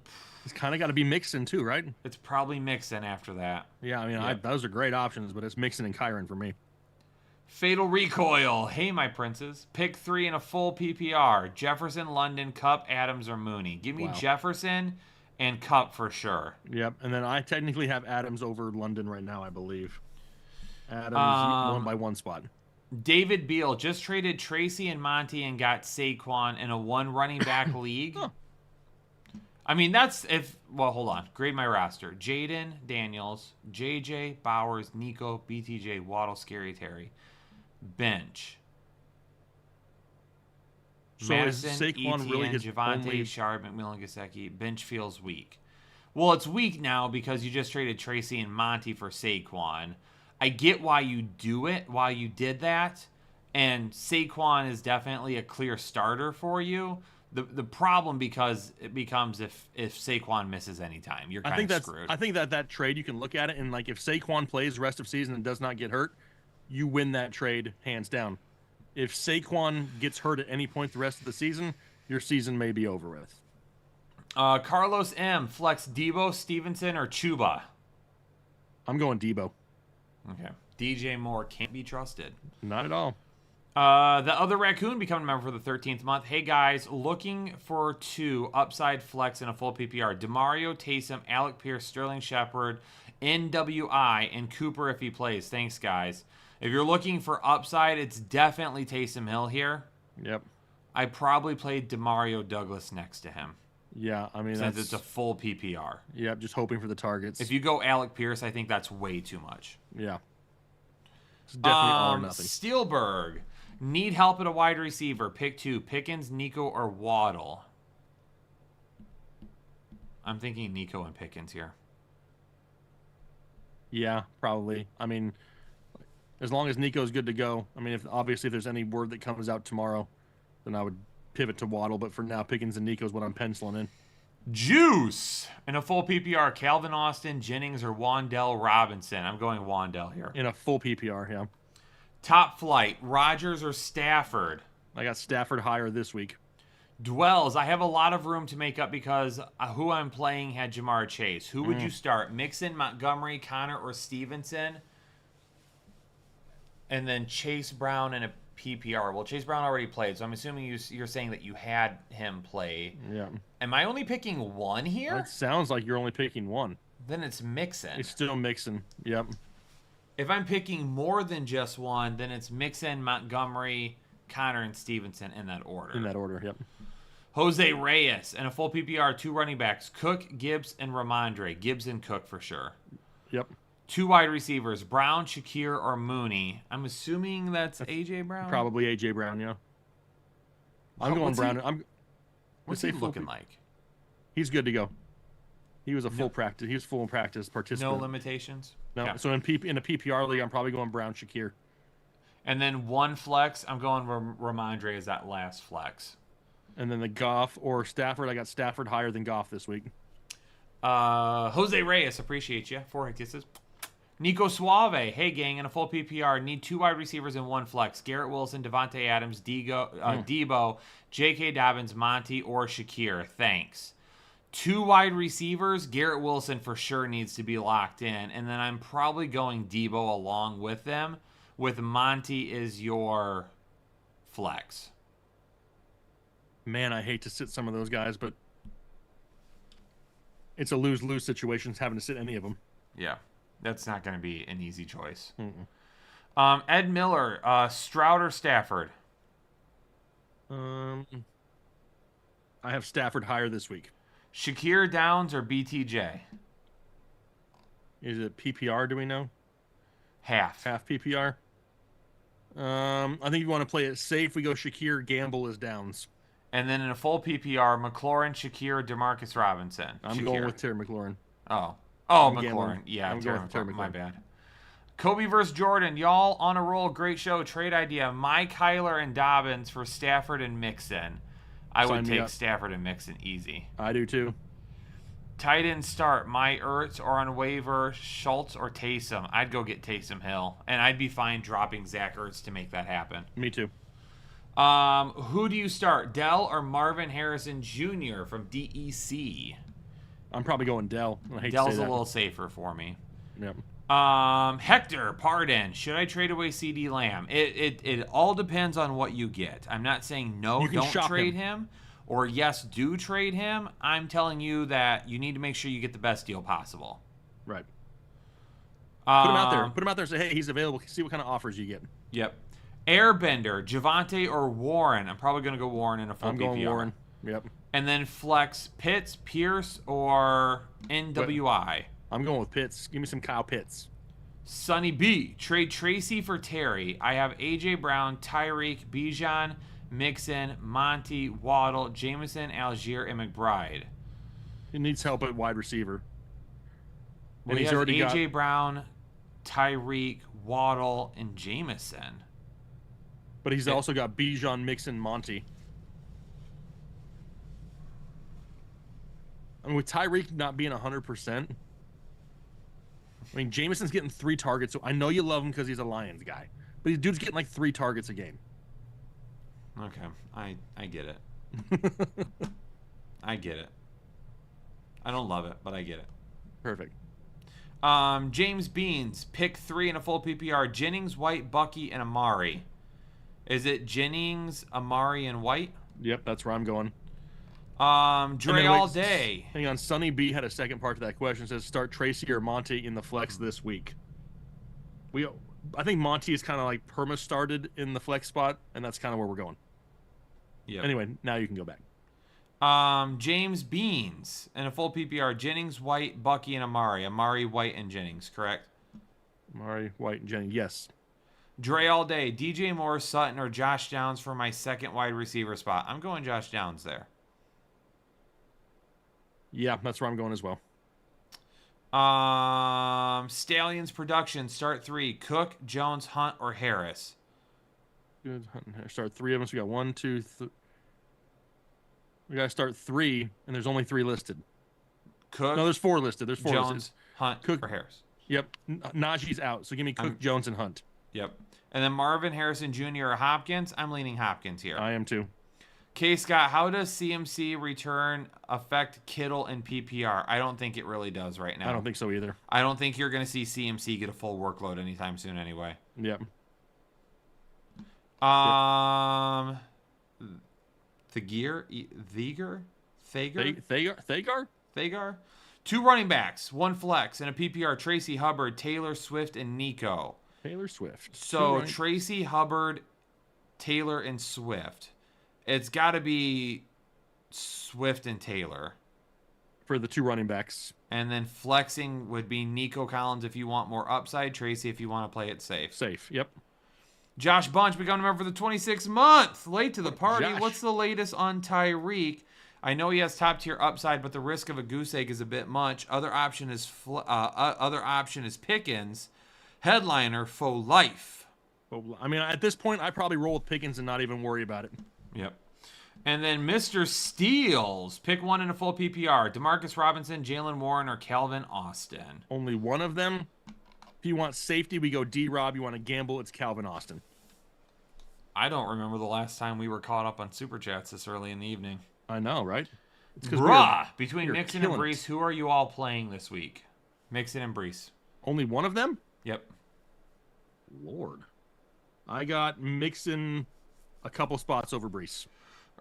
It's kind of got to be Mixon too, right? it's probably Mixon after that. Yeah, I mean, Yep. those are great options, but it's Mixon and Kyron for me. Fatal Recoil. Hey, my princes. Pick 3 in a full PPR. Jefferson, London, Cup, Adams, or Mooney. Give me Wow. Jefferson and Cup for sure. Yep, and then I technically have Adams over London right now, I believe. Adams one by one spot. David Beal just traded Tracy and Monty and got Saquon in a 1 running back league. Huh. I mean, that's if... Well, hold on. Grade my roster. Jaden Daniels, JJ, Bowers, Nico, BTJ, Waddle, Scary Terry. Bench. So Madison, is Saquon Etienne, really his Javante, only... Sharp, McMillan, Gesicki. Bench feels weak. Well, it's weak now because you just traded Tracy and Monty for Saquon. I get why you do it, why you did that, and Saquon is definitely a clear starter for you. The problem because it becomes if Saquon misses any time, you're kind of screwed. I think that trade, you can look at it and, like, if Saquon plays the rest of season and does not get hurt, you win that trade hands down. If Saquon gets hurt at any point the rest of the season, your season may be over with. Carlos M. Flex Debo, Stevenson, or Chuba? I'm going Debo. Okay. DJ Moore can't be trusted. Not at all. The other raccoon becoming a member for the 13th month. Hey guys, looking for 2 upside flex in a full PPR. DeMario, Taysom, Alec Pierce, Sterling Shepard, NWI, and Cooper if he plays. Thanks, guys. If you're looking for upside, it's definitely Taysom Hill here. Yep. I probably played DeMario Douglas next to him Yeah, I mean, since that's... it's a full PPR. Yep, just hoping for the targets. If you go Alec Pierce, I think that's way too much. Yeah. It's definitely all or nothing. Spielberg. Need help at a wide receiver. Pick 2. Pickens, Nico, or Waddle. I'm thinking Nico and Pickens here. Yeah, probably. I mean, as long as Nico's good to go. I mean, if there's any word that comes out tomorrow, then I would pivot to Waddle. But for now, Pickens and Nico is what I'm penciling in. Juice. In a full PPR, Calvin Austin, Jennings, or Wan'Dale Robinson. I'm going Wan'Dale here. In a full PPR, yeah. Top flight, Rodgers or Stafford? I got Stafford higher this week. Dwells. I have a lot of room to make up because who I'm playing had Jamar Chase. Who would you start? Mixon, Montgomery, Connor, or Stevenson? And then Chase Brown in a PPR. Well, Chase Brown already played, so I'm assuming you're saying that you had him play. Yeah. Am I only picking one here? It sounds like you're only picking one. Then it's Mixon. It's still Mixon. Yep. If I'm picking more than just one, then it's Mixon, Montgomery, Connor, and Stevenson in that order. In that order, yep. Jose Reyes and a full PPR, 2 running backs, Cook, Gibbs, and Ramondre. Gibbs and Cook for sure. Yep. 2 wide receivers, Brown, Shakir, or Mooney. I'm assuming that's A.J. Brown? Probably A.J. Brown, yeah. I'm going What's Brown. What's he looking like? He's good to go. He was a full practice. He was full practice participant. No limitations? No. Okay. So in a PPR league, I'm probably going Brown, Shakir. And then 1 flex, I'm going Ramondre as that last flex. And then the Goff or Stafford, I got Stafford higher than Goff this week. Jose Reyes, appreciate you. 4 kisses. Nico Suave, hey gang, in a full PPR, need 2 wide receivers and 1 flex. Garrett Wilson, Devontae Adams, Debo, J.K. Dobbins, Monty, or Shakir. Thanks. 2 wide receivers, Garrett Wilson for sure needs to be locked in, and then I'm probably going Debo along with them, with Monty is your flex. Man, I hate to sit some of those guys, but it's a lose-lose situation having to sit any of them. Yeah. That's not going to be an easy choice. Ed Miller, Stroud or Stafford? I have Stafford higher this week. Shakir Downs or BTJ? Is it PPR, do we know? Half. Half PPR? I think you want to play it safe. We go Shakir, Gamble is Downs. And then in a full PPR, McLaurin, Shakir, Demarcus Robinson. I'm going with Terry McLaurin. Oh, I'm McLaurin. gambling. Yeah, I'm Terry going with Terry McLaurin. My McLaurin. bad. Kobe versus Jordan. Y'all on a roll. Great show. Trade idea. My Kyler and Dobbins for Stafford and Mixon. I would Sign me take up. Stafford and Mixon easy. I do too. Tight end start. My Ertz or on waiver, Schultz or Taysom. I'd go get Taysom Hill. And I'd be fine dropping Zach Ertz to make that happen. Me too. Who do you start? Dell or Marvin Harrison Jr. from DEC? I'm probably going Dell. I hate to Dell's say a that. little safer for me. Yep. Hector, pardon. Should I trade away CD Lamb? It all depends on what you get. I'm not saying no, You can don't shop trade him, or yes, do trade him. I'm telling you that you need to make sure you get the best deal possible. Right. Put him out there. Um, Put him out there and say, hey, he's available. See what kind of offers you get. Yep. Airbender, Javante or Warren. I'm probably going to go Warren in a full I'm going PPR. Warren. Yep. And then flex Pitts, Pierce, or NWI. I'm going with Pitts. Give me some Kyle Pitts. Sonny B, trade Tracy for Terry. I have AJ Brown, Tyreek, Bijan, Mixon, Monty, Waddle, Jameson, Algier, and McBride. He needs help at wide receiver. Well, And he he's has already AJ got. Brown, Tyreek, Waddle, and Jameson. But he's also got Bijan, Mixon, Monty. I mean, with Tyreek not being 100%, I mean, Jameson's getting 3 targets. So I know you love him because he's a Lions guy, but the dude's getting like 3 targets a game. Okay, I get it. I get it. I don't love it, but I get it. Perfect. James Beans, pick 3 in a full PPR. Jennings, White, Bucky, and Amari. Is it Jennings, Amari, and White? Yep, that's where I'm going. Dre then all wait, day. Hang on, Sonny B had a second part to that question. It says start Tracy or Monty in the flex this week. I think Monty is kind of like perma started in the flex spot, and that's kind of where we're going. Yep. Anyway, now you can go back. James Beans in a full PPR. Jennings, White, Bucky, and Amari. Amari, White, and Jennings, correct? Amari, White, and Jenny. Yes. Dre all day. DJ Moore, Sutton, or Josh Downs for my second wide receiver spot. I'm going Josh Downs there. Yeah, that's where I'm going as well. Stallions production, start 3. Cook, Jones, Hunt, or Harris. Good. Start 3 of us. We got 1, 2, 3. We got to start 3, and there's only 3 listed. Cook, No, there's 4 listed. There's 4 Jones, listed. Hunt, Cook- or Harris. Yep. Najee's out, so give me Cook, Jones, and Hunt. Yep. And then Marvin Harrison Jr. or Hopkins. I'm leaning Hopkins here. I am too. K. Scott, how does CMC return affect Kittle and PPR? I don't think it really does right now. I don't think so either. I don't think you're going to see CMC get a full workload anytime soon anyway. Yep. Thagar? 2 running backs, 1 flex, and a PPR. Tracy Hubbard, Taylor Swift, and Nico. Taylor Swift. So Right. Tracy Hubbard, Taylor, and Swift. It's got to be Swift and Taylor. For the 2 running backs. And then flexing would be Nico Collins if you want more upside. Tracy if you want to play it safe. Safe. Yep. Josh Bunch becoming a member for the 26th month. Late to the party. Josh. What's the latest on Tyreek? I know he has top tier upside, but the risk of a goose egg is a bit much. Other option is Pickens, headliner for life. Well, I mean, at this point, I probably roll with Pickens and not even worry about it. Yep. And then Mr. Steals, pick one in a full PPR. Demarcus Robinson, Jalen Warren, or Calvin Austin. Only one of them. If you want safety, we go D-Rob. You want to gamble, it's Calvin Austin. I don't remember the last time we were caught up on Super Chats this early in the evening. I know, right? It's Between we're Mixon and killing it. Brees, who are you all playing this week? Mixon and Brees. Only one of them? Yep. Lord. I got Mixon a couple spots over Brees.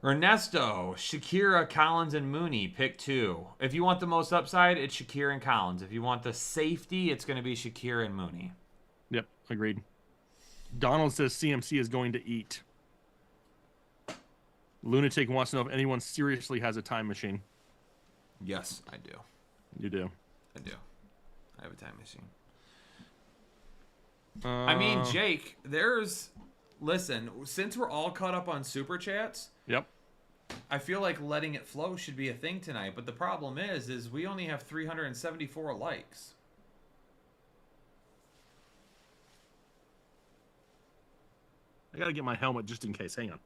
Ernesto, Shakira, Collins, and Mooney. Pick two. If you want the most upside, it's Shakira and Collins. If you want the safety, it's going to be Shakira and Mooney. Yep, agreed. Donald says CMC is going to eat. Lunatic wants to know if anyone seriously has a time machine. Yes, I do. You do. I do. I have a time machine. I mean, Jake, listen, since we're all caught up on Super Chats, Yep. I feel like letting it flow should be a thing tonight. But the problem is we only have 374 likes. I gotta get my helmet just in case. Hang on.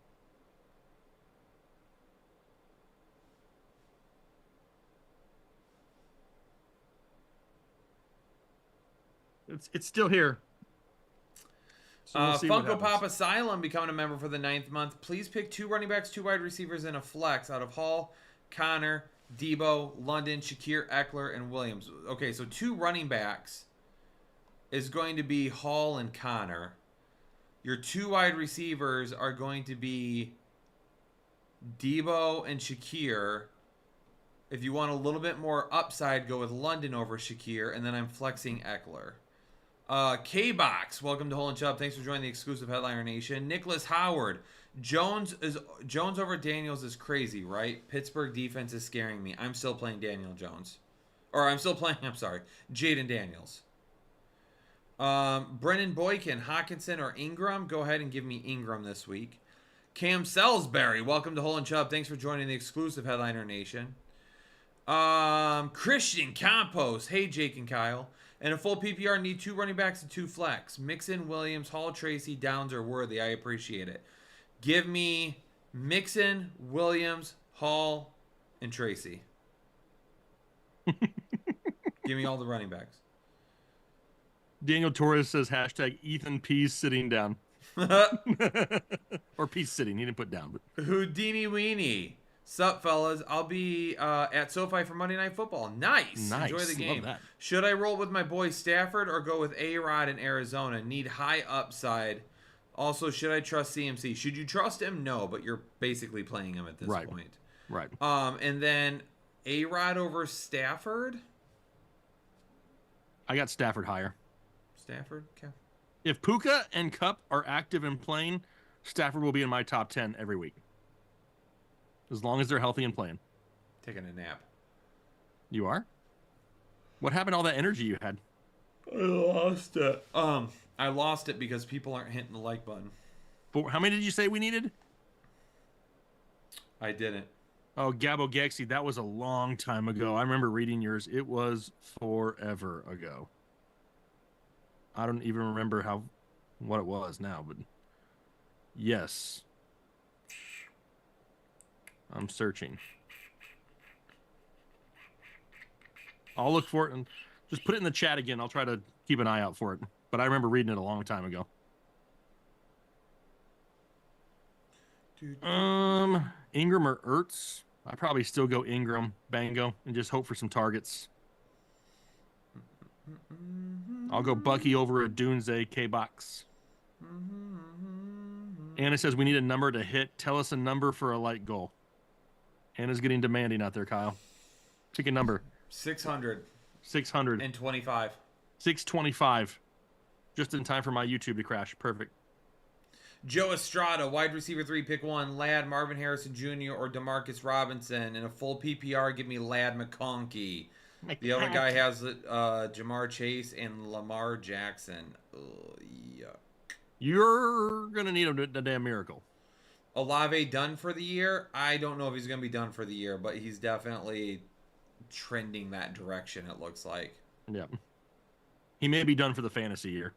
It's still here. So we'll see what Funko happens. Pop Asylum becoming a member for the 9th month. Please pick 2 running backs, 2 wide receivers, and a flex out of Hall, Connor, Debo, London, Shakir, Eckler, and Williams. Okay, so 2 running backs is going to be Hall and Connor. Your 2 wide receivers are going to be Debo and Shakir. If you want a little bit more upside, go with London over Shakir, and then I'm flexing Eckler. K-Box, welcome to Hole and Chubb. Thanks for joining the exclusive Headliner Nation. Nicholas Howard, Jones over Daniels is crazy, right? Pittsburgh defense is scaring me. I'm still playing Daniel Jones. Jaden Daniels. Brennan Boykin, Hawkinson, or Ingram? Go ahead and give me Ingram this week. Cam Salisbury, welcome to Hole and Chubb. Thanks for joining the exclusive Headliner Nation. Christian Campos, hey Jake and Kyle. And a full PPR, need 2 running backs and 2 flex. Mixon, Williams, Hall, Tracy, Downs, or Worthy. I appreciate it. Give me Mixon, Williams, Hall, and Tracy. Give me all the running backs. Daniel Torres says hashtag Ethan Pease sitting down. Or Pease sitting. He didn't put down. But Houdini Weenie. Sup, fellas? I'll be at SoFi for Monday Night Football. Nice. Enjoy the Love game. that. Should I roll with my boy Stafford or go with A-Rod in Arizona? Need high upside. Also, should I trust CMC? Should you trust him? No, but you're basically playing him at this point. Right. And then A-Rod over Stafford? I got Stafford higher. Stafford? Okay. If Puka and Kupp are active and playing, Stafford will be in my top 10 every week. As long as they're healthy and playing. Taking a nap. You are? What happened to all that energy you had? I lost it. I lost it because people aren't hitting the like button. But how many did you say we needed? I didn't. Oh, Gabo Gexy, that was a long time ago. I remember reading yours. It was forever ago. I don't even remember what it was now, but yes. I'm searching. I'll look for it and just put it in the chat again. I'll try to keep an eye out for it. But I remember reading it a long time ago. Ingram or Ertz? I'd probably still go Ingram, Bango, and just hope for some targets. I'll go Bucky over at Dunze, K-Box. Anna says we need a number to hit. Tell us a number for a light goal. Anna's getting demanding out there, Kyle. Pick a number. 600. 600. And 25. 625. Just in time for my YouTube to crash. Perfect. Joe Estrada, wide receiver 3, pick 1. Ladd, Marvin Harrison Jr., or Demarcus Robinson. In a full PPR, give me Ladd McConkey. The other guy has Jamar Chase and Lamar Jackson. Oh, yuck. You're going to need a damn miracle. Olave done for the year? I don't know if he's going to be done for the year, but he's definitely trending that direction, it looks like. Yeah. He may be done for the fantasy year.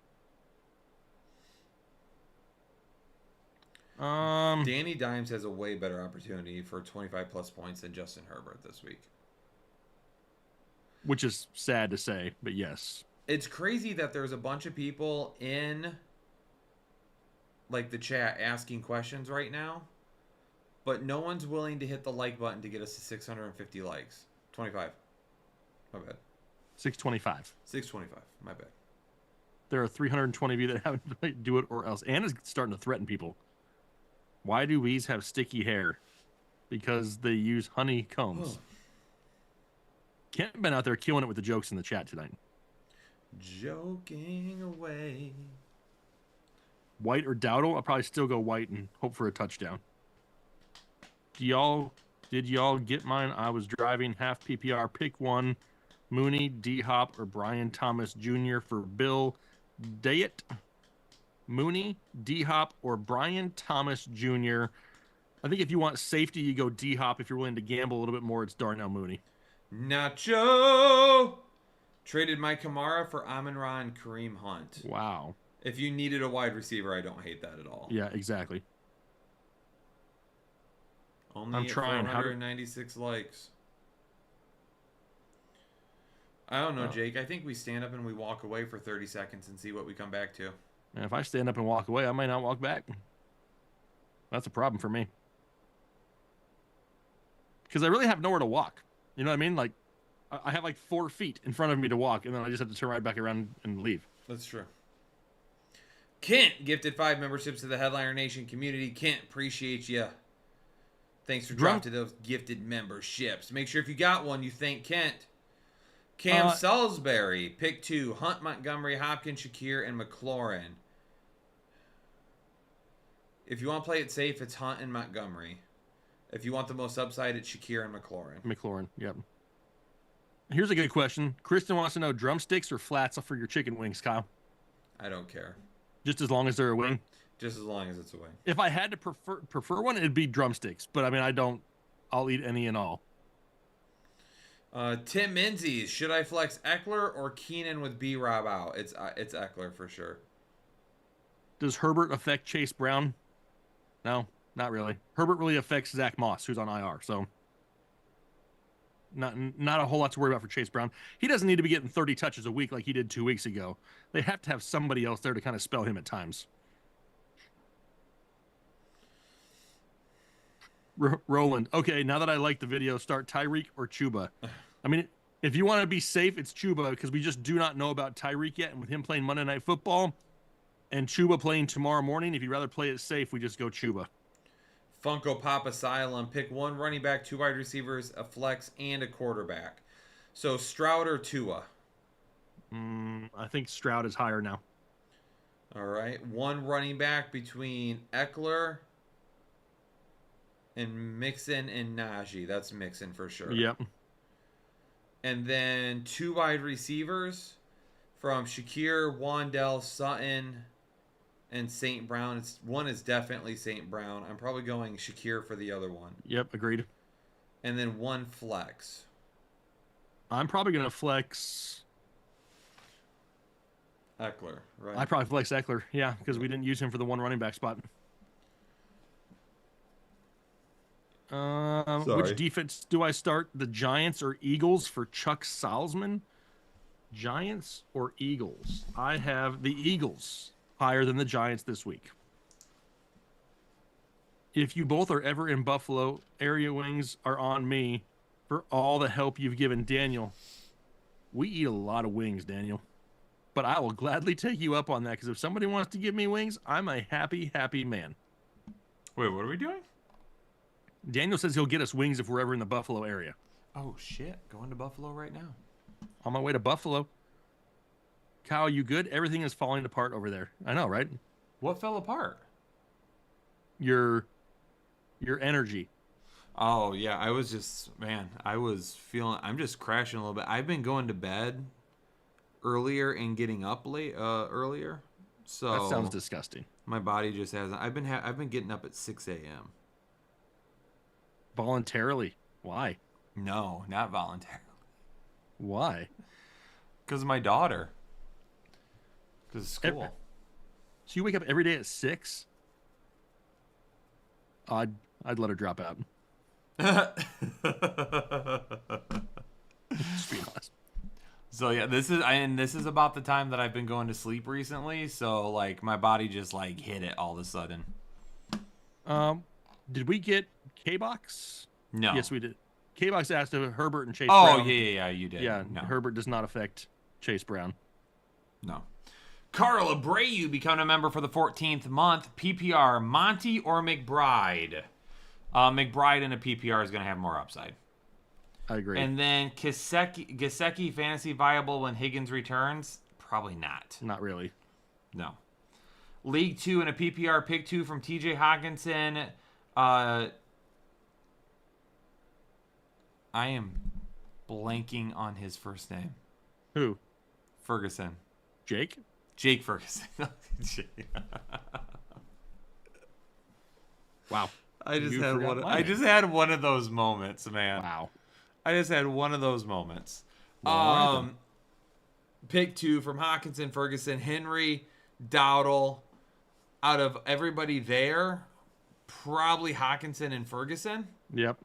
Danny Dimes has a way better opportunity for 25 plus points than Justin Herbert this week. Which is sad to say, but yes. It's crazy that there's a bunch of people in like the chat asking questions right now, but no one's willing to hit the like button to get us to 650 likes. 25. My bad. 625. 625. My bad. There are 320 of you that haven't do it or else. Anna's starting to threaten people. Why do bees have sticky hair? Because they use honeycombs. Kent been out there killing it with the jokes in the chat tonight. Joking away. White or Dowdle? I'll probably still go White and hope for a touchdown. Did y'all get mine? I was driving half PPR. Pick one. Mooney, D-Hop, or Brian Thomas Jr. for Bill Dayett. Mooney, D-Hop, or Brian Thomas Jr. I think if you want safety, you go D-Hop. If you're willing to gamble a little bit more, it's Darnell Mooney. Nacho traded Mike Kamara for Amon-Ra and Kareem Hunt. Wow. If you needed a wide receiver, I don't hate that at all. Yeah, exactly. Only I'm trying. 496 likes. I don't know, Jake. I think we stand up and we walk away for 30 seconds and see what we come back to. And if I stand up and walk away, I might not walk back. That's a problem for me. Because I really have nowhere to walk. You know what I mean? Like, I have like 4 feet in front of me to walk, and then I just have to turn right back around and leave. That's true. Kent gifted 5 memberships to the Headliner Nation community. Kent, appreciate you. Thanks for dropping those gifted memberships. Make sure if you got one, you thank Kent. Cam Salisbury, pick 2. Hunt, Montgomery, Hopkins, Shakir, and McLaurin. If you want to play it safe, it's Hunt and Montgomery. If you want the most upside, it's Shakir and McLaurin. McLaurin, yep. Here's a good question. Kristen wants to know drumsticks or flats for your chicken wings, Kyle? I don't care. Just as long as they're a wing? Just as long as it's a wing. If I had to prefer one, it'd be drumsticks. But, I mean, I'll eat any and all. Tim Menzies, should I flex Eckler or Keenan with B-Rob out? It's Eckler for sure. Does Herbert affect Chase Brown? No, not really. Herbert really affects Zach Moss, who's on IR. So not a whole lot to worry about for Chase Brown. He doesn't need to be getting 30 touches a week like he did 2 weeks ago. They have to have somebody else there to kind of spell him at times. Roland, okay, now that I like the video, start Tyreek or Chuba. I mean, if you want to be safe, it's Chuba because we just do not know about Tyreek yet. And with him playing Monday Night Football and Chuba playing tomorrow morning, if you'd rather play it safe, we just go Chuba. Funko Pop Asylum, pick 1 running back, 2 wide receivers, a flex, and a quarterback. So Stroud or Tua? I think Stroud is higher now. All right. 1 running back between Eckler and Mixon and Najee. That's Mixon for sure. Yep. And then 2 wide receivers from Shakir, Wandell, Sutton, and St. Brown. One is definitely St. Brown. I'm probably going Shakir for the other one. Yep, agreed. And then 1 flex. I'm probably going to flex Eckler, right? I probably flex Eckler, yeah, because we didn't use him for the 1 running back spot. Which defense do I start? The Giants or Eagles for Chuck Salzman? Giants or Eagles? I have the Eagles higher than the Giants this week. If you both are ever in Buffalo, area wings are on me for all the help you've given Daniel. We eat a lot of wings, Daniel. But I will gladly take you up on that because if somebody wants to give me wings, I'm a happy, happy man. Wait, what are we doing? Daniel says he'll get us wings if we're ever in the Buffalo area. Oh, shit. Going to Buffalo right now. On my way to Buffalo. Kyle, you good? Everything is falling apart over there. I know, right? What fell apart? Your energy. Oh, yeah. I was just crashing a little bit. I've been going to bed earlier and getting up earlier. So that sounds disgusting. My body just hasn't. I've been getting up at 6 a.m. Voluntarily? Why? No, not voluntarily. Why? Because of my daughter. Because of school. So you wake up every day at 6? I'd let her drop out. Just being honest. So yeah, this is about the time that I've been going to sleep recently. So like my body just like hit it all of a sudden. Did we get K-Box? No. Yes, we did. K-Box asked if Herbert and Chase Oh Brown. yeah, you did. Yeah, No. Herbert does not affect Chase Brown. No. Carl Abreu becoming a member for the 14th month. PPR, Monty or McBride? McBride in a PPR is going to have more upside. I agree. And then Gesicki fantasy viable when Higgins returns? Probably not. Not really. No. League 2 in a PPR, pick 2 from TJ Hawkinson. I am blanking on his first name. Who? Ferguson. Jake? Jake Ferguson. Wow. I just You had forgot one. my I name. just had one of those moments, man. Wow. I just had one of those moments. Well, Pick 2 from Hawkinson, Ferguson, Henry, Dowdle. Out of everybody there, probably Hawkinson and Ferguson. Yep.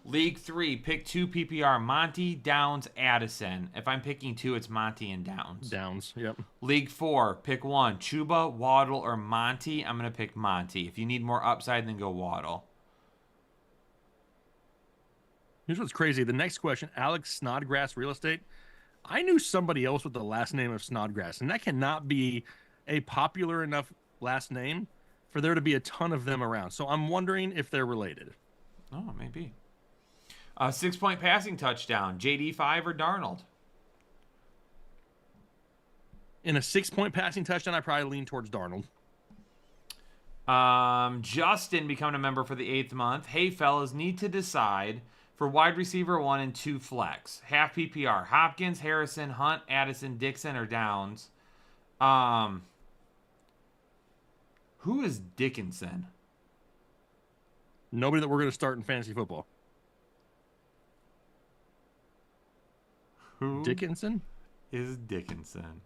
League 3, pick 2 PPR, Monty, Downs, Addison. If I'm picking 2, it's Monty and Downs. Downs. Yep. League 4, pick 1, Chuba, Waddle, or Monty. I'm going to pick Monty. If you need more upside, then go Waddle. Here's what's crazy. The next question, Alex Snodgrass Real Estate. I knew somebody else with the last name of Snodgrass, and that cannot be a popular enough last name for there to be a ton of them around. So I'm wondering if they're related. Oh, maybe. 6-point passing touchdown, JD5 or Darnold? In a 6-point passing touchdown, I probably lean towards Darnold. Justin becoming a member for the 8th month. Hey, fellas, need to decide for wide receiver 1 and 2 flex. Half PPR. Hopkins, Harrison, Hunt, Addison, Dixon, or Downs. Who is Dickinson? Nobody that we're going to start in fantasy football. Who Dickinson? is Dickinson?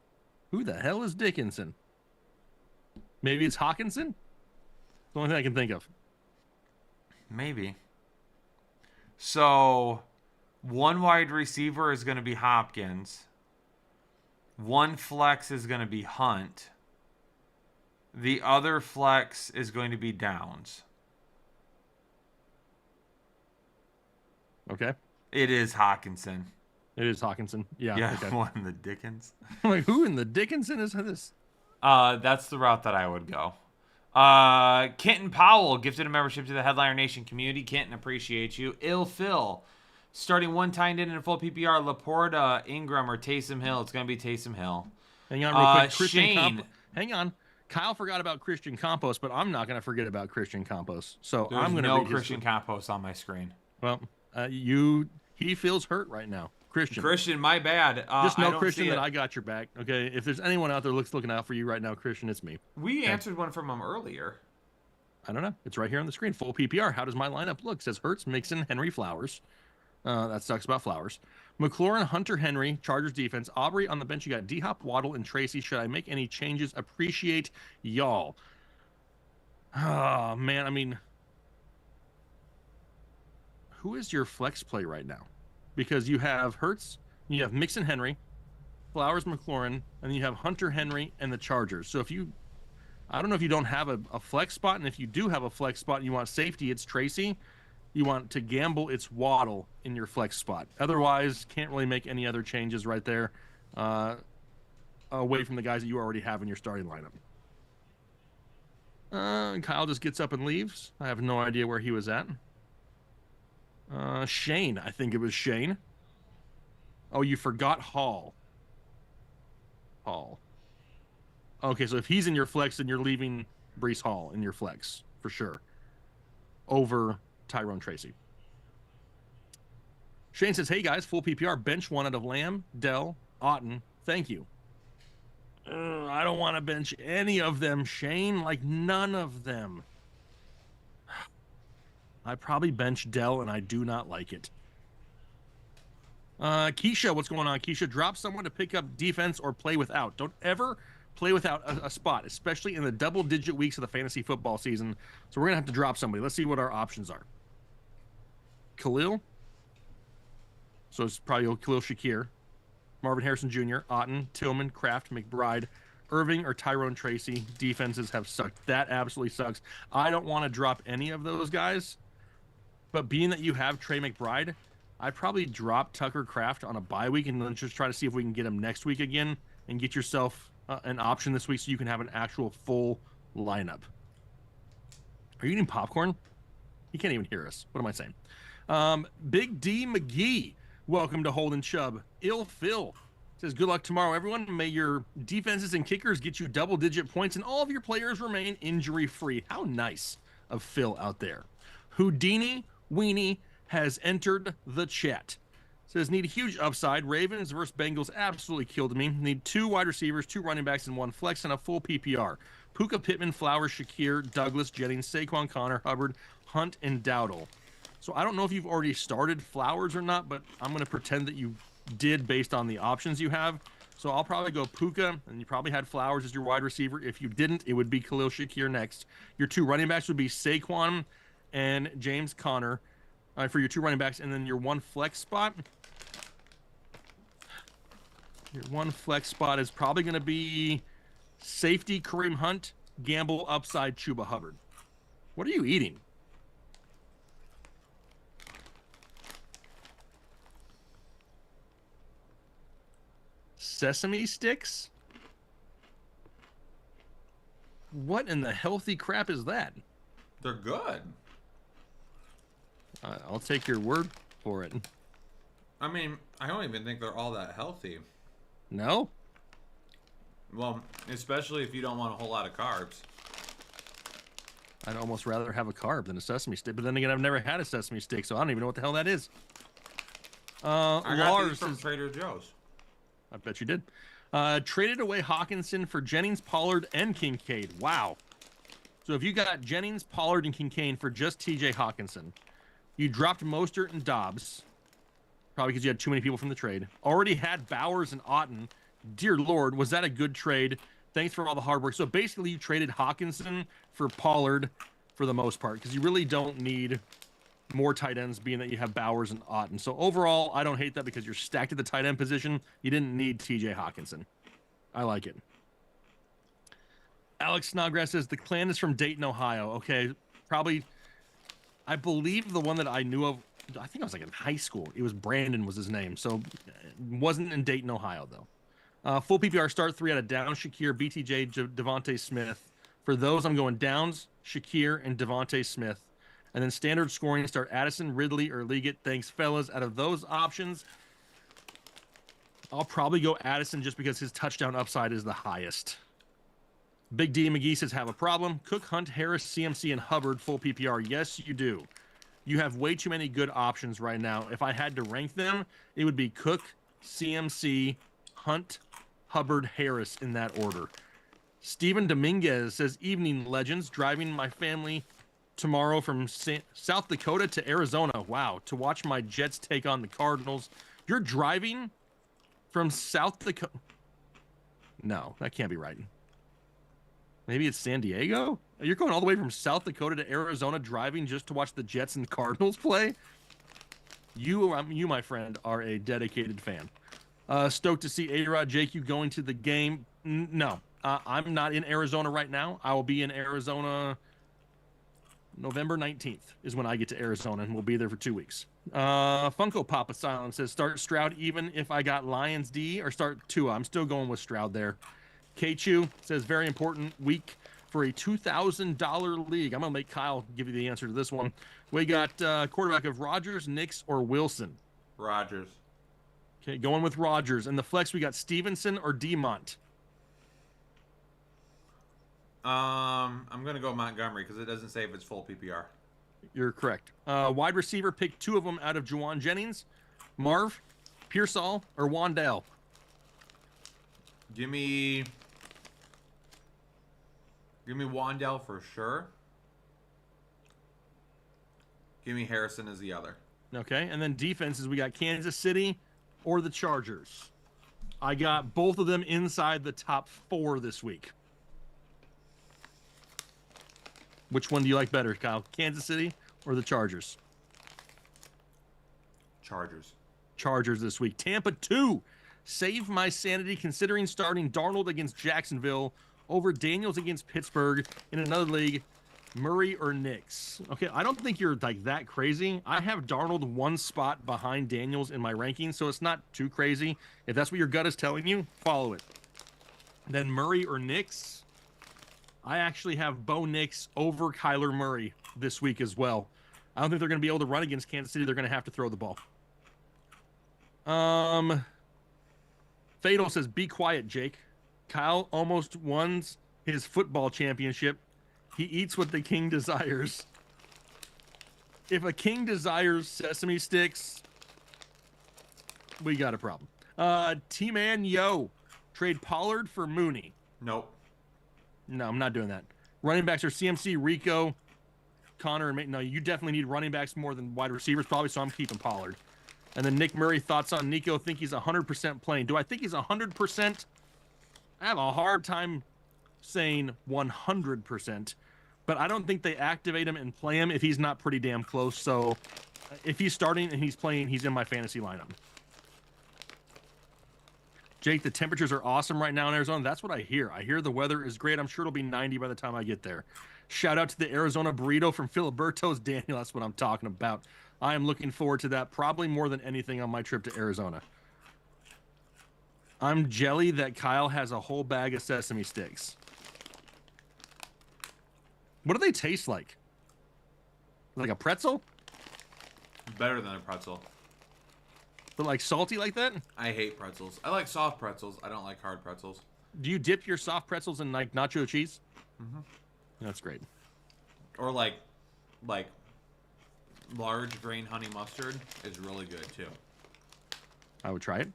Who the hell is Dickinson? Maybe it's Hawkinson? The only thing I can think of. Maybe. So, one wide receiver is going to be Hopkins. One flex is going to be Hunt. The other flex is going to be Downs. Okay. It is Hawkinson. It is Hawkinson. Yeah. Yeah, Okay. one the Dickens. I'm like, who in the Dickinson is this? That's the route that I would go. Kenton Powell gifted a membership to the Headliner Nation community. Kenton, appreciate you. Ill Phil, starting one tight end in a full PPR. Laporta, Ingram, or Taysom Hill. It's going to be Taysom Hill. Hang on real quick. Shane. Hang on. Kyle forgot about Christian Campos, but I'm not going to forget about Christian Campos. So There's I'm going to no read Christian Campos on my screen. Well, he feels hurt right now. Christian, my bad. just I know, don't Christian, see that it. I got your back. Okay, if there's anyone out there looking out for you right now, Christian, it's me. We answered one from him earlier. I don't know. It's right here on the screen. Full PPR. How does my lineup look? It says Hurts, Mixon, Henry, Flowers. That sucks about Flowers. McLaurin, Hunter, Henry, Chargers defense. Aubrey on the bench. You got D-Hop, Waddle, and Tracy. Should I make any changes? Appreciate y'all. Oh, man. I mean, who is your flex play right now? Because you have Hurts, you have Mixon, Henry, Flowers, McLaurin, and then you have Hunter, Henry, and the Chargers. So if you, I don't know if you don't have a flex spot, and if you do have a flex spot and you want safety, it's Tracy. You want to gamble, it's Waddle in your flex spot. Otherwise, can't really make any other changes right there away from the guys that you already have in your starting lineup. Kyle just gets up and leaves. I have no idea where he was at. Shane, I think it was Shane. Oh, you forgot Hall. Okay, so if he's in your flex, then you're leaving Breece Hall in your flex for sure over Tyrone Tracy. Shane says, hey guys, full PPR, bench one out of Lamb, Dell, Otten. Thank you. I don't want to bench any of them, Shane. Like, none of them. I probably bench Dell, and I do not like it. Keisha, what's going on? Keisha, drop someone to pick up defense or play without. Don't ever play without a spot, especially in the double-digit weeks of the fantasy football season. So we're going to have to drop somebody. Let's see what our options are. Khalil. So it's probably Khalil Shakir. Marvin Harrison Jr., Otten, Tillman, Kraft, McBride, Irving, or Tyrone Tracy. Defenses have sucked. That absolutely sucks. I don't want to drop any of those guys. But being that you have Trey McBride, I'd probably drop Tucker Kraft on a bye week and then just try to see if we can get him next week again and get yourself an option this week so you can have an actual full lineup. Are you eating popcorn? He can't even hear us. What am I saying? Big D McGee, welcome to Holden Chubb. Ill Phil says, good luck tomorrow, everyone. May your defenses and kickers get you double-digit points and all of your players remain injury-free. How nice of Phil out there. Houdini Weenie has entered the chat. Says, need a huge upside. Ravens versus Bengals absolutely killed me. Need 2 wide receivers, 2 running backs, and 1 flex, and a full PPR. Puka, Pittman, Flowers, Shakir, Douglas, Jennings, Saquon, Connor, Hubbard, Hunt, and Dowdle. So I don't know if you've already started Flowers or not, but I'm going to pretend that you did based on the options you have. So I'll probably go Puka, and you probably had Flowers as your wide receiver. If you didn't, it would be Khalil Shakir next. Your 2 running backs would be Saquon and James Conner for your 2 running backs, and then your 1 flex spot. Your 1 flex spot is probably going to be safety Kareem Hunt, gamble upside Chuba Hubbard. What are you eating? Sesame sticks? What in the healthy crap is that? They're good. I'll take your word for it. I mean, I don't even think they're all that healthy. No? Well, especially if you don't want a whole lot of carbs. I'd almost rather have a carb than a sesame stick. But then again, I've never had a sesame stick, so I don't even know what the hell that is. I got Lars these from is, Trader Joe's. I bet you did. Traded away Hawkinson for Jennings, Pollard, and Kincaid. Wow. So if you got Jennings, Pollard, and Kincaid for just TJ Hawkinson, you dropped Mostert and Dobbs, probably because you had too many people from the trade. Already had Bowers and Otten. Dear Lord, was that a good trade? Thanks for all the hard work. So basically, you traded Hawkinson for Pollard for the most part, because you really don't need more tight ends, being that you have Bowers and Otten. So overall, I don't hate that because you're stacked at the tight end position. You didn't need TJ Hawkinson. I like it. Alex Snodgrass says, the clan is from Dayton, Ohio. Okay, probably, I believe the one that I knew of, I think I was like in high school. It was Brandon was his name. So wasn't in Dayton, Ohio, though. Full PPR start 3 out of Downs, Shakir, BTJ, Devontae Smith. For those, I'm going Downs, Shakir, and Devontae Smith. And then standard scoring, start Addison, Ridley, or Liggett. Thanks, fellas. Out of those options, I'll probably go Addison just because his touchdown upside is the highest. Big D McGee says, have a problem. Cook, Hunt, Harris, CMC, and Hubbard, full PPR. Yes, you do. You have way too many good options right now. If I had to rank them, it would be Cook, CMC, Hunt, Hubbard, Harris in that order. Steven Dominguez says, evening legends, driving my family tomorrow from South Dakota to Arizona. Wow, to watch my Jets take on the Cardinals. You're driving from South Dakota? No, that can't be right. Maybe it's San Diego? You're going all the way from South Dakota to Arizona driving just to watch the Jets and Cardinals play? You, my friend, are a dedicated fan. Stoked to see A-Rod, Jake, you going to the game. No, I'm not in Arizona right now. I will be in Arizona November 19th is when I get to Arizona, and we'll be there for 2 weeks. Funko Pop Asylum says, start Stroud even if I got Lions D, or start Tua. I'm still going with Stroud there. K-Chew says, very important week for a $2,000 league. I'm going to make Kyle give you the answer to this one. We got quarterback of Rodgers, Nix, or Wilson. Rodgers. Okay, going with Rodgers. And the flex, we got Stevenson or Demont. I'm going to go Montgomery because it doesn't say if it's full PPR. You're correct. Wide receiver, pick 2 of them out of Juwan Jennings, Marv, Pearsall, or Wandale. Give me Wandale for sure. Give me Harrison as the other. Okay, and then defenses, we got Kansas City or the Chargers. I got both of them inside the top 4 this week. Which one do you like better, Kyle? Kansas City or the Chargers? Chargers this week. Tampa 2. Save my sanity considering starting Darnold against Jacksonville over Daniels against Pittsburgh. In another league, Murray or Knicks. Okay, I don't think you're like that crazy. I have Darnold 1 spot behind Daniels in my rankings, so it's not too crazy. If that's what your gut is telling you, follow it. Then Murray or Knicks. I actually have Bo Nix over Kyler Murray this week as well. I don't think they're going to be able to run against Kansas City. They're going to have to throw the ball. Fatal says, be quiet, Jake. Kyle almost won his football championship. He eats what the king desires. If a king desires sesame sticks, we got a problem. T-Man, yo. Trade Pollard for Mooney. Nope. No, I'm not doing that. Running backs are CMC, Rico, Connor, and no, you definitely need running backs more than wide receivers probably, so I'm keeping Pollard. And then Nick Murray, thoughts on Nico? Think he's 100% playing. Do I think he's 100%? I have a hard time saying 100%, but I don't think they activate him and play him if he's not pretty damn close. So if he's starting and he's playing, he's in my fantasy lineup. Jake, the temperatures are awesome right now in Arizona. That's what I hear. I hear the weather is great. I'm sure it'll be 90 by the time I get there. Shout out to the Arizona burrito from Filiberto's Daniel. That's what I'm talking about. I am looking forward to that probably more than anything on my trip to Arizona. I'm jelly that Kyle has a whole bag of sesame sticks. What do they taste like? Like a pretzel? Better than a pretzel. But like salty like that? I hate pretzels. I like soft pretzels. I don't like hard pretzels. Do you dip your soft pretzels in like nacho cheese? Mm-hmm. That's great. Or like large grain honey mustard is really good too. I would try it.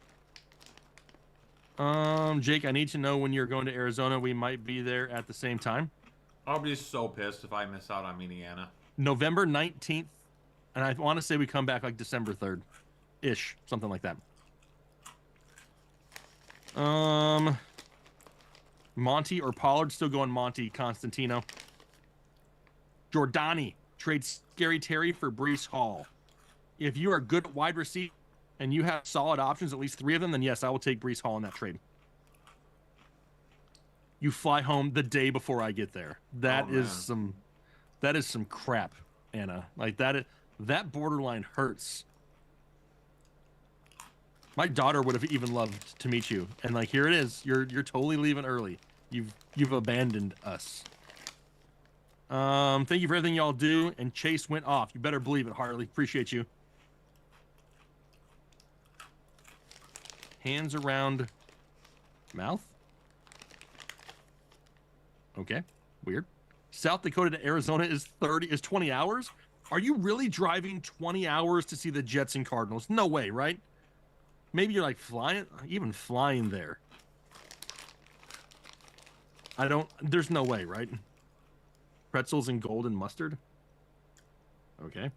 Jake, I need to know when you're going to Arizona. We might be there at the same time. I'll be so pissed if I miss out on Indiana. November 19th, and I want to say we come back like December 3rd. Ish, something like that. Monty or Pollard? Still going Monty. Constantino. Jordani trades Scary Terry for Breece Hall. If you are good at wide receiver and you have solid options, at least 3 of them, then yes, I will take Breece Hall in that trade. You fly home the day before I get there. That is some crap, Anna. Like that borderline hurts. My daughter would have even loved to meet you, and like here it is. You're totally leaving early. You've abandoned us. Thank you for everything y'all do. And Chase went off. You better believe it, Harley. Appreciate you. Hands around mouth. Okay, weird. South Dakota to Arizona is 20 hours. Are you really driving 20 hours to see the Jets and Cardinals? No way, right? Maybe you're like even flying there. There's no way, right? Pretzels and golden mustard? Okay.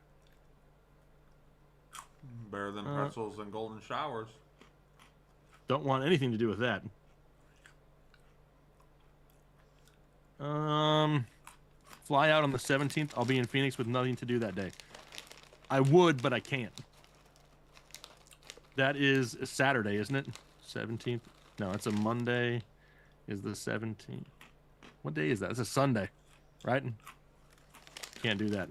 Better than pretzels and golden showers. Don't want anything to do with that. Fly out on the 17th. I'll be in Phoenix with nothing to do that day. I would, but I can't. That is a Saturday, isn't it? 17th? No, it's a Monday. Is the 17th? What day is that? It's a Sunday, right? Can't do that.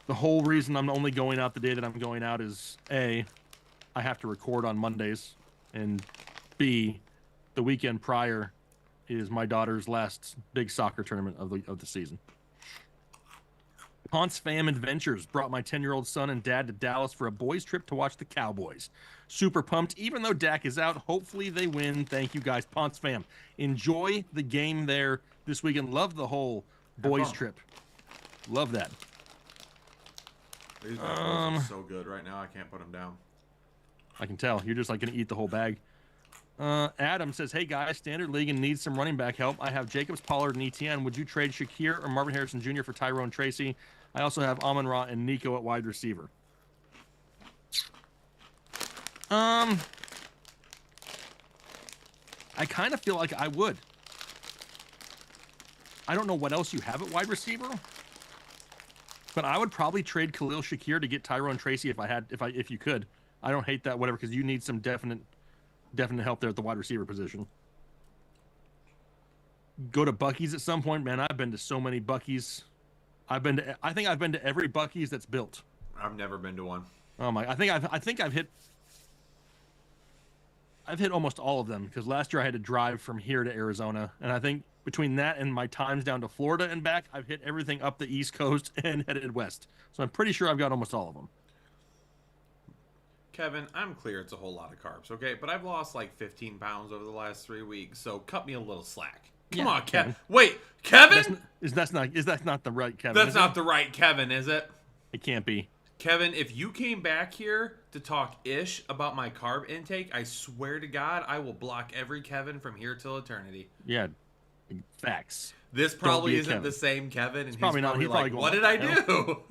The whole reason I'm only going out the day that I'm going out is A, I have to record on Mondays, and B, the weekend prior is my daughter's last big soccer tournament of the season. Ponce Fam Adventures brought my 10-year-old son and dad to Dallas for a boys' trip to watch the Cowboys. Super pumped. Even though Dak is out, hopefully they win. Thank you, guys. Ponce Fam. Enjoy the game there this weekend. Love the whole boys' trip. Love that. These are so good right now. I can't put them down. I can tell. You're just like going to eat the whole bag. Adam says, hey, guys, Standard League and needs some running back help. I have Jacobs, Pollard, and ETN. Would you trade Shakir or Marvin Harrison Jr. for Tyrone Tracy? I also have Amon-Ra and Nico at wide receiver. I kind of feel like I would. I don't know what else you have at wide receiver, but I would probably trade Khalil Shakir to get Tyrone Tracy if you could. I don't hate that, whatever, because you need some definite help there at the wide receiver position. Go to Buc-ee's at some point, man. I've been to so many Buc-ee's. I think I've been to every Buc-ee's that's built. I've never been to one. Oh my! I think I've hit almost all of them, because last year I had to drive from here to Arizona, and I think between that and my times down to Florida and back, I've hit everything up the East Coast and headed west. So I'm pretty sure I've got almost all of them. Kevin, I'm clear it's a whole lot of carbs, okay? But I've lost like 15 pounds over the last 3 weeks, so cut me a little slack. Come on, Kevin. Wait, Kevin? That's not the right Kevin. That's not the right Kevin, is it? It can't be. Kevin, if you came back here to talk ish about my carb intake, I swear to God, I will block every Kevin from here till eternity. Yeah, facts. This probably isn't the same Kevin, and he's probably not. He's like, probably what did I do?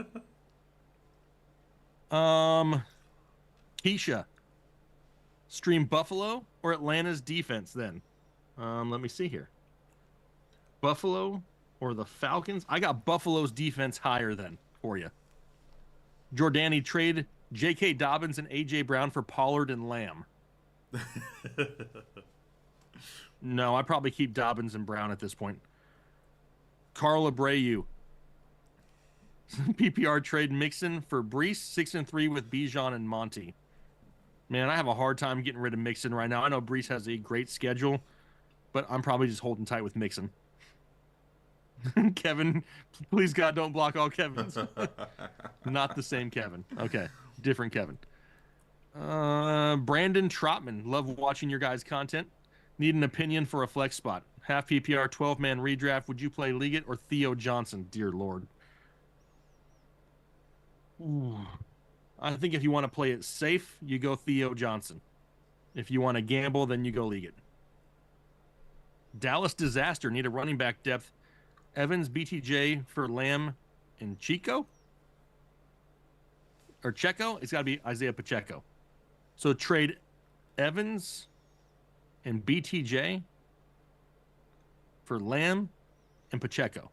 Keisha, stream Buffalo or Atlanta's defense then? Let me see here. Buffalo or the Falcons? I got Buffalo's defense higher then for you. Jordani, trade J.K. Dobbins and A.J. Brown for Pollard and Lamb. No, I'd probably keep Dobbins and Brown at this point. Carl Abreu. PPR trade Mixon for Brees, 6-3 with Bijan and Monty. Man, I have a hard time getting rid of Mixon right now. I know Brees has a great schedule, but I'm probably just holding tight with Mixon. Kevin, please God, don't block all Kevins. Not the same Kevin. Okay, different Kevin. Brandon Trotman, love watching your guys' content. Need an opinion for a flex spot. Half PPR, 12-man redraft. Would you play Liggett or Theo Johnson? Dear Lord. Ooh. I think if you want to play it safe, you go Theo Johnson. If you want to gamble, then you go Liggett. Dallas Disaster, need a running back depth. Evans, BTJ for Lamb and Chico? Or Checo? It's got to be Isaiah Pacheco. So trade Evans and BTJ for Lamb and Pacheco.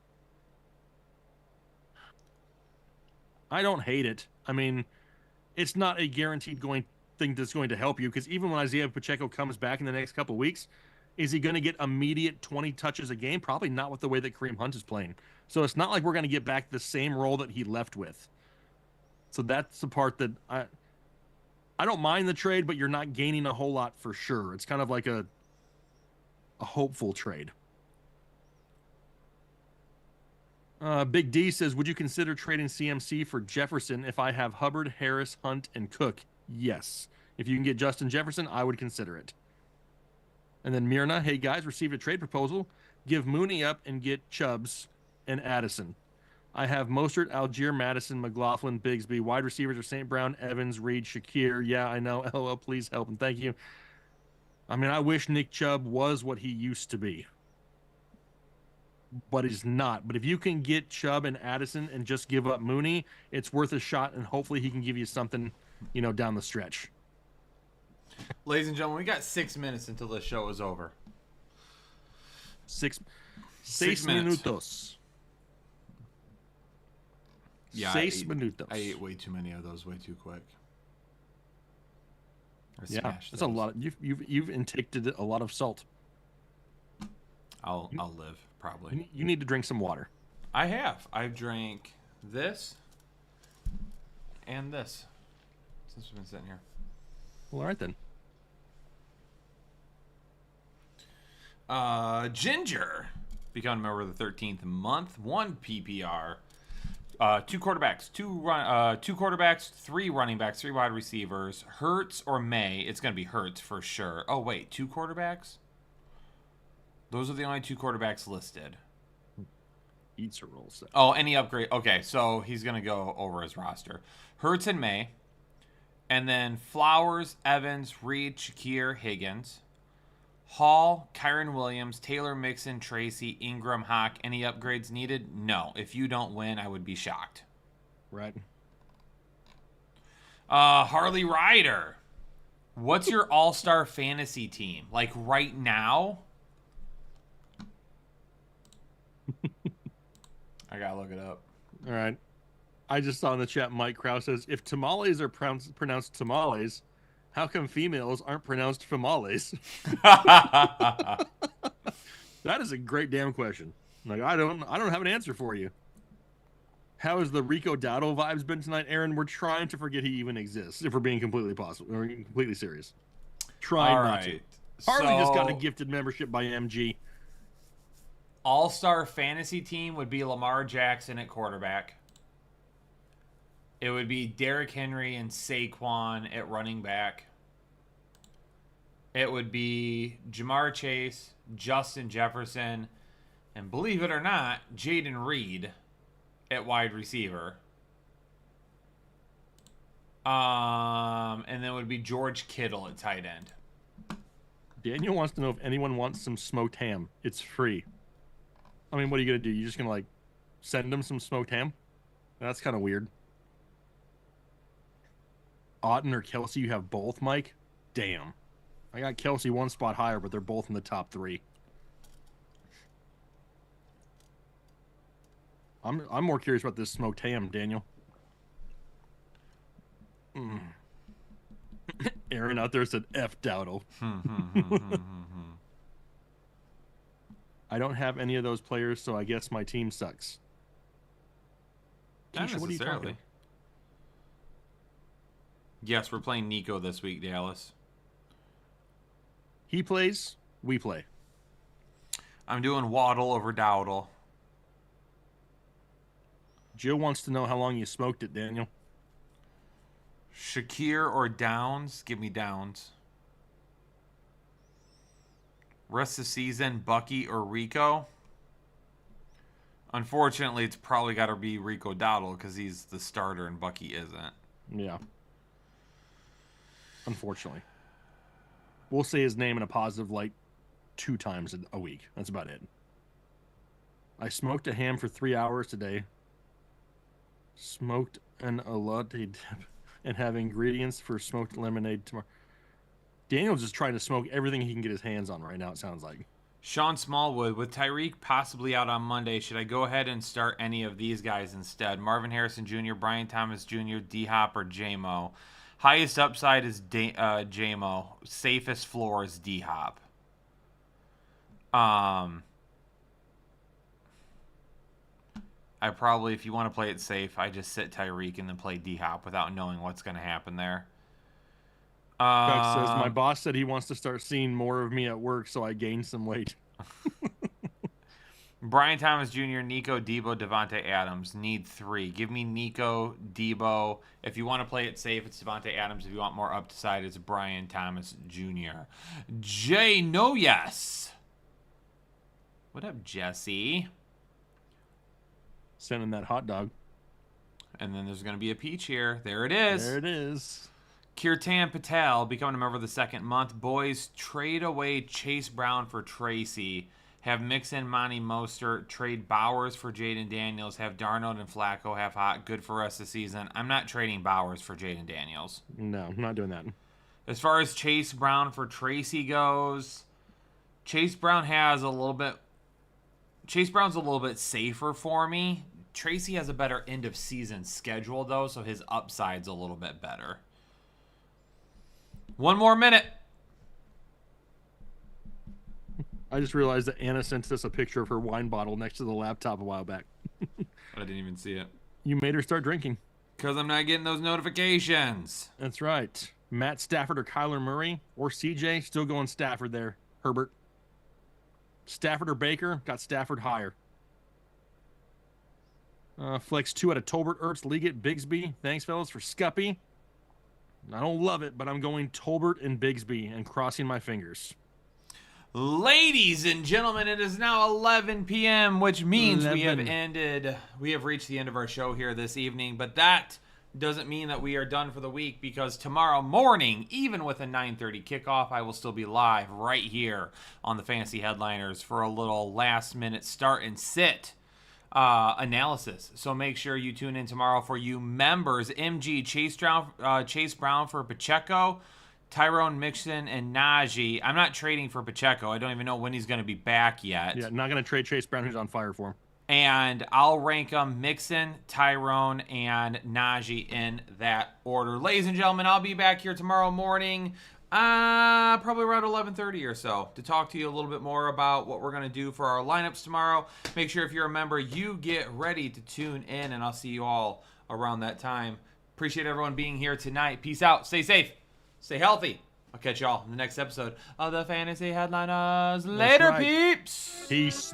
I don't hate it. I mean, it's not a guaranteed thing that's going to help you, because even when Isaiah Pacheco comes back in the next couple of weeks, is he going to get immediate 20 touches a game? Probably not with the way that Kareem Hunt is playing. So it's not like we're going to get back the same role that he left with. So that's the part that I don't mind the trade, but you're not gaining a whole lot for sure. It's kind of like a hopeful trade. Big D says, would you consider trading CMC for Jefferson if I have Hubbard, Harris, Hunt, and Cook? Yes. If you can get Justin Jefferson, I would consider it. And then Myrna, hey guys, received a trade proposal. Give Mooney up and get Chubbs and Addison. I have Mostert, Algier, Madison, McLaughlin, Bigsby. Wide receivers are St. Brown, Evans, Reed, Shakir. Yeah, I know. LOL, please help and thank you. I mean, I wish Nick Chubb was what he used to be. But he's not. But if you can get Chubb and Addison and just give up Mooney, it's worth a shot, and hopefully he can give you something, down the stretch. Ladies and gentlemen, we got 6 minutes until the show is over. Six minutes. Minutos. Yeah, 6 minutos. I ate way too many of those way too quick. Yeah, that's a lot. You've intaked a lot of salt. I'll live probably. You need to drink some water. I have. I've drank this and this since we've been sitting here. Well, all right then. Ginger, become a member of the 13th month. 1 PPR, 2 quarterbacks, 3 running backs, 3 wide receivers. Hurts or May? It's gonna be Hurts for sure. Oh wait, 2 quarterbacks. Those are the only 2 quarterbacks listed. Eats or rolls. Oh, any upgrade? Okay, so he's gonna go over his roster. Hurts and May, and then Flowers, Evans, Reed, Shakir, Higgins. Hall, Kyron Williams, Taylor Mixon, Tracy, Ingram, Hawk. Any upgrades needed? No. If you don't win, I would be shocked. Right. Harley Ryder. What's your all-star fantasy team? Like right now? I gotta look it up. All right. I just saw in the chat Mike Krause says, if tamales are pronounced tamales, how come females aren't pronounced famales? That is a great damn question. Like I don't have an answer for you. How has the Rico Dowdle vibes been tonight, Aaron? We're trying to forget he even exists, if we're being completely possible or completely serious. Trying All not to. right. Harley just got a So- gifted membership by MG. All-star fantasy team would be Lamar Jackson at quarterback. It would be Derrick Henry and Saquon at running back. It would be Jamar Chase, Justin Jefferson, and believe it or not, Jaden Reed at wide receiver. And then it would be George Kittle at tight end. Daniel wants to know if anyone wants some smoked ham. It's free. I mean, what are you going to do? You're just going to, like, send them some smoked ham? That's kind of weird. Otten or Kelsey, you have both, Mike? Damn. I got Kelsey one spot higher, but they're both in the top 3. I'm more curious about this smoked ham, Daniel. Aaron out there said F Dowdle. I don't have any of those players, so I guess my team sucks. Not Keisha, what are you necessarily. talking? Yes, we're playing Nico this week, Dallas. He plays, we play. I'm doing Waddle over Dowdle. Joe wants to know how long you smoked it, Daniel. Shakir or Downs? Give me Downs. Rest of the season, Bucky or Rico? Unfortunately, it's probably got to be Rico Dowdle because he's the starter and Bucky isn't. Yeah. Unfortunately. We'll say his name in a positive light 2 times a week. That's about it. I smoked a ham for 3 hours today. Smoked an latte dip and have ingredients for smoked lemonade tomorrow. Daniel's just trying to smoke everything he can get his hands on right now, it sounds like. Sean Smallwood, with Tyreek possibly out on Monday, should I go ahead and start any of these guys instead? Marvin Harrison Jr., Brian Thomas Jr., D-Hop, or J-Mo? Highest upside is J-Mo. Safest floor is D-Hop. I probably, if you want to play it safe, I just sit Tyreek and then play D-Hop without knowing what's going to happen there. Chuck says, my boss said he wants to start seeing more of me at work, so I gained some weight. Brian Thomas Jr., Nico, Debo, Devontae Adams. Need 3. Give me Nico, Debo. If you want to play it safe, it's Devontae Adams. If you want more upside, it's Brian Thomas Jr. Jay No Yes. What up, Jesse? Sending that hot dog. And then there's going to be a peach here. There it is. There it is. Kirtan Patel becoming a member of the second month. Boys, trade away Chase Brown for Tracy. Have Mixon, Monty Mostert. Trade Bowers for Jaden Daniels. Have Darnold and Flacco have hot. Good for us this season. I'm not trading Bowers for Jaden Daniels. No, I'm not doing that. As far as Chase Brown for Tracy goes, Chase Brown's a little bit safer for me. Tracy has a better end of season schedule though, so his upside's a little bit better. 1 more minute. I just realized that Anna sent us a picture of her wine bottle next to the laptop a while back. I didn't even see it. You made her start drinking. Because I'm not getting those notifications. That's right. Matt Stafford or Kyler Murray or CJ, still going Stafford there. Herbert. Stafford or Baker, got Stafford higher. Flex 2 out of Tolbert, Ertz, Liggett, Bigsby. Thanks, fellas, for Scuppy. I don't love it, but I'm going Tolbert and Bigsby and crossing my fingers. Ladies and gentlemen, it is now 11 p.m., which means we have 11. reached the end of our show here this evening, but that doesn't mean that we are done for the week, because tomorrow morning, even with a 9:30 kickoff, I will still be live right here on the Fantasy Headliners for a little last-minute start and sit analysis. So make sure you tune in tomorrow for you members. MG Chase Brown for Pacheco, Tyrone Mixon, and Najee. I'm not trading for Pacheco. I don't even know when he's going to be back yet. Yeah, not going to trade Chase Brown, who's on fire for him. And I'll rank them Mixon, Tyrone, and Najee in that order. Ladies and gentlemen, I'll be back here tomorrow morning, probably around 11:30 or so, to talk to you a little bit more about what we're going to do for our lineups tomorrow. Make sure if you're a member, you get ready to tune in, and I'll see you all around that time. Appreciate everyone being here tonight. Peace out. Stay safe. Stay healthy. I'll catch y'all in the next episode of the Fantasy Headliners. Later, right. peeps. Peace.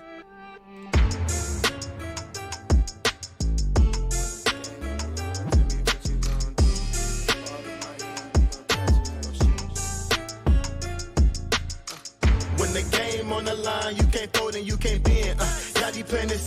When the game on the line, you can't fold and you can't bend. Y'all be playing this